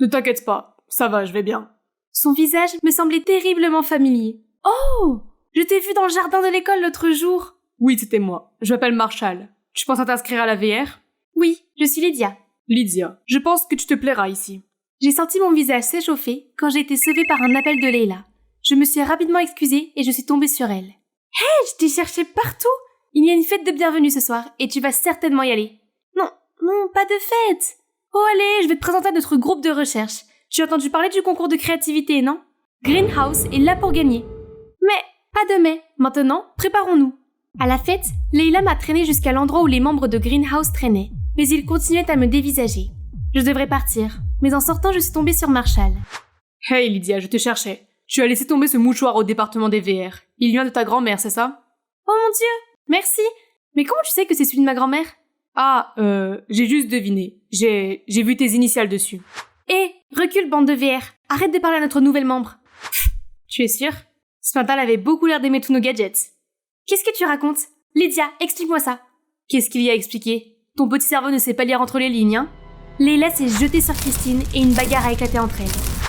Ne t'inquiète pas, ça va, je vais bien. Son visage me semblait terriblement familier. Oh! Je t'ai vu dans le jardin de l'école l'autre jour. Oui, c'était moi. Je m'appelle Marshall. Tu penses à t'inscrire à la VR? Oui, je suis Lydia. Lydia, je pense que tu te plairas ici. J'ai senti mon visage s'échauffer quand j'ai été sauvée par un appel de Leila. Je me suis rapidement excusée et je suis tombée sur elle. Hey, je t'ai cherché partout! Il y a une fête de bienvenue ce soir et tu vas certainement y aller. Non, pas de fête! Oh allez, je vais te présenter à notre groupe de recherche. Tu as entendu parler du concours de créativité, non? Greenhouse est là pour gagner. Mais, pas de mais. Maintenant, préparons-nous. À la fête, Leila m'a traînée jusqu'à l'endroit où les membres de Greenhouse traînaient, mais ils continuaient à me dévisager. Je devrais partir, mais en sortant, je suis tombée sur Marshall. Hey Lydia, je te cherchais. Tu as laissé tomber ce mouchoir au département des VR. Il vient de ta grand-mère, c'est ça? Oh mon Dieu, merci. Mais comment tu sais que c'est celui de ma grand-mère? Ah, j'ai juste deviné. J'ai vu tes initiales dessus. Hé, recule bande de VR. Arrête de parler à notre nouvelle membre. Tu es sûre? Ce matin, elle avait beaucoup l'air d'aimer tous nos gadgets. Qu'est-ce que tu racontes? Lydia, explique-moi ça. Qu'est-ce qu'il y a à expliquer? Ton petit cerveau ne sait pas lire entre les lignes, hein? Leila s'est jetée sur Christine et une bagarre a éclaté entre elles.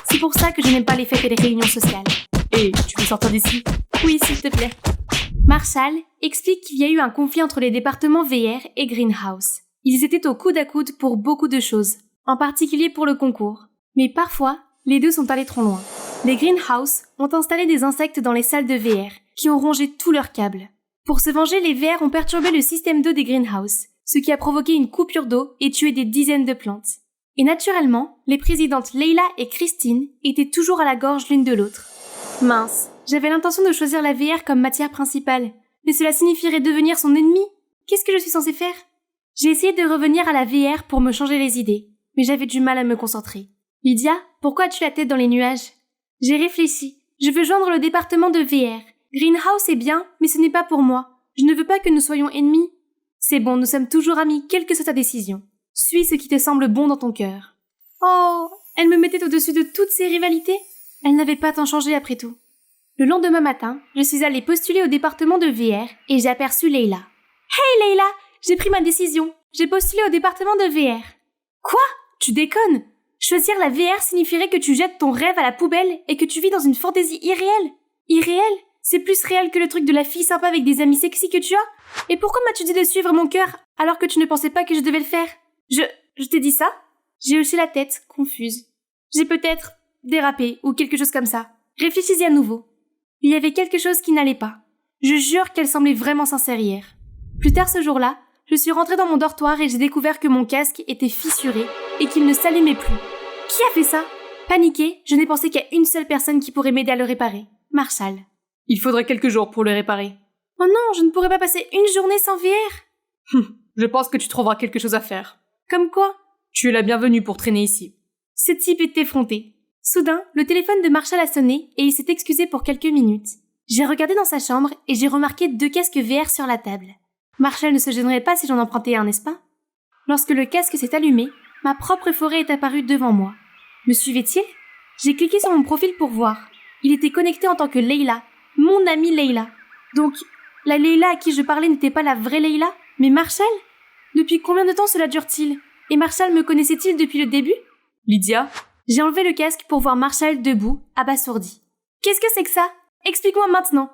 C'est pour ça que je n'aime pas les fêtes et les réunions sociales. Hé, tu veux sortir d'ici? Oui, s'il te plaît. Marshall explique qu'il y a eu un conflit entre les départements VR et Greenhouse. Ils étaient au coude à coude pour beaucoup de choses, en particulier pour le concours. Mais parfois, les deux sont allés trop loin. Les Greenhouse ont installé des insectes dans les salles de VR, qui ont rongé tous leurs câbles. Pour se venger, les VR ont perturbé le système d'eau des Greenhouse, ce qui a provoqué une coupure d'eau et tué des dizaines de plantes. Et naturellement, les présidentes Leila et Christine étaient toujours à la gorge l'une de l'autre. Mince, j'avais l'intention de choisir la VR comme matière principale, mais cela signifierait devenir son ennemi. Qu'est-ce que je suis censée faire? J'ai essayé de revenir à la VR pour me changer les idées, mais j'avais du mal à me concentrer. Lydia, pourquoi as-tu la tête dans les nuages? J'ai réfléchi. Je veux joindre le département de VR. Greenhouse est bien, mais ce n'est pas pour moi. Je ne veux pas que nous soyons ennemis. C'est bon, nous sommes toujours amis, quelle que soit ta décision. Suis ce qui te semble bon dans ton cœur. Oh, elle me mettait au-dessus de toutes ces rivalités. Elle n'avait pas tant changé après tout. Le lendemain matin, je suis allée postuler au département de VR et j'ai aperçu Leila. Hey Leila, j'ai pris ma décision. J'ai postulé au département de VR. Quoi? Tu déconnes? Choisir la VR signifierait que tu jettes ton rêve à la poubelle et que tu vis dans une fantaisie irréelle. Irréelle? C'est plus réel que le truc de la fille sympa avec des amis sexy que tu as? Et pourquoi m'as-tu dit de suivre mon cœur alors que tu ne pensais pas que je devais le faire? Je t'ai dit ça? J'ai hoché la tête, confuse. J'ai peut-être dérapé ou quelque chose comme ça. Réfléchis-y à nouveau. Il y avait quelque chose qui n'allait pas. Je jure qu'elle semblait vraiment sincère hier. Plus tard ce jour-là, je suis rentrée dans mon dortoir et j'ai découvert que mon casque était fissuré et qu'il ne s'allumait plus. Qui a fait ça? Paniquée, je n'ai pensé qu'à une seule personne qui pourrait m'aider à le réparer. Marshall. Il faudrait quelques jours pour le réparer. Oh non, je ne pourrais pas passer une journée sans VR. Je pense que tu trouveras quelque chose à faire. Comme quoi? Tu es la bienvenue pour traîner ici. Ce type est effronté. Soudain, le téléphone de Marshall a sonné et il s'est excusé pour quelques minutes. J'ai regardé dans sa chambre et j'ai remarqué 2 casques VR sur la table. Marshall ne se gênerait pas si j'en empruntais un, n'est-ce pas? Lorsque le casque s'est allumé, ma propre forêt est apparue devant moi. Me suivait-il? J'ai cliqué sur mon profil pour voir. Il était connecté en tant que Leila, mon amie Leila. Donc, la Leila à qui je parlais n'était pas la vraie Leila, mais Marshall? Depuis combien de temps cela dure-t-il? Et Marshall me connaissait-il depuis le début? Lydia? J'ai enlevé le casque pour voir Marshall debout, abasourdi. Qu'est-ce que c'est que ça? Explique-moi maintenant.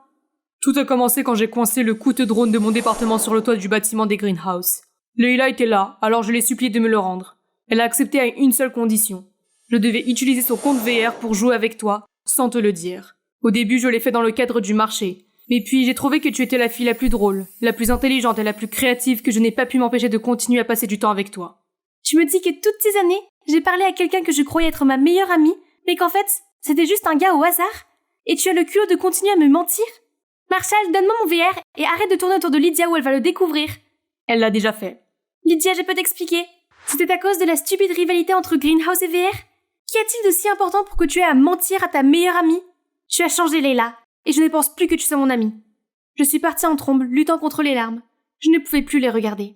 Tout a commencé quand j'ai coincé le coûte-drone de mon département sur le toit du bâtiment des Greenhouse. Leila était là, alors je l'ai suppliée de me le rendre. Elle a accepté à une seule condition. Je devais utiliser son compte VR pour jouer avec toi, sans te le dire. Au début, je l'ai fait dans le cadre du marché. Mais puis, j'ai trouvé que tu étais la fille la plus drôle, la plus intelligente et la plus créative que je n'ai pas pu m'empêcher de continuer à passer du temps avec toi. Tu me dis que toutes ces années, j'ai parlé à quelqu'un que je croyais être ma meilleure amie, mais qu'en fait, c'était juste un gars au hasard? Et tu as le culot de continuer à me mentir? Marshall, donne-moi mon VR et arrête de tourner autour de Lydia où elle va le découvrir. Elle l'a déjà fait. Lydia, je peux t'expliquer. C'était à cause de la stupide rivalité entre Greenhouse et VR? Qu'y a-t-il de si important pour que tu aies à mentir à ta meilleure amie? Tu as changé, Leila, et je ne pense plus que tu sois mon amie. Je suis partie en trombe, luttant contre les larmes. Je ne pouvais plus les regarder.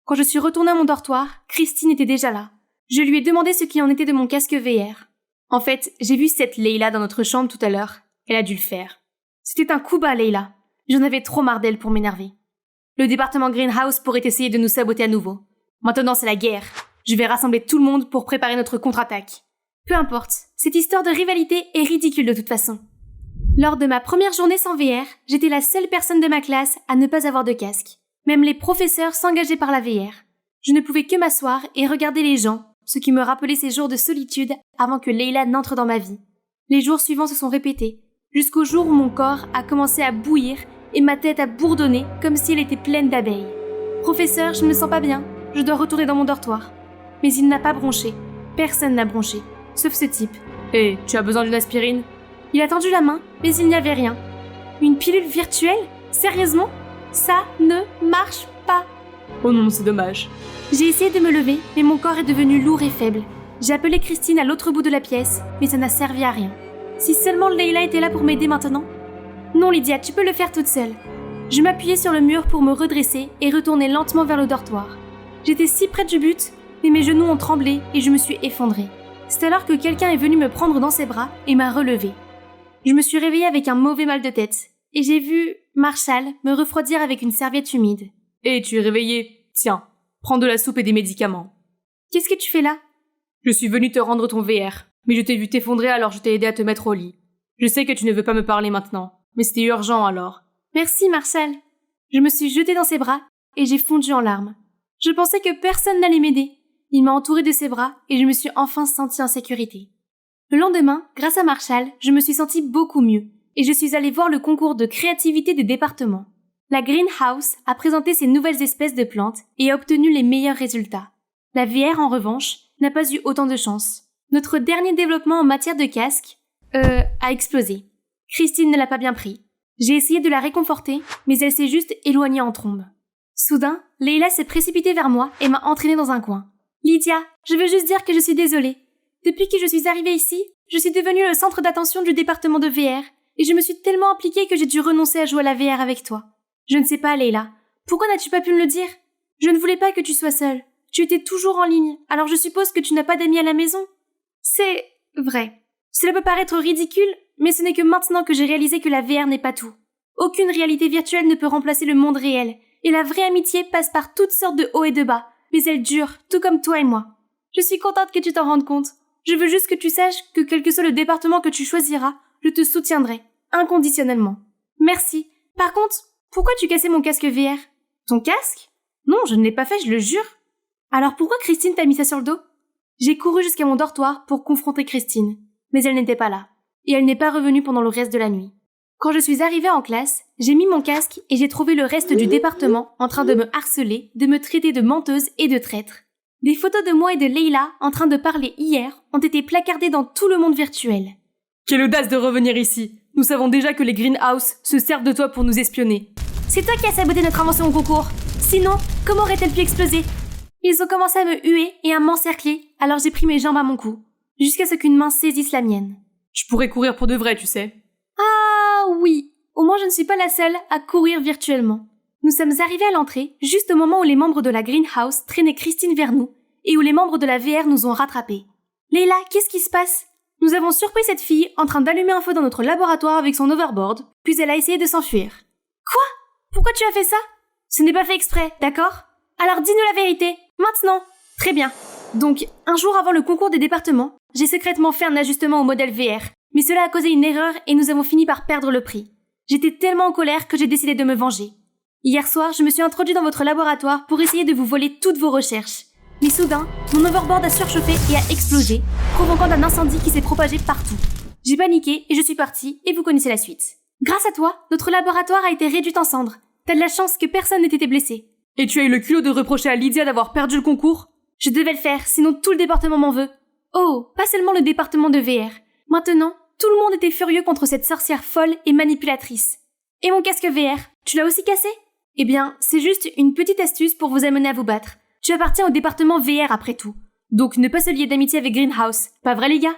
Quand je suis retournée à mon dortoir, Christine était déjà là. Je lui ai demandé ce qu'il en était de mon casque VR. En fait, j'ai vu cette Leila dans notre chambre tout à l'heure. Elle a dû le faire. C'était un coup bas, Leila. J'en avais trop marre d'elle pour m'énerver. Le département Greenhouse pourrait essayer de nous saboter à nouveau. Maintenant, c'est la guerre. Je vais rassembler tout le monde pour préparer notre contre-attaque. Peu importe, cette histoire de rivalité est ridicule de toute façon. Lors de ma première journée sans VR, j'étais la seule personne de ma classe à ne pas avoir de casque. Même les professeurs s'engageaient par la VR. Je ne pouvais que m'asseoir et regarder les gens, ce qui me rappelait ces jours de solitude avant que Leila n'entre dans ma vie. Les jours suivants se sont répétés, jusqu'au jour où mon corps a commencé à bouillir et ma tête a bourdonné comme si elle était pleine d'abeilles. Professeur, je ne me sens pas bien, je dois retourner dans mon dortoir. Mais il n'a pas bronché. Personne n'a bronché, sauf ce type. Hé, tu as besoin d'une aspirine? Il a tendu la main, mais il n'y avait rien. Une pilule virtuelle? Sérieusement? Ça ne marche pas. Oh non, c'est dommage. J'ai essayé de me lever, mais mon corps est devenu lourd et faible. J'ai appelé Christine à l'autre bout de la pièce, mais ça n'a servi à rien. Si seulement Leila était là pour m'aider maintenant. Non, Lydia, tu peux le faire toute seule. Je m'appuyais sur le mur pour me redresser et retourner lentement vers le dortoir. J'étais si près du but, mais mes genoux ont tremblé et je me suis effondrée. C'est alors que quelqu'un est venu me prendre dans ses bras et m'a relevée. Je me suis réveillée avec un mauvais mal de tête et j'ai vu Marshall me refroidir avec une serviette humide. Hé, tu es réveillée. Tiens, prends de la soupe et des médicaments. Qu'est-ce que tu fais là? Je suis venue te rendre ton VR, mais je t'ai vu t'effondrer alors je t'ai aidé à te mettre au lit. Je sais que tu ne veux pas me parler maintenant, mais c'était urgent alors. Merci, Marshall. Je me suis jetée dans ses bras et j'ai fondu en larmes. Je pensais que personne n'allait m'aider. Il m'a entourée de ses bras et je me suis enfin sentie en sécurité. Le lendemain, grâce à Marshall, je me suis sentie beaucoup mieux et je suis allée voir le concours de créativité des départements. La Greenhouse a présenté ses nouvelles espèces de plantes et a obtenu les meilleurs résultats. La VR, en revanche, n'a pas eu autant de chance. Notre dernier développement en matière de casque, a explosé. Christine ne l'a pas bien pris. J'ai essayé de la réconforter, mais elle s'est juste éloignée en trombe. Soudain, Leila s'est précipitée vers moi et m'a entraînée dans un coin. Lydia, je veux juste dire que je suis désolée. Depuis que je suis arrivée ici, je suis devenue le centre d'attention du département de VR et je me suis tellement impliquée que j'ai dû renoncer à jouer à la VR avec toi. Je ne sais pas, Leila. Pourquoi n'as-tu pas pu me le dire? Je ne voulais pas que tu sois seule. Tu étais toujours en ligne, alors je suppose que tu n'as pas d'amis à la maison. C'est vrai. Cela peut paraître ridicule, mais ce n'est que maintenant que j'ai réalisé que la VR n'est pas tout. Aucune réalité virtuelle ne peut remplacer le monde réel, et la vraie amitié passe par toutes sortes de hauts et de bas, mais elle dure, tout comme toi et moi. Je suis contente que tu t'en rendes compte. Je veux juste que tu saches que quel que soit le département que tu choisiras, je te soutiendrai, inconditionnellement. Merci. Par contre, pourquoi tu cassais mon casque VR? Ton casque? Non, je ne l'ai pas fait, je le jure. Alors pourquoi Christine t'a mis ça sur le dos? J'ai couru jusqu'à mon dortoir pour confronter Christine, mais elle n'était pas là, et elle n'est pas revenue pendant le reste de la nuit. Quand je suis arrivée en classe, j'ai mis mon casque et j'ai trouvé le reste du département en train de me harceler, de me traiter de menteuse et de traître. Des photos de moi et de Leila en train de parler hier ont été placardées dans tout le monde virtuel. Quelle audace de revenir ici! Nous savons déjà que les Greenhouse se servent de toi pour nous espionner. C'est toi qui as saboté notre invention au concours. Sinon, comment aurait-elle pu exploser? Ils ont commencé à me huer et à m'encercler, alors j'ai pris mes jambes à mon cou, jusqu'à ce qu'une main saisisse la mienne. Je pourrais courir pour de vrai, tu sais. Ah oui, au moins je ne suis pas la seule à courir virtuellement. Nous sommes arrivés à l'entrée, juste au moment où les membres de la Greenhouse traînaient Christine vers nous, et où les membres de la VR nous ont rattrapés. Leila, qu'est-ce qui se passe? Nous avons surpris cette fille en train d'allumer un feu dans notre laboratoire avec son overboard, puis elle a essayé de s'enfuir. Quoi? Pourquoi tu as fait ça? Ce n'est pas fait exprès, d'accord? Alors dis-nous la vérité, maintenant. Très bien. Donc, un jour avant le concours des départements, j'ai secrètement fait un ajustement au modèle VR, mais cela a causé une erreur et nous avons fini par perdre le prix. J'étais tellement en colère que j'ai décidé de me venger. Hier soir, je me suis introduit dans votre laboratoire pour essayer de vous voler toutes vos recherches. Mais soudain, mon overboard a surchauffé et a explosé, provoquant un incendie qui s'est propagé partout. J'ai paniqué et je suis partie, et vous connaissez la suite. Grâce à toi, notre laboratoire a été réduit en cendres. T'as de la chance que personne n'ait été blessé. Et tu as eu le culot de reprocher à Lydia d'avoir perdu le concours? Je devais le faire, sinon tout le département m'en veut. Oh, pas seulement le département de VR. Maintenant, tout le monde était furieux contre cette sorcière folle et manipulatrice. Et mon casque VR, tu l'as aussi cassé? Eh bien, c'est juste une petite astuce pour vous amener à vous battre. Tu appartiens au département VR après tout. Donc ne pas se lier d'amitié avec Greenhouse. Pas vrai les gars?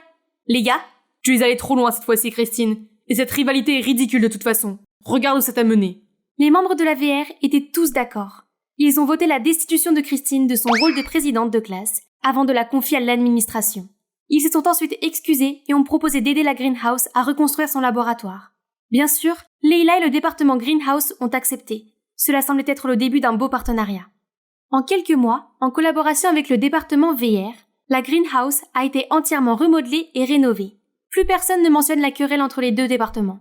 Les gars? Tu es allée trop loin cette fois-ci, Christine. Et cette rivalité est ridicule de toute façon. Regarde où ça t'a mené. Les membres de la VR étaient tous d'accord. Ils ont voté la destitution de Christine de son rôle de présidente de classe avant de la confier à l'administration. Ils se sont ensuite excusés et ont proposé d'aider la Greenhouse à reconstruire son laboratoire. Bien sûr, Leila et le département Greenhouse ont accepté. Cela semblait être le début d'un beau partenariat. En quelques mois, en collaboration avec le département VR, la Greenhouse a été entièrement remodelée et rénovée. Plus personne ne mentionne la querelle entre les deux départements.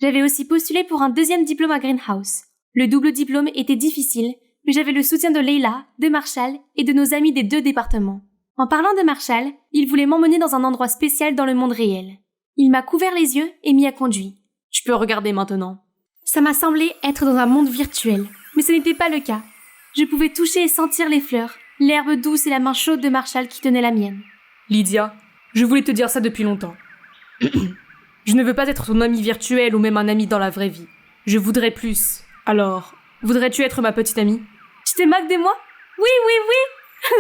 J'avais aussi postulé pour un deuxième diplôme à Greenhouse. Le double diplôme était difficile, mais j'avais le soutien de Leila, de Marshall et de nos amis des deux départements. En parlant de Marshall, il voulait m'emmener dans un endroit spécial dans le monde réel. Il m'a couvert les yeux et m'y a conduit. Tu peux regarder maintenant. Ça m'a semblé être dans un monde virtuel, mais ce n'était pas le cas. Je pouvais toucher et sentir les fleurs, l'herbe douce et la main chaude de Marshall qui tenait la mienne. Lydia, je voulais te dire ça depuis longtemps. Je ne veux pas être ton ami virtuel ou même un ami dans la vraie vie. Je voudrais plus. Alors, voudrais-tu être ma petite amie? Tu te moques de moi? Oui, oui, oui.